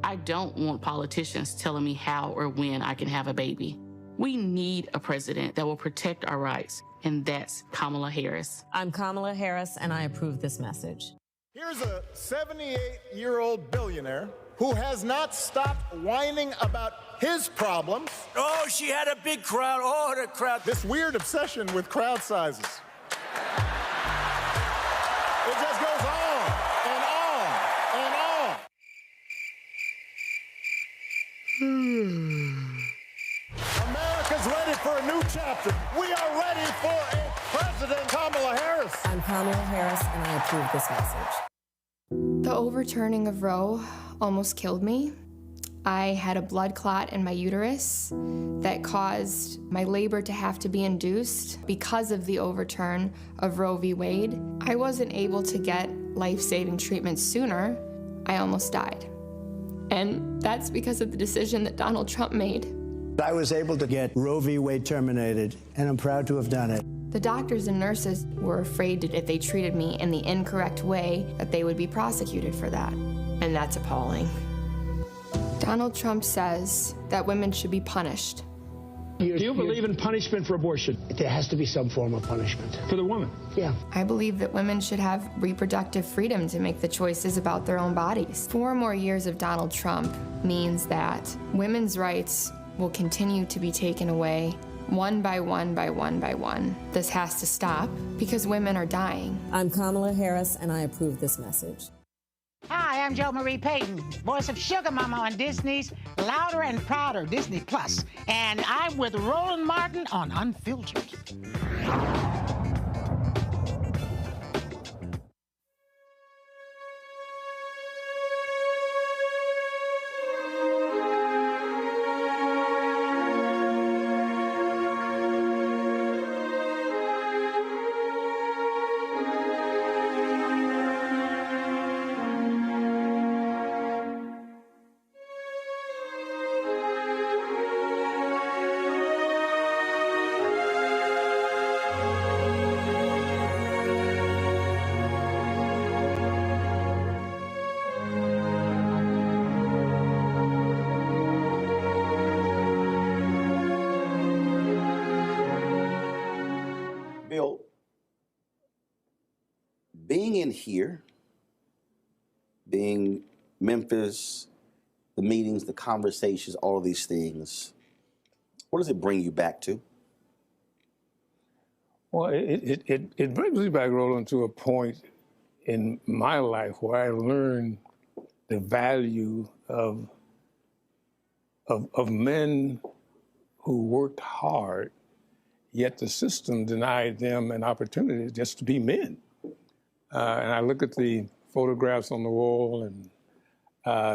I don't want politicians telling me how or when I can have a baby. We need a president that will protect our rights, and that's Kamala Harris. I'm Kamala Harris, and I approve this message. Here's a 78-year-old billionaire who has not stopped whining about his problems. Oh, she had a big crowd. Oh, the crowd. This weird obsession with crowd sizes. It just goes on and on and on. America's ready for a new chapter. We are ready for a President Kamala Harris. I'm Kamala Harris, and I approve this message. The overturning of Roe almost killed me. I had a blood clot in my uterus that caused my labor to have to be induced because of the overturn of Roe v. Wade. I wasn't able to get life-saving treatment sooner. I almost died. And that's because of the decision that Donald Trump made. I was able to get Roe v. Wade terminated, and I'm proud to have done it. The doctors and nurses were afraid that if they treated me in the incorrect way, that they would be prosecuted for that. And that's appalling. Donald Trump says that women should be punished. Do you believe in punishment for abortion? There has to be some form of punishment for the woman. Yeah. I believe that women should have reproductive freedom to make the choices about their own bodies. 4 more years of Donald Trump means that women's rights will continue to be taken away one by one by one by one. This has to stop because women are dying. I'm Kamala Harris, and I approve this message. Hi, I'm Jo Marie Payton, voice of Sugar Mama on Disney's Louder and Prouder Disney Plus, and I'm with Roland Martin on Unfiltered. Being in here, being Memphis, the meetings, the conversations, all of these things, what does it bring you back to? Well, it brings me back, Roland, to a point in my life where I learned the value of men who worked hard, yet the system denied them an opportunity just to be men. And I look at the photographs on the wall and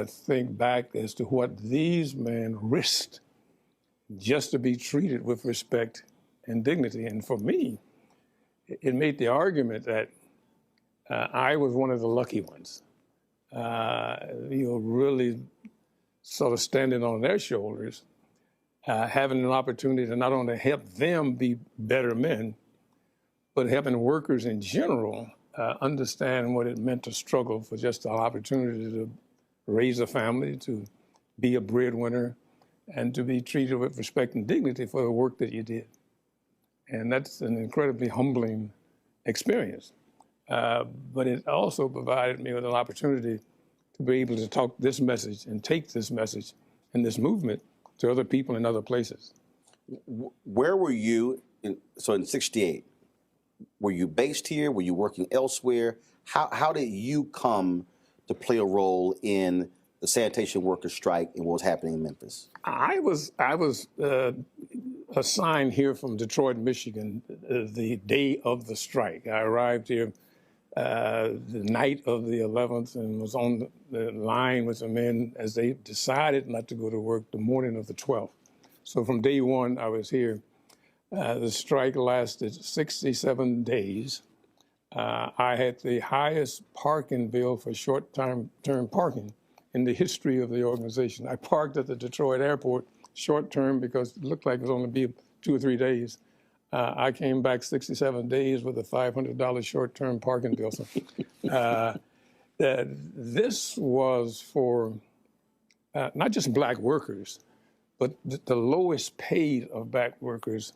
think back as to what these men risked just to be treated with respect and dignity. And for me, it made the argument that I was one of the lucky ones. Really sort of standing on their shoulders, having an opportunity to not only help them be better men, but helping workers in general understand what it meant to struggle for just an opportunity to raise a family, to be a breadwinner, and to be treated with respect and dignity for the work that you did. And that's an incredibly humbling experience. But it also provided me with an opportunity to be able to talk this message and take this message and this movement to other people in other places. Where were you, in 68? Were you based here? Were you working elsewhere? How did you come to play a role in the sanitation workers strike and what was happening in Memphis? I was assigned here from Detroit, Michigan, the day of the strike. I arrived here the night of the 11th and was on the line with the men as they decided not to go to work the morning of the 12th. So from day one, I was here. The strike lasted 67 days. I had the highest parking bill for short-term parking in the history of the organization. I parked at the Detroit airport short-term because it looked like it was only be 2 or 3 days. I came back 67 days with a $500 short-term parking bill. So, this was for not just black workers, but the lowest paid of black workers,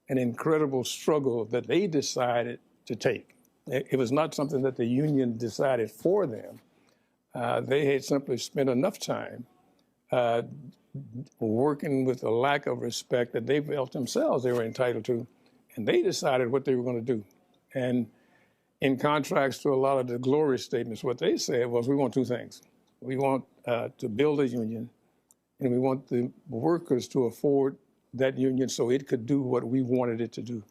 an incredible struggle that they decided to take. It was not something that the union decided for them. They had simply spent enough time working with a lack of respect that they felt themselves they were entitled to, and they decided what they were going to do. And in contrast to a lot of the glory statements, what they said was, we want two things. We want to build a union, and we want the workers to afford that union so it could do what we wanted it to do.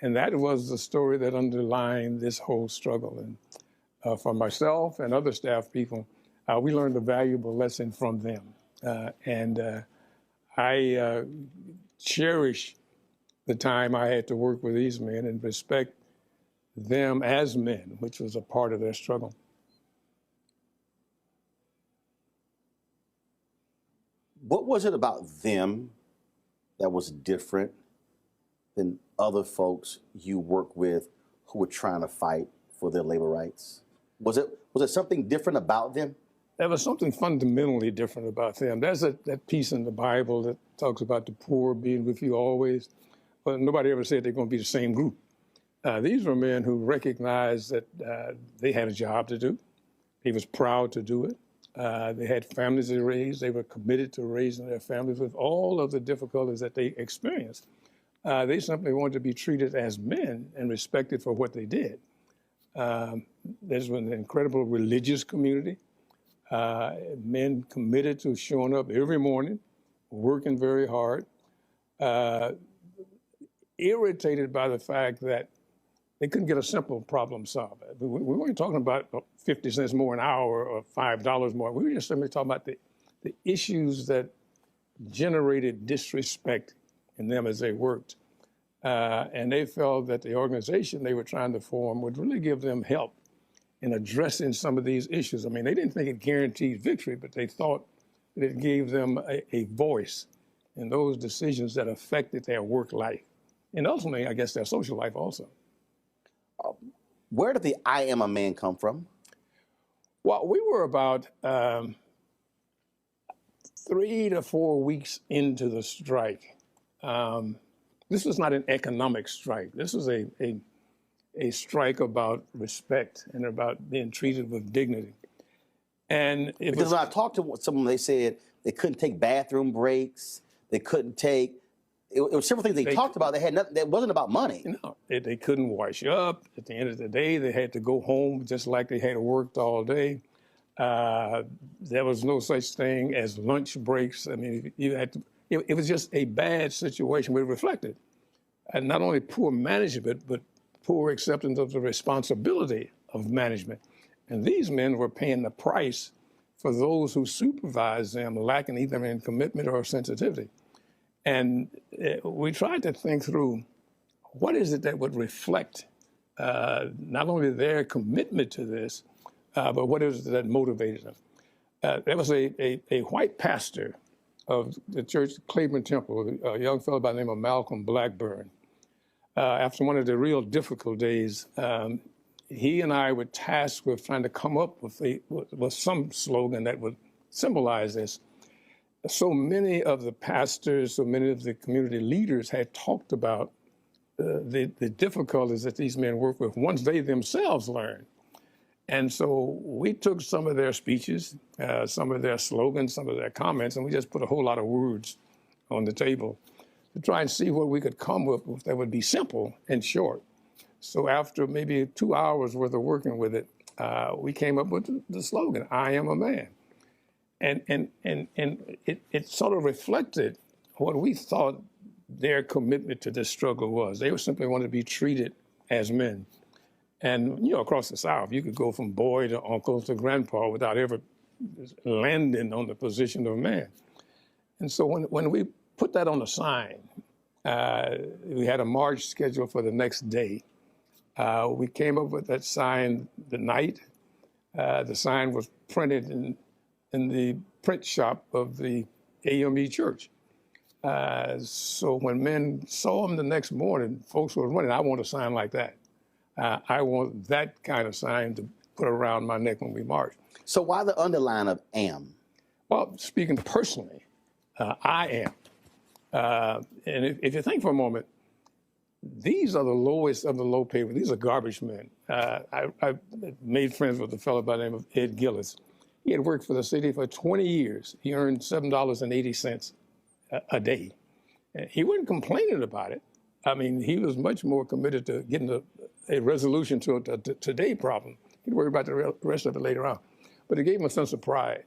And that was the story that underlined this whole struggle. And for myself and other staff people, we learned a valuable lesson from them. I cherish the time I had to work with these men and respect them as men, which was a part of their struggle. What was it about them that was different than other folks you work with who were trying to fight for their labor rights? Was it something different about them? There was something fundamentally different about them. There's that piece in the Bible that talks about the poor being with you always, but nobody ever said they're going to be the same group. These were men who recognized that they had a job to do. They was proud to do it. They had families to raise. They were committed to raising their families with all of the difficulties that they experienced. They simply wanted to be treated as men and respected for what they did. There's an incredible religious community. Men committed to showing up every morning, working very hard, irritated by the fact that they couldn't get a simple problem solved. We weren't talking about 50 cents more an hour or $5 more. We were just simply talking about the issues that generated disrespect in them as they worked. And they felt that the organization they were trying to form would really give them help in addressing some of these issues. I mean, they didn't think it guaranteed victory, but they thought that it gave them a voice in those decisions that affected their work life. And ultimately, I guess, their social life also. Where did the I am a man come from? Well, we were about 3 to 4 weeks into the strike. This was not an economic strike. This was a strike about respect and about being treated with dignity. And because when I talked to someone, they said they couldn't take bathroom breaks, they couldn't take it was several things they talked about. They had nothing. That wasn't about money. No, they couldn't wash up. At the end of the day, they had to go home just like they had worked all day. There was no such thing as lunch breaks. I mean, you had to. It was just a bad situation. We reflected, and not only poor management, but poor acceptance of the responsibility of management. And these men were paying the price for those who supervised them, lacking either in commitment or sensitivity. And we tried to think through what is it that would reflect not only their commitment to this, but what is it that motivated them. There was a white pastor of the church, Claiborne Temple, a young fellow by the name of Malcolm Blackburn. After one of the real difficult days, he and I were tasked with trying to come up with some slogan that would symbolize this. So many of the pastors, so many of the community leaders had talked about the difficulties that these men work with once they themselves learned. And so we took some of their speeches, some of their slogans, some of their comments, and we just put a whole lot of words on the table to try and see what we could come up with that would be simple and short. So after maybe 2 hours worth of working with it, we came up with the slogan, I am a man. And it sort of reflected what we thought their commitment to this struggle was. They simply wanted to be treated as men. And, you know, across the South, you could go from boy to uncle to grandpa without ever landing on the position of man. And so when we put that on a sign, we had a march scheduled for the next day. We came up with that sign the night. The sign was printed in the print shop of the AME church. So when men saw them the next morning, folks were running, I want a sign like that. I want that kind of sign to put around my neck when we march. So why the underline of am? Well, speaking personally, I am. And if you think for a moment, these are the lowest of the low paid. These are garbage men. I made friends with a fellow by the name of Ed Gillis. He had worked for the city for 20 years. He earned $7.80 a day. He wasn't complaining about it. I mean, he was much more committed to getting a resolution to a today problem. He'd worry about the rest of it later on. But it gave him a sense of pride.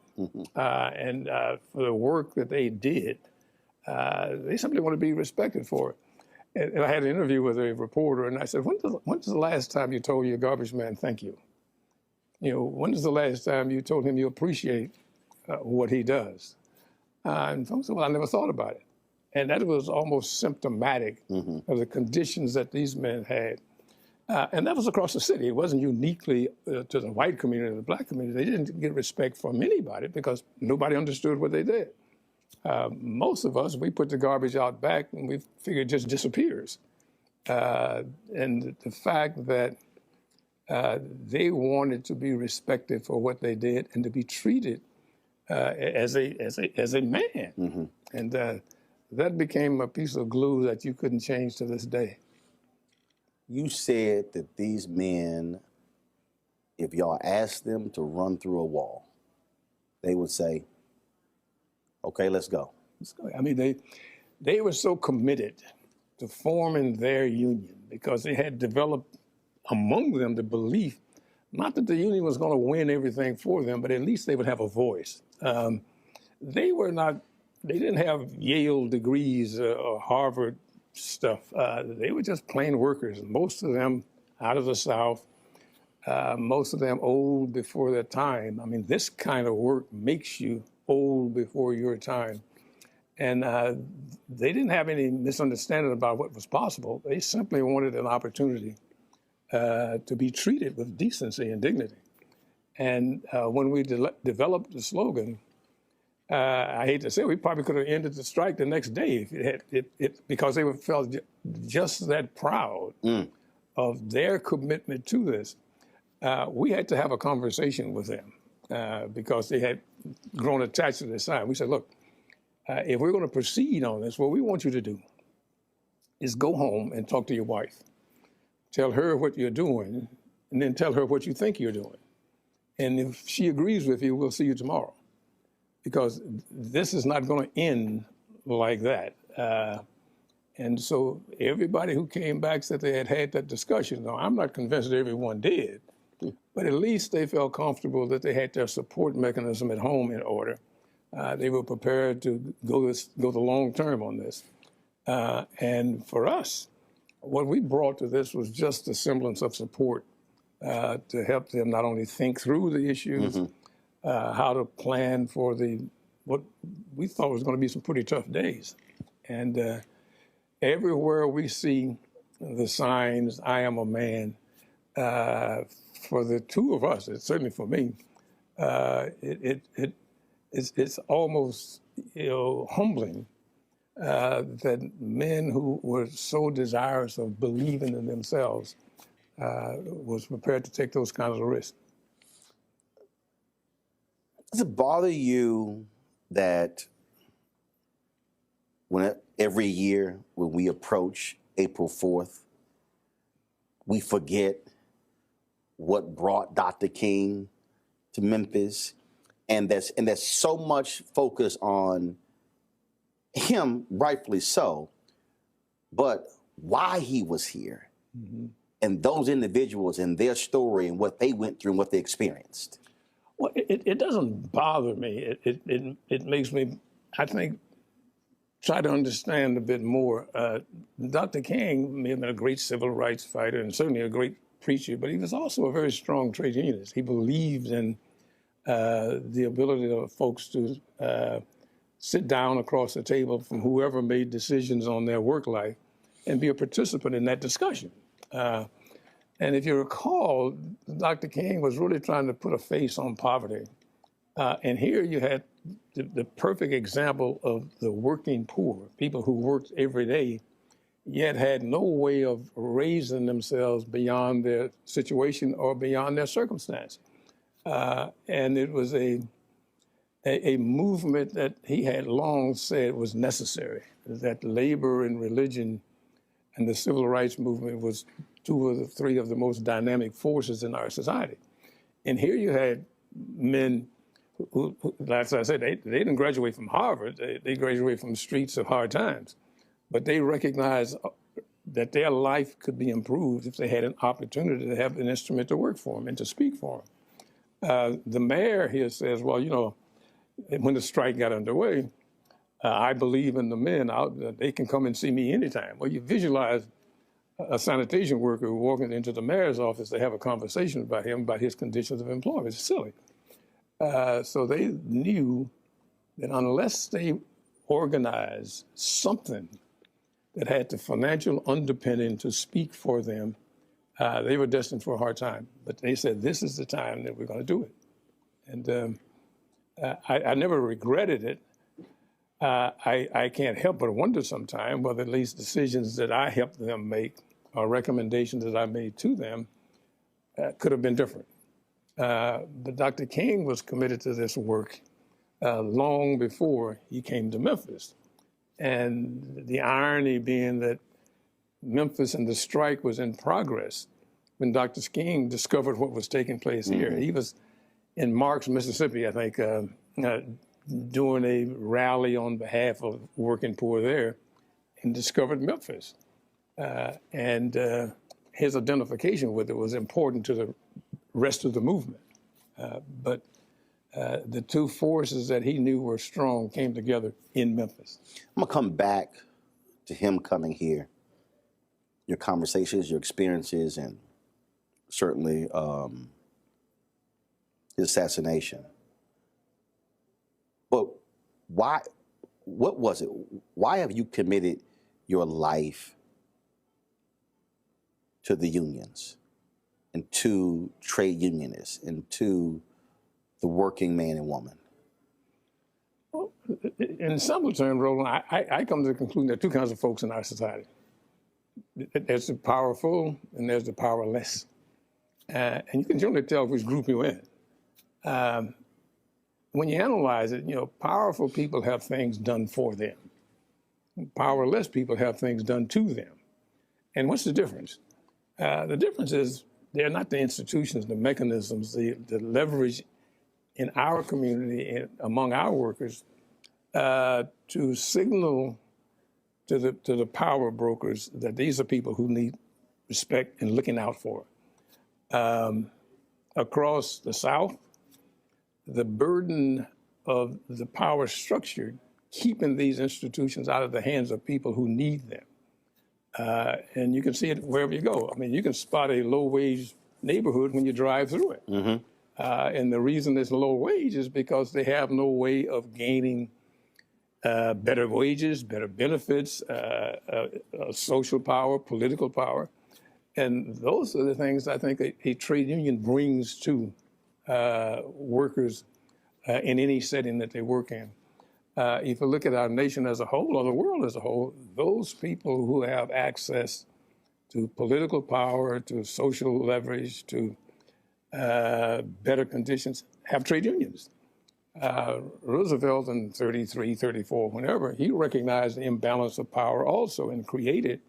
And for the work that they did, they simply want to be respected for it. And I had an interview with a reporter, and I said, when's the last time you told your garbage man thank you? You know, when is the last time you told him you appreciate what he does? And folks said, well, I never thought about it. And that was almost symptomatic of the conditions that these men had. And that was across the city. It wasn't uniquely to the white community or the black community. They didn't get respect from anybody because nobody understood what they did. Most of us, we put the garbage out back and we figure it just disappears. And the fact that they wanted to be respected for what they did and to be treated as a man. And that became a piece of glue that you couldn't change to this day. You said that these men, if y'all asked them to run through a wall, they would say, okay, let's go. I mean, they were so committed to forming their union because they had developed among them the belief, not that the union was going to win everything for them, but at least they would have a voice. They didn't have Yale degrees or Harvard stuff. They were just plain workers. Most of them out of the South, most of them old before their time. I mean, this kind of work makes you old before your time. And they didn't have any misunderstanding about what was possible. They simply wanted an opportunity to be treated with decency and dignity. And when we developed the slogan, I hate to say, we probably could have ended the strike the next day because they felt just that proud of their commitment to this. We had to have a conversation with them because they had grown attached to this sign. We said, look, if we're going to proceed on this, what we want you to do is go home and talk to your wife. Tell her what you're doing, and then tell her what you think you're doing. And if she agrees with you, we'll see you tomorrow. Because this is not going to end like that. And so everybody who came back said they had had that discussion. Now, I'm not convinced that everyone did, but at least they felt comfortable that they had their support mechanism at home in order. They were prepared to go the long term on this. And for us, what we brought to this was just a semblance of support to help them not only think through the issues, how to plan for what we thought was going to be some pretty tough days. And everywhere we see the signs, I am a man, for the two of us, it's certainly for me, it's almost humbling that men who were so desirous of believing in themselves was prepared to take those kinds of risks. Does it bother you that every year when we approach April 4th, we forget what brought Dr. King to Memphis, and there's so much focus on him, rightfully so, but why he was here, and those individuals and their story and what they went through and what they experienced? Well, it doesn't bother me. It makes me, I think, try to understand a bit more. Dr. King may have been a great civil rights fighter and certainly a great preacher, but he was also a very strong trade unionist. He believed in the ability of folks to sit down across the table from whoever made decisions on their work life and be a participant in that discussion. And if you recall, Dr. King was really trying to put a face on poverty. And here you had the perfect example of the working poor, people who worked every day, yet had no way of raising themselves beyond their situation or beyond their circumstance. And it was a movement that he had long said was necessary, that labor and religion and the civil rights movement was two of the three of the most dynamic forces in our society. And here you had men who, as I said, they didn't graduate from Harvard, they graduated from the streets of hard times, but they recognized that their life could be improved if they had an opportunity to have an instrument to work for them and to speak for them. The mayor here says, well, when the strike got underway, I believe in the men. They can come and see me anytime. Well, you visualize a sanitation worker walking into the mayor's office to have a conversation about him, about his conditions of employment. It's silly. So they knew that unless they organized something that had the financial underpinning to speak for them, they were destined for a hard time. But they said, this is the time that we're going to do it. And I never regretted it. I can't help but wonder sometimes whether at least decisions that I helped them make or recommendations that I made to them could have been different. But Dr. King was committed to this work long before he came to Memphis. And the irony being that Memphis and the strike was in progress when Dr. King discovered what was taking place here. He was in Marks, Mississippi, I think, doing a rally on behalf of working poor there, and discovered Memphis. And his identification with it was important to the rest of the movement. But the two forces that he knew were strong came together in Memphis. I'm gonna come back to him coming here, your conversations, your experiences, and certainly his assassination. But what was it? Why have you committed your life to the unions and to trade unionists and to the working man and woman? Well, in simple terms, Roland, I come to the conclusion there are two kinds of folks in our society. There's the powerful and there's the powerless. And you can generally tell which group you're in. When you analyze it, powerful people have things done for them. Powerless people have things done to them. And what's the difference? The difference is they're not the institutions, the mechanisms, the leverage in our community and among our workers to signal to to the power brokers that these are people who need respect and looking out for. Across the South, the burden of the power structure keeping these institutions out of the hands of people who need them. And you can see it wherever you go. I mean, you can spot a low-wage neighborhood when you drive through it. And the reason it's low wage is because they have no way of gaining better wages, better benefits, social power, political power. And those are the things I think a trade union brings to workers in any setting that they work in. If you look at our nation as a whole, or the world as a whole, those people who have access to political power, to social leverage, to better conditions, have trade unions. Roosevelt in 33, 34, whenever, he recognized the imbalance of power also and created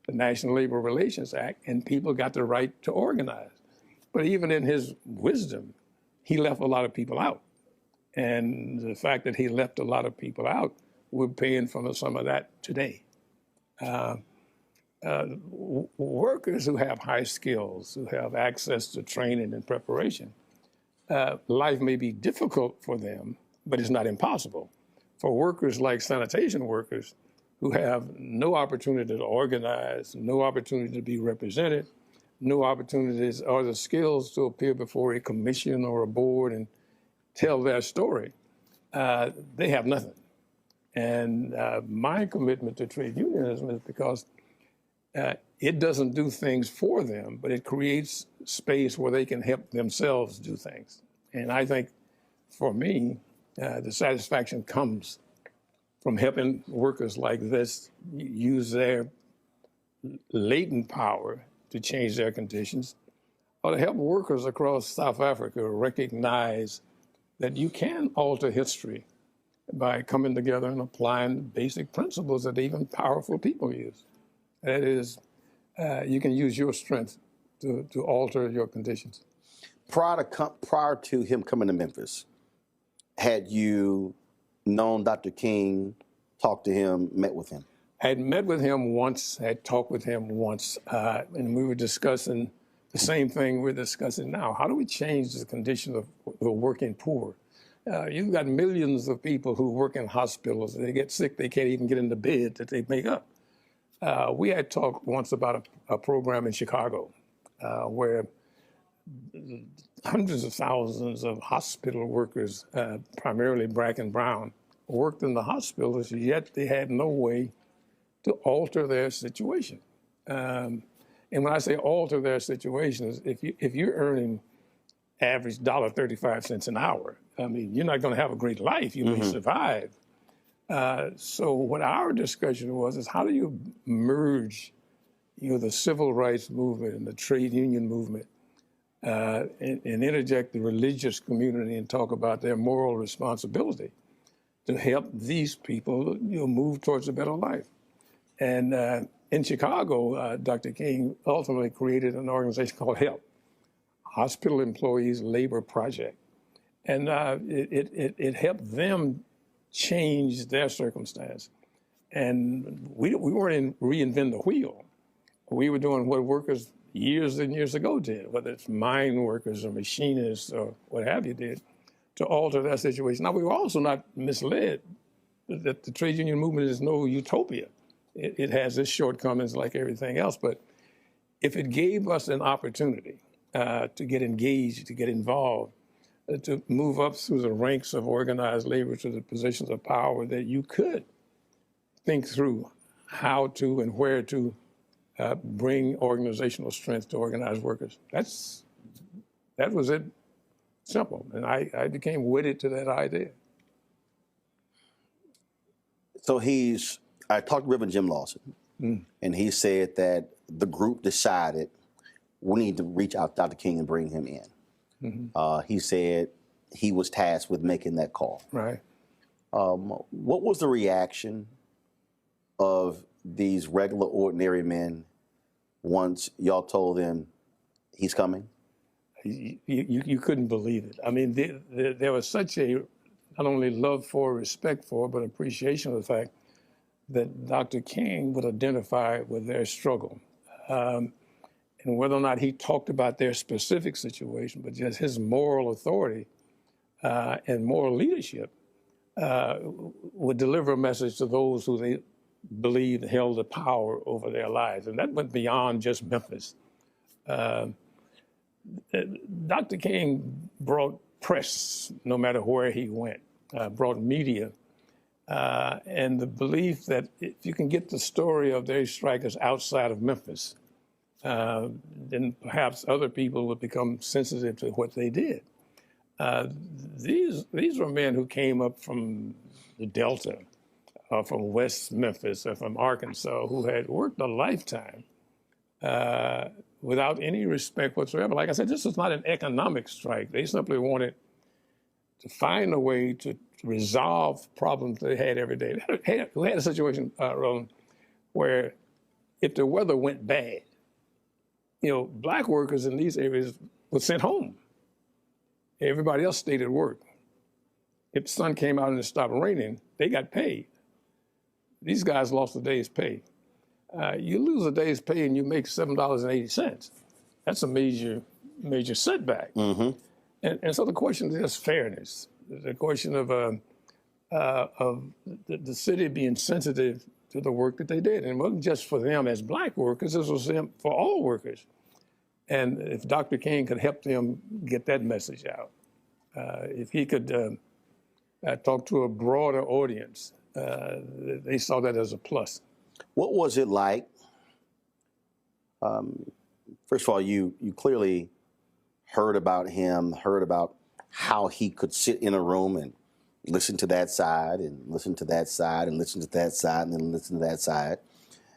the National Labor Relations Act, and people got the right to organize. But even in his wisdom, he left a lot of people out. And the fact that he left a lot of people out, we're paying for some of that today. Workers who have high skills, who have access to training and preparation, life may be difficult for them, but it's not impossible. For workers like sanitation workers who have no opportunity to organize, no opportunity to be represented, no opportunities or the skills to appear before a commission or a board and tell their story, they have nothing. And my commitment to trade unionism is because it doesn't do things for them, but it creates space where they can help themselves do things. And I think, for me, the satisfaction comes from helping workers like this use their latent power to change their conditions, or to help workers across South Africa recognize that you can alter history by coming together and applying basic principles that even powerful people use. That is, you can use your strength to alter your conditions. Prior to him coming to Memphis, had you known Dr. King, talked to him, met with him? I had met with him once, had talked with him once, and we were discussing the same thing we're discussing now. How do we change the condition of the working poor? You've got millions of people who work in hospitals. They get sick, they can't even get into bed that they make up. We had talked once about a program in Chicago where hundreds of thousands of hospital workers, primarily black and brown, worked in the hospitals, yet they had no way to alter their situation. And when I say alter their situation, if you're earning average $1.35 an hour, I mean, you're not going to have a great life. You may survive. So what our discussion was is how do you merge, the civil rights movement and the trade union movement and interject the religious community and talk about their moral responsibility to help these people move towards a better life. And in Chicago, Dr. King ultimately created an organization called HELP, Hospital Employees Labor Project. And it helped them change their circumstance. And we weren't reinventing the wheel. We were doing what workers years and years ago did, whether it's mine workers or machinists or what have you did, to alter that situation. Now, we were also not misled that the trade union movement is no utopia. It has its shortcomings like everything else, but if it gave us an opportunity to get engaged, to get involved, to move up through the ranks of organized labor to the positions of power, that you could think through how to and where to bring organizational strength to organized workers. That was it, simple. And I became wedded to that idea. So I talked to Reverend Jim Lawson, and he said that the group decided we need to reach out to Dr. King and bring him in. He said he was tasked with making that call. Right. What was the reaction of these regular, ordinary men once y'all told them he's coming? You couldn't believe it. I mean, there was such a not only love for, respect for, but appreciation of the fact that Dr. King would identify with their struggle. And whether or not he talked about their specific situation, but just his moral authority and moral leadership would deliver a message to those who they believed held the power over their lives. And that went beyond just Memphis. Dr. King brought press no matter where he went, brought media, and the belief that if you can get the story of their strikers outside of Memphis, then perhaps other people would become sensitive to what they did. These were men who came up from the Delta, from West Memphis, or from Arkansas, who had worked a lifetime without any respect whatsoever. Like I said, this was not an economic strike. They simply wanted to find a way to resolve problems they had every day. We had a situation, Roland, where if the weather went bad, black workers in these areas were sent home. Everybody else stayed at work. If the sun came out and it stopped raining, they got paid. These guys lost a day's pay. You lose a day's pay and you make $7.80. That's a major setback. Mm-hmm. And so the question is just fairness. The question of the city being sensitive to the work that they did. And it wasn't just for them as black workers, this was them for all workers. And if Dr. King could help them get that message out, if he could talk to a broader audience, they saw that as a plus. What was it like? First of all, you clearly heard about him, heard about how he could sit in a room and listen to that side and listen to that side and listen to that side and then listen to that side,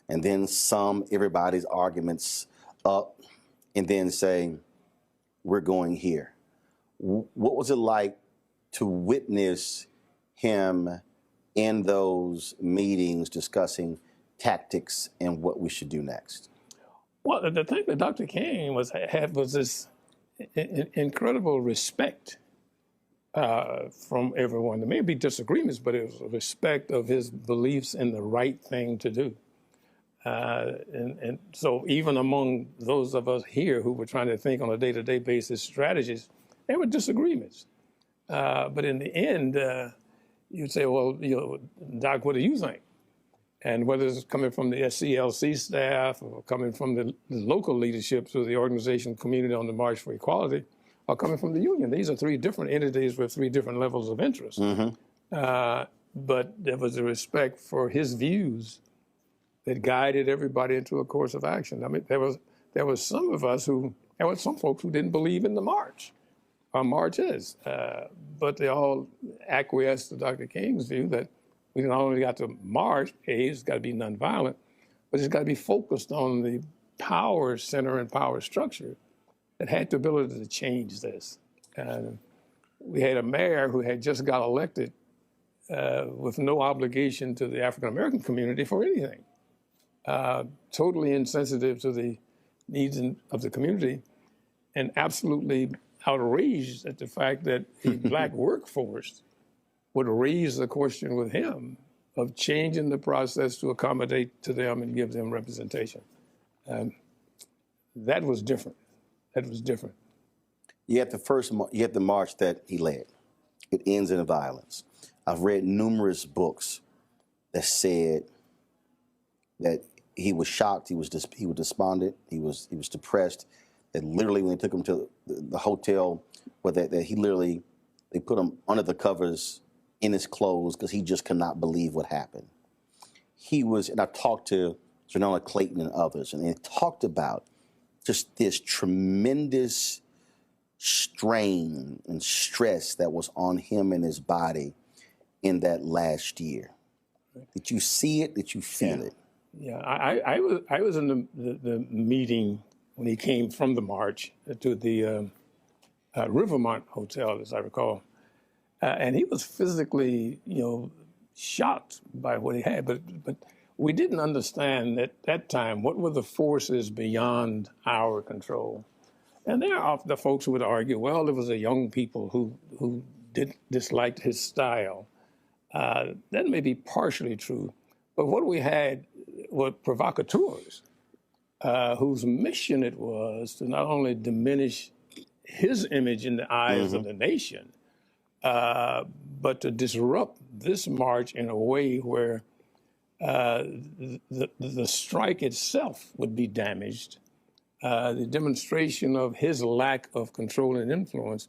and then sum everybody's arguments up and then say, we're going here. What was it like to witness him in those meetings discussing tactics and what we should do next? Well, the thing that Dr. King had was this incredible respect from everyone. There may be disagreements, but it was a respect of his beliefs in the right thing to do. And so even among those of us here who were trying to think on a day-to-day basis strategies, there were disagreements. But in the end, you'd say, well, Doc, what do you think? And whether it's coming from the SCLC staff or coming from the local leadership through the organization Community on the March for Equality, or coming from the union. These are three different entities with three different levels of interest. Mm-hmm. But there was a respect for his views that guided everybody into a course of action. I mean, there was some of us there were some folks who didn't believe in the march, or marches, but they all acquiesced to Dr. King's view that we not only got to march, it's got to be nonviolent, but it's got to be focused on the power center and power structure that had the ability to change this. And we had a mayor who had just got elected with no obligation to the African-American community for anything, totally insensitive to the needs of the community, and absolutely outraged at the fact that a black workforce would raise the question with him of changing the process to accommodate to them and give them representation. That was different. That was different. You had the march that he led. It ends in violence. I've read numerous books that said that he was shocked, he was despondent, he was depressed. That literally when they took him to the hotel, where they put him under the covers in his clothes because he just could not believe what happened. And I talked to Janella Clayton and others, and they talked about just this tremendous strain and stress that was on him and his body in that last year. Did you see it? Did you feel it? Yeah, I was in the meeting when he came from the march to the Rivermont Hotel, as I recall. And he was physically, shocked by what he had. But we didn't understand at that time what were the forces beyond our control. And there are the folks who would argue, well, there was a young people who disliked his style. That may be partially true, But what we had were provocateurs whose mission it was to not only diminish his image in the eyes of the nation, but to disrupt this march in a way where the strike itself would be damaged, the demonstration of his lack of control and influence,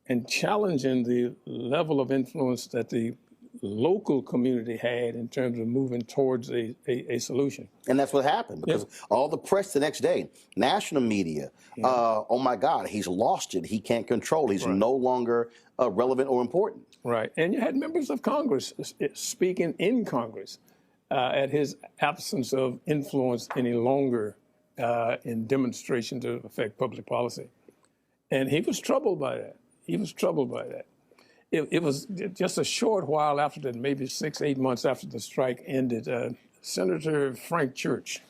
and challenging the level of influence that the local community had in terms of moving towards a solution. And that's what happened, because all the press the next day, national media, oh my God, he's lost it. He can't control. He's no longer relevant or important. Right. And you had members of Congress speaking in Congress at his absence of influence any longer in demonstration to affect public policy. And he was troubled by that. He was troubled by that. It was just a short while after that, maybe 6-8 months after the strike ended, Senator Frank Church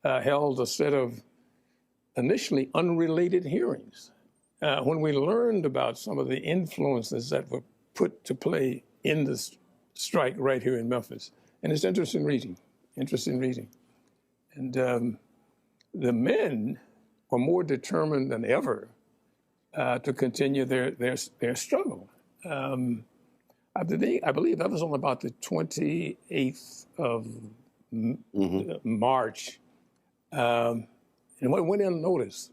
held a set of initially unrelated hearings. When we learned about some of the influences that were put to play in the strike right here in Memphis. And it's interesting reading. And the men were more determined than ever to continue their struggle. I believe that was on about the 28th of March. And what went unnoticed,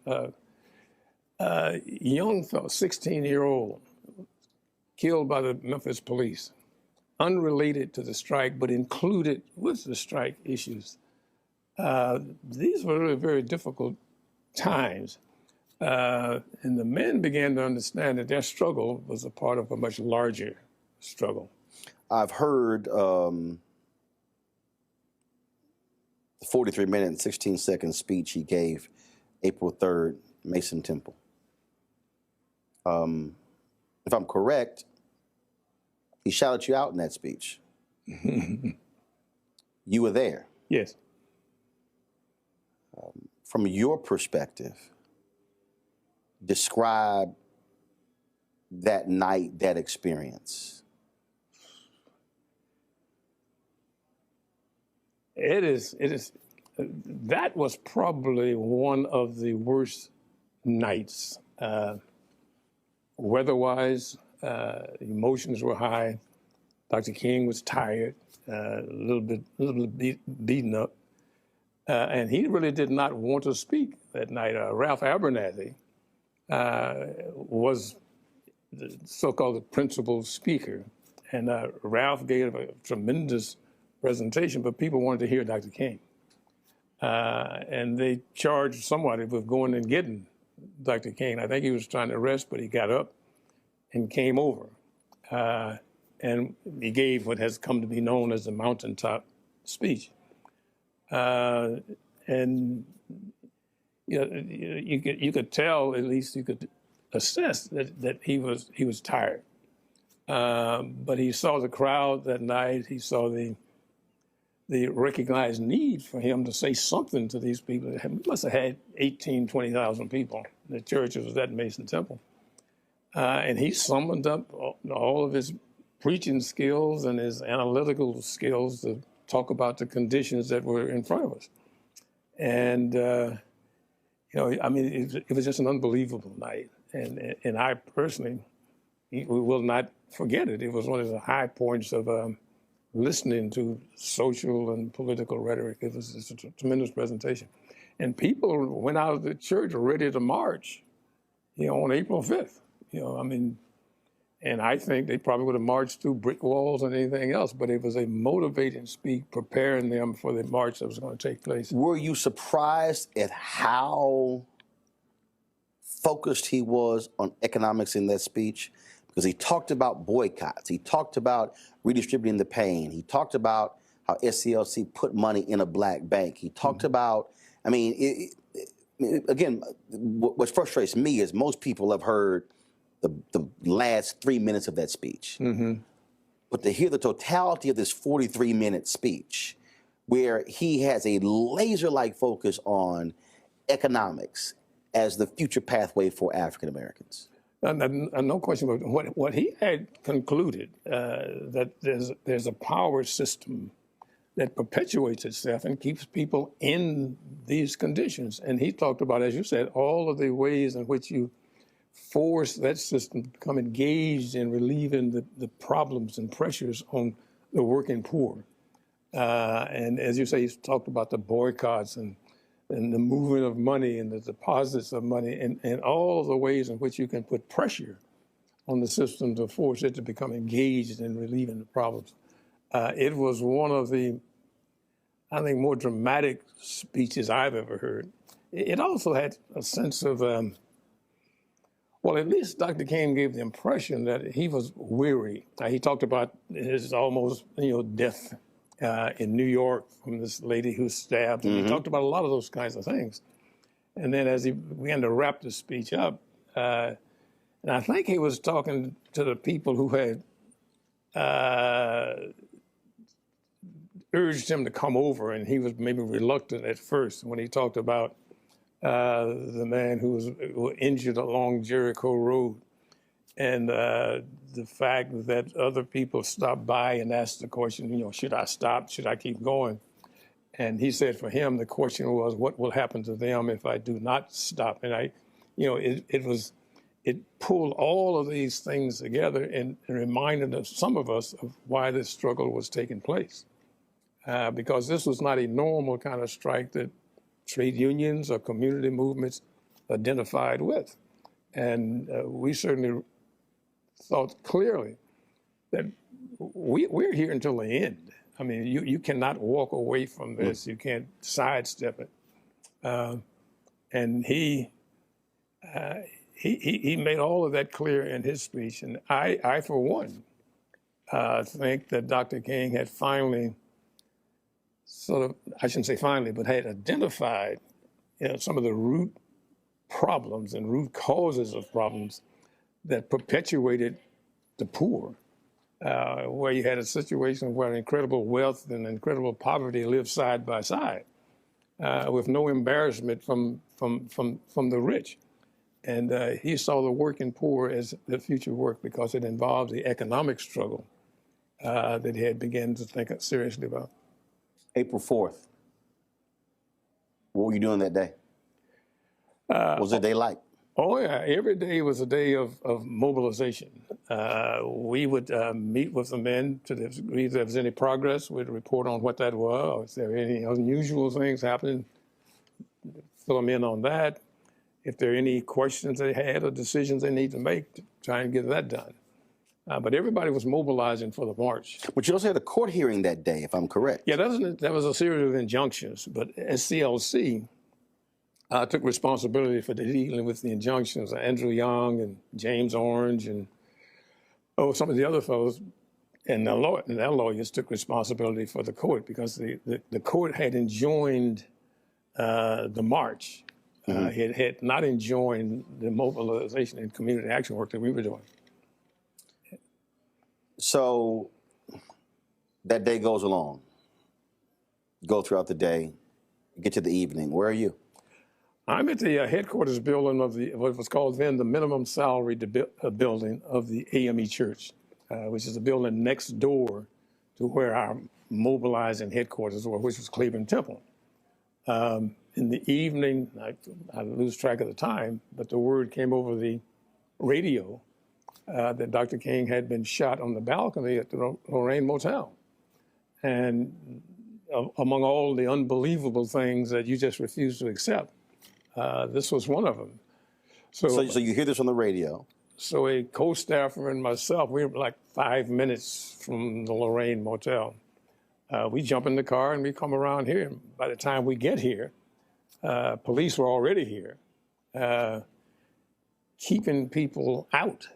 young fellow, 16-year-old, killed by the Memphis police, unrelated to the strike, but included with the strike issues. These were really very difficult times. And the men began to understand that their struggle was a part of a much larger struggle. I've heard the 43-minute and 16-second speech he gave April 3rd, Mason Temple. If I'm correct, he shouted you out in that speech. You were there. Yes. From your perspective, describe that night, that experience. It is, that was probably one of the worst nights. Weather-wise, emotions were high. Dr. King was tired, a little bit beaten up. And he really did not want to speak that night. Ralph Abernathy was the so-called principal speaker. And Ralph gave a tremendous presentation, but people wanted to hear Dr. King. And they charged somebody with going and getting Dr. King. I think he was trying to rest, but he got up and came over. And he gave what has come to be known as the mountaintop speech. And you could tell, at least you could assess that he was tired. But he saw the crowd that night. He saw the recognized need for him to say something to these people. He must have had 18,000, 20,000 people. The church was at Mason Temple. And he summoned up all of his preaching skills and his analytical skills to talk about the conditions that were in front of us. And, I mean, it was just an unbelievable night. And I personally, we will not forget it. It was one of the high points of listening to social and political rhetoric. It was just a tremendous presentation. And people went out of the church ready to march, on April 5th. And I think they probably would have marched through brick walls and anything else, but it was a motivating speech preparing them for the march that was going to take place. Were you surprised at how focused he was on economics in that speech? Because he talked about boycotts. He talked about redistributing the pain. He talked about how SCLC put money in a black bank. He talked about, again, what frustrates me is most people have heard the last 3 minutes of that speech. But to hear the totality of this 43-minute speech, where he has a laser-like focus on economics as the future pathway for African Americans. No question about what he had concluded, that there's a power system that perpetuates itself and keeps people in these conditions. And he talked about, as you said, all of the ways in which you force that system to become engaged in relieving the problems and pressures on the working poor. And as you say, he's talked about the boycotts and the movement of money and the deposits of money and all of the ways in which you can put pressure on the system to force it to become engaged in relieving the problems. It was one of the, I think, more dramatic speeches I've ever heard. It also had a sense of, well, at least Dr. King gave the impression that he was weary. He talked about his almost, death in New York from this lady who stabbed him. He talked about a lot of those kinds of things. And then as he began to wrap the speech up, and I think he was talking to the people who had urged him to come over, and he was maybe reluctant at first when he talked about the man who was injured along Jericho Road, and the fact that other people stopped by and asked the question, should I stop? Should I keep going? And he said for him, the question was, what will happen to them if I do not stop? And it pulled all of these things together and reminded some of us of why this struggle was taking place. Because this was not a normal kind of strike that trade unions or community movements identified with. And we certainly thought clearly that we're here until the end. I mean, you cannot walk away from this. You can't sidestep it. And he made all of that clear in his speech. And I for one, think that Dr. King had finally I shouldn't say finally, but had identified some of the root problems and root causes of problems that perpetuated the poor, where you had a situation where incredible wealth and incredible poverty lived side by side, with no embarrassment from the rich. And he saw the working poor as the future work because it involved the economic struggle that he had begun to think seriously about. April 4th. What were you doing that day? What was the day like? Oh, yeah. Every day was a day of mobilization. We would meet with the men to the degree if there was any progress. We'd report on what that was. If there were any unusual things happening, fill them in on that. If there are any questions they had or decisions they need to make, to try and get that done. But everybody was mobilizing for the march. But you also had a court hearing that day, if I'm correct. Yeah, that was a series of injunctions. But SCLC took responsibility for dealing with the injunctions. Andrew Young and James Orange and some of the other fellows and their lawyers took responsibility for the court because the court had enjoined the march. It had not enjoined the mobilization and community action work that we were doing. So that day goes along. You go throughout the day, you get to the evening. Where are you? I'm at the headquarters building of what was called then the minimum salary building of the AME Church, which is a building next door to where our mobilizing headquarters were, which was Cleveland Temple. In the evening, I lose track of the time, but the word came over the radio that Dr. King had been shot on the balcony at the Lorraine Motel. And among all the unbelievable things that you just refused to accept, this was one of them. So you hear this on the radio? So a co-staffer and myself, we were like 5 minutes from the Lorraine Motel. We jump in the car and we come around here. By the time we get here, police were already here, keeping people out.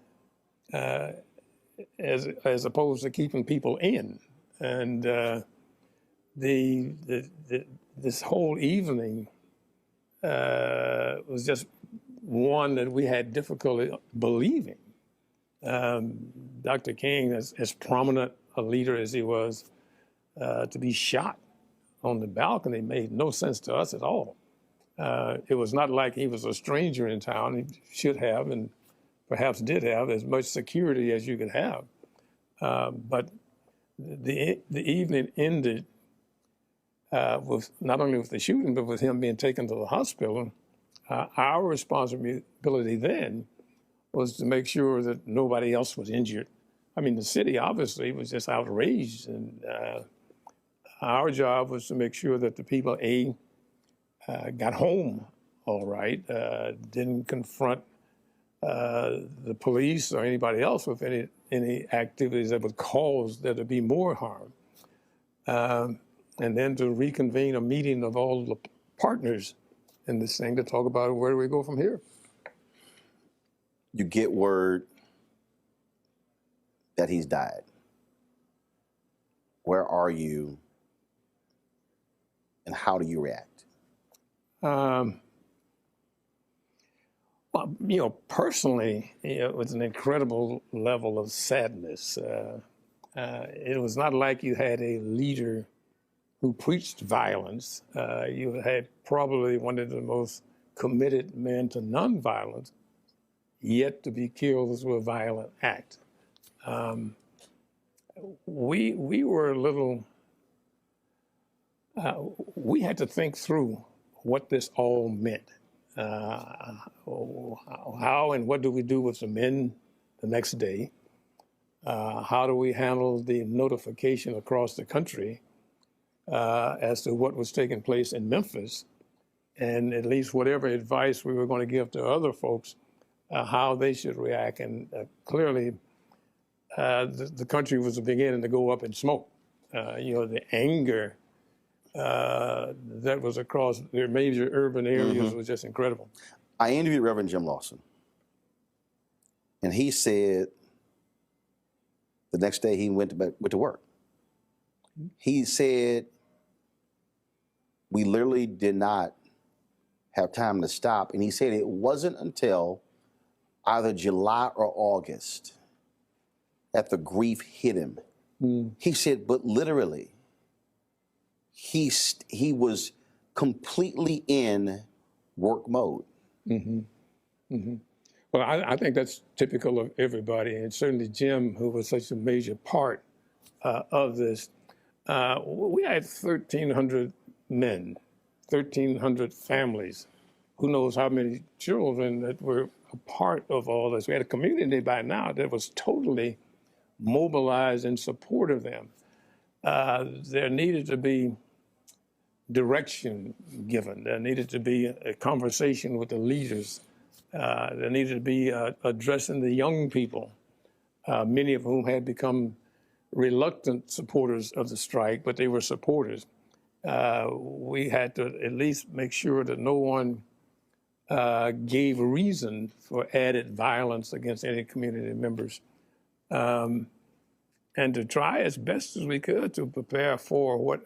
As opposed to keeping people in. And this whole evening was just one that we had difficulty believing. Dr. King, as prominent a leader as he was, to be shot on the balcony made no sense to us at all. It was not like he was a stranger in town. He should have, and perhaps did have, as much security as you could have. But the evening ended with not only with the shooting, but with him being taken to the hospital, our responsibility then was to make sure that nobody else was injured. I mean, the city obviously was just outraged, and our job was to make sure that the people, got home all right, didn't confront the police or anybody else with any activities that would cause there to be more harm. And then to reconvene a meeting of all the partners in this thing to talk about where do we go from here. You get word that he's died. Where are you and how do you react? Well, personally, it was an incredible level of sadness. It was not like you had a leader who preached violence. You had probably one of the most committed men to nonviolence, yet to be killed through a violent act. We were a little, we had to think through what this all meant. How and what do we do with the men the next day? How do we handle the notification across the country as to what was taking place in Memphis, and at least whatever advice we were going to give to other folks, how they should react. And clearly, the country was beginning to go up in smoke. The anger that was across their major urban areas was just incredible. I interviewed Reverend Jim Lawson, and he said the next day he went to work. He said, we literally did not have time to stop. And he said it wasn't until either July or August that the grief hit him. He said, but literally, he was completely in work mode. Well, I think that's typical of everybody, and certainly Jim, who was such a major part of this. We had 1,300 men, 1,300 families, who knows how many children that were a part of all this. We had a community by now that was totally mobilized in support of them. There needed to be direction given. There needed to be a conversation with the leaders. There needed to be addressing the young people, many of whom had become reluctant supporters of the strike, but they were supporters. We had to at least make sure that no one gave reason for added violence against any community members. And to try as best as we could to prepare for what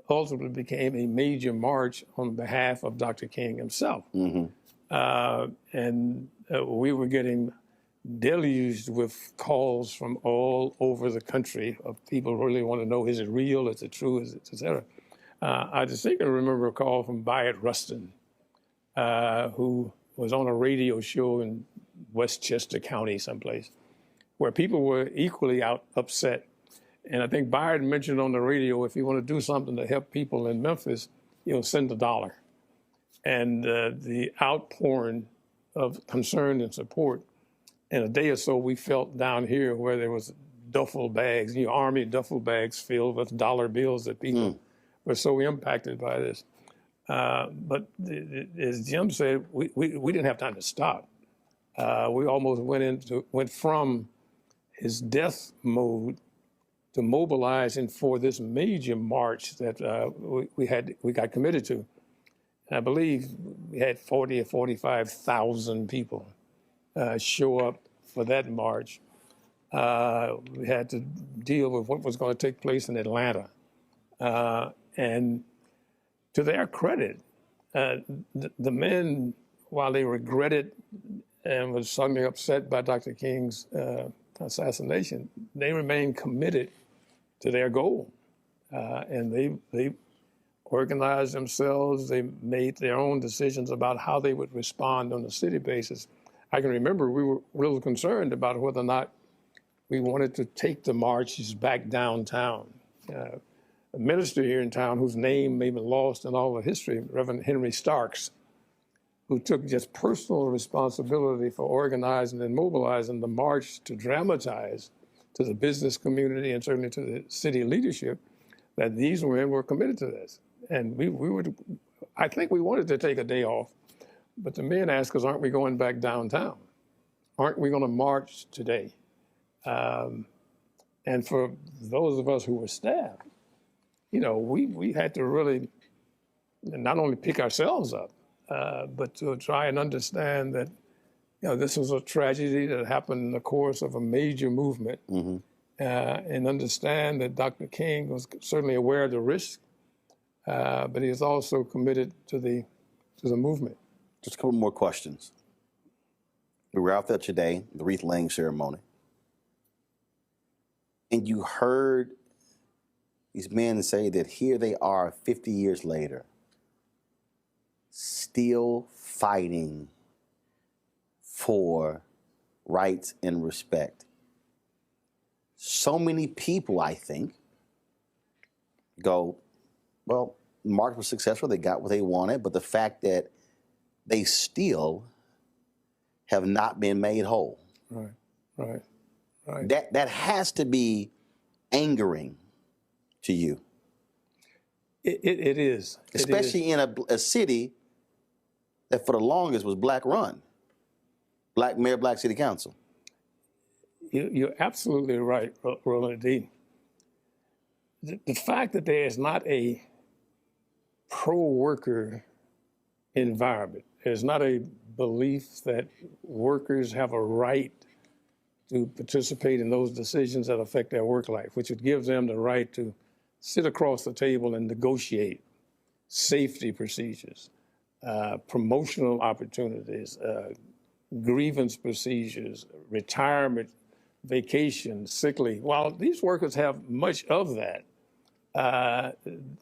ultimately became a major march on behalf of Dr. King himself. And we were getting deluged with calls from all over the country of people who really want to know, is it real, is it true, is it, et cetera. I distinctly remember a call from Bayard Rustin, who was on a radio show in Westchester County someplace, where people were equally upset. And I think Bayard mentioned on the radio, if you want to do something to help people in Memphis, send $1. And the outpouring of concern and support, in a day or so, we felt down here where there was duffel bags, army duffel bags filled with dollar bills that people were so impacted by this. But as Jim said, we didn't have time to stop. We almost went from his death mode to mobilizing for this major march that we got committed to. And I believe we had 40 or 45,000 people show up for that march. We had to deal with what was going to take place in Atlanta. And to their credit, the men, while they regretted and was suddenly upset by Dr. King's assassination, they remained committed to their goal. And they organized themselves. They made their own decisions about how they would respond on a city basis. I can remember we were real concerned about whether or not we wanted to take the marches back downtown. a minister here in town whose name may be lost in all the history, Reverend Henry Starks, who took just personal responsibility for organizing and mobilizing the march to dramatize to the business community and certainly to the city leadership that these men were committed to this. And I think we wanted to take a day off, but the men asked us, aren't we going back downtown? Aren't we going to march today? And for those of us who were staff, you know, we had to really not only pick ourselves up, but to try and understand that, you know, this was a tragedy that happened in the course of a major movement, and understand that Dr. King was certainly aware of the risk, but he is also committed to the movement. Just a couple more questions. We were out there today, the wreath laying ceremony, and you heard these men say that here they are 50 years later, still fighting for rights and respect. So many people, I think, go, well, the march was successful, they got what they wanted, but the fact that they still have not been made whole. Right. That has to be angering to you. It is. Especially in a city that for the longest was black run. Black mayor, black city council. You're absolutely right, Roland D. The fact that there is not a pro-worker environment, there's not a belief that workers have a right to participate in those decisions that affect their work life, which would give them the right to sit across the table and negotiate safety procedures, promotional opportunities, grievance procedures, retirement, vacation, sick leave. While these workers have much of that,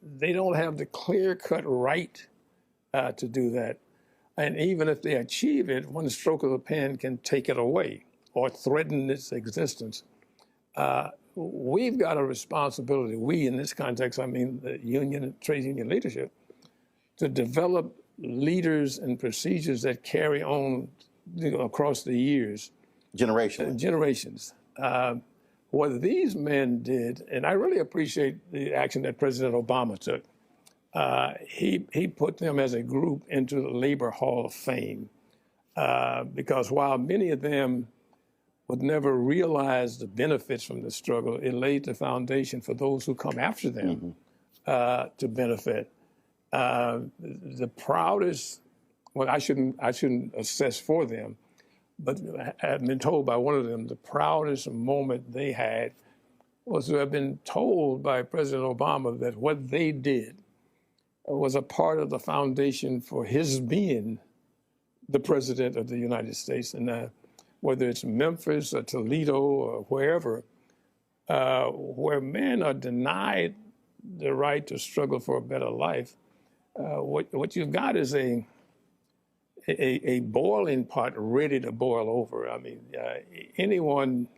they don't have the clear-cut right to do that. And even if they achieve it, one stroke of the pen can take it away or threaten its existence. We've got a responsibility, we in this context, I mean the union and trade union leadership, to develop leaders and procedures that carry on across the years. Generations. What these men did, and I really appreciate the action that President Obama took. He put them as a group into the Labor Hall of Fame because while many of them would never realize the benefits from the struggle, it laid the foundation for those who come after them to benefit. The proudest, well, I shouldn't assess for them, but I've been told by one of them the proudest moment they had was to have been told by President Obama that what they did was a part of the foundation for his being the President of the United States. And whether it's Memphis or Toledo or wherever, where men are denied the right to struggle for a better life, what you've got is a boiling pot ready to boil over. I mean, anyone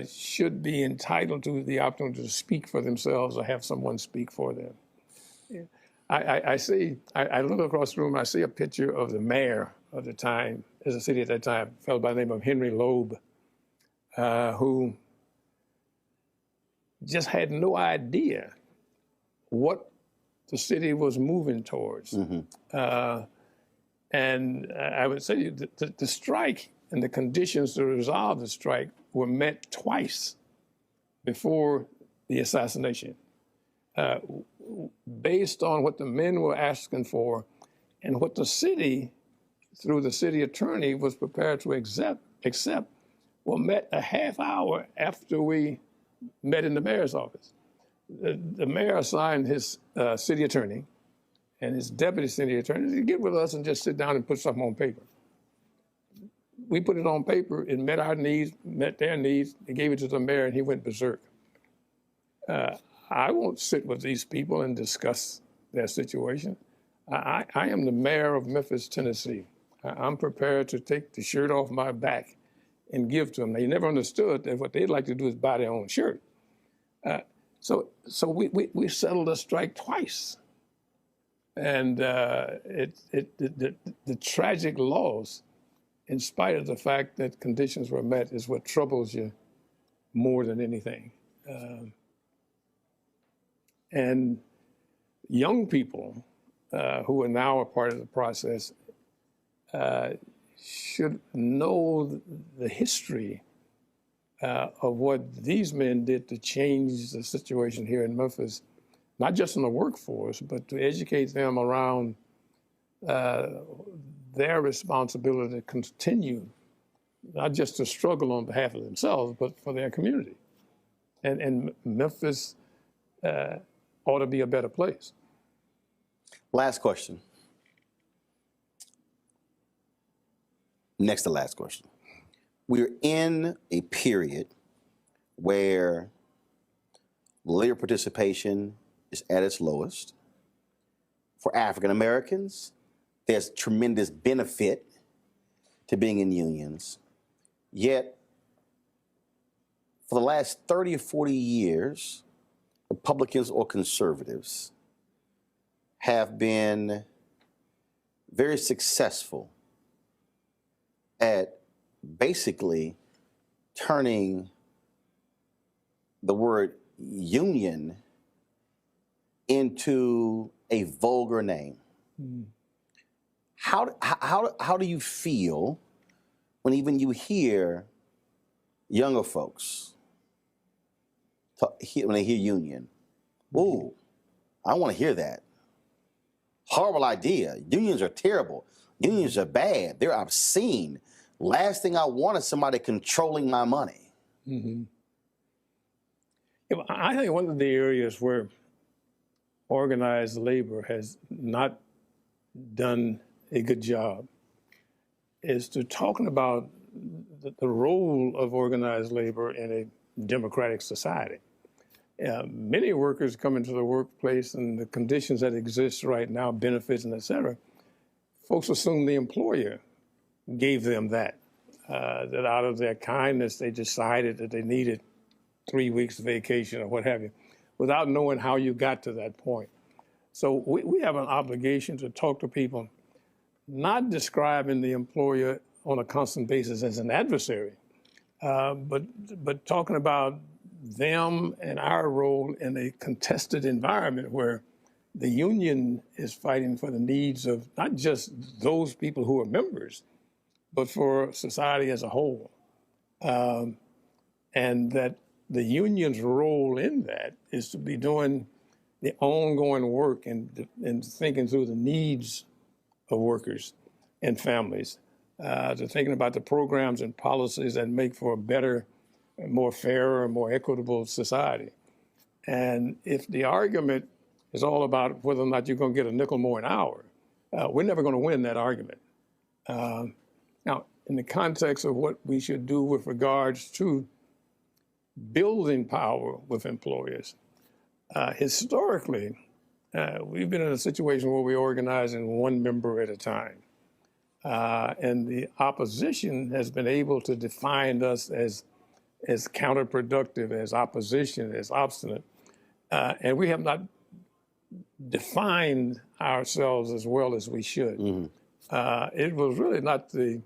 should be entitled to the opportunity to speak for themselves or have someone speak for them. I look across the room and I see a picture of the mayor of the time, as a city at that time, a fellow by the name of Henry Loeb, who just had no idea what the city was moving towards. And I would say the strike and the conditions to resolve the strike were met twice before the assassination, based on what the men were asking for and what the city, through the city attorney, was prepared to accept were met a half hour after we met in the mayor's office. The mayor assigned his city attorney and his deputy city attorney to get with us and just sit down and put something on paper. We put it on paper, it met our needs, met their needs, they gave it to the mayor and he went berserk. I won't sit with these people and discuss their situation. I am the mayor of Memphis, Tennessee. I'm prepared to take the shirt off my back and give to them. They never understood that what they'd like to do is buy their own shirt. So we settled a strike twice. And the tragic loss, in spite of the fact that conditions were met, is what troubles you more than anything. And young people who are now a part of the process should know the history of what these men did to change the situation here in Memphis, not just in the workforce, but to educate them around their responsibility to continue, not just to struggle on behalf of themselves, but for their community. And Memphis ought to be a better place. Last question. Next to last question. We're in a period where labor participation is at its lowest. For African Americans, there's tremendous benefit to being in unions. Yet, for the last 30 or 40 years, Republicans or conservatives have been very successful at basically turning the word union into a vulgar name. Mm. How do you feel when even you hear younger folks when they hear union? Ooh, I don't want to hear that. Horrible idea. Unions are terrible. Unions are bad. They're obscene. Last thing I want is somebody controlling my money. Mm-hmm. I think one of the areas where organized labor has not done a good job is to talking about the role of organized labor in a democratic society. Many workers come into the workplace and the conditions that exist right now, benefits and et cetera, folks assume the employer gave them that out of their kindness they decided that they needed 3 weeks vacation or what have you, without knowing how you got to that point. So we have an obligation to talk to people, not describing the employer on a constant basis as an adversary, but talking about them and our role in a contested environment where the union is fighting for the needs of not just those people who are members, but for society as a whole. And that the union's role in that is to be doing the ongoing work and thinking through the needs of workers and families, to thinking about the programs and policies that make for a better, more fair, more equitable society. And if the argument is all about whether or not you're going to get a nickel more an hour, we're never going to win that argument. Now, in the context of what we should do with regards to building power with employers, historically, we've been in a situation where we organize in one member at a time. And the opposition has been able to define us as counterproductive, as opposition, as obstinate. And we have not defined ourselves as well as we should. Mm-hmm. It was really not the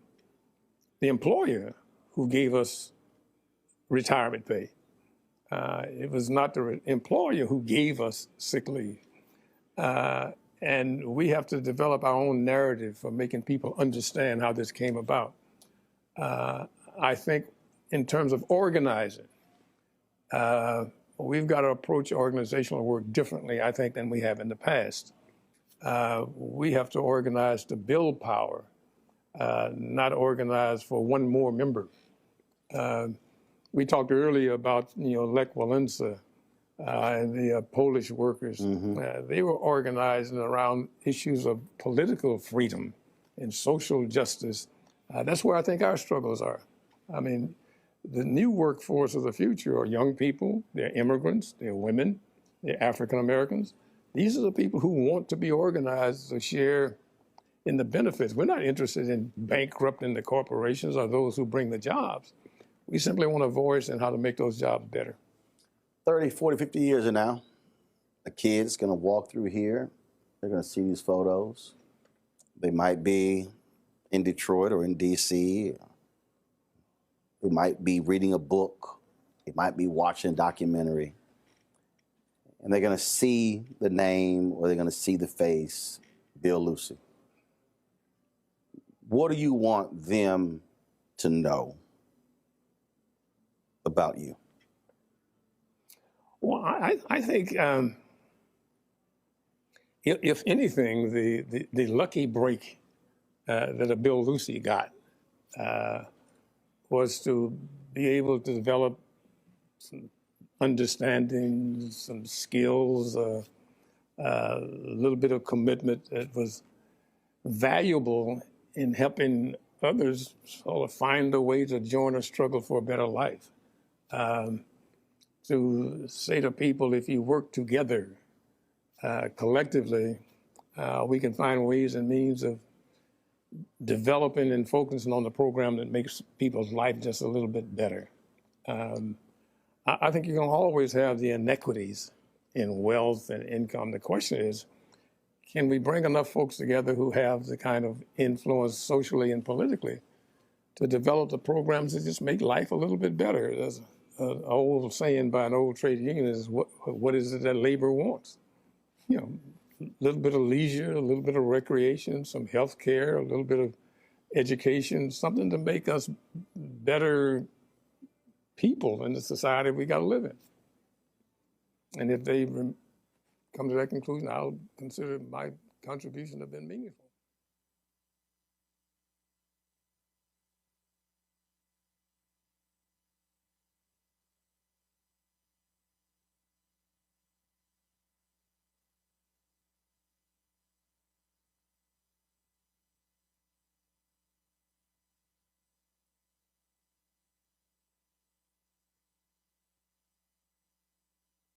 employer who gave us retirement pay. It was not the employer who gave us sick leave. And we have to develop our own narrative for making people understand how this came about. I think in terms of organizing, we've got to approach organizational work differently, I think, than we have in the past. We have to organize to build power, not organize for one more member. We talked earlier about, Lech Walesa and the Polish workers. Mm-hmm. They were organizing around issues of political freedom and social justice. That's where I think our struggles are. I mean, the new workforce of the future are young people, they're immigrants, they're women, they're African Americans. These are the people who want to be organized to share in the benefits. We're not interested in bankrupting the corporations or those who bring the jobs. We simply want a voice in how to make those jobs better. 30, 40, 50 years from now, a kid's going to walk through here. They're going to see these photos. They might be in Detroit or in D.C. They might be reading a book. They might be watching a documentary. And they're going to see the name or they're going to see the face, Bill Lucy. What do you want them to know about you? Well, I think if anything, the lucky break that a Bill Lucy got was to be able to develop some understanding, some skills, a little bit of commitment that was valuable in helping others sort of find a way to join a struggle for a better life. To say to people, if you work together collectively, we can find ways and means of developing and focusing on the program that makes people's life just a little bit better. I think you're going to always have the inequities in wealth and income. The question is, can we bring enough folks together who have the kind of influence socially and politically to develop the programs that just make life a little bit better? There's an old saying by an old trade union is, what is it that labor wants? You know, a little bit of leisure, a little bit of recreation, some health care, a little bit of education, something to make us better people in the society we got to live in. And if they come to that conclusion, I'll consider my contribution to have been meaningful.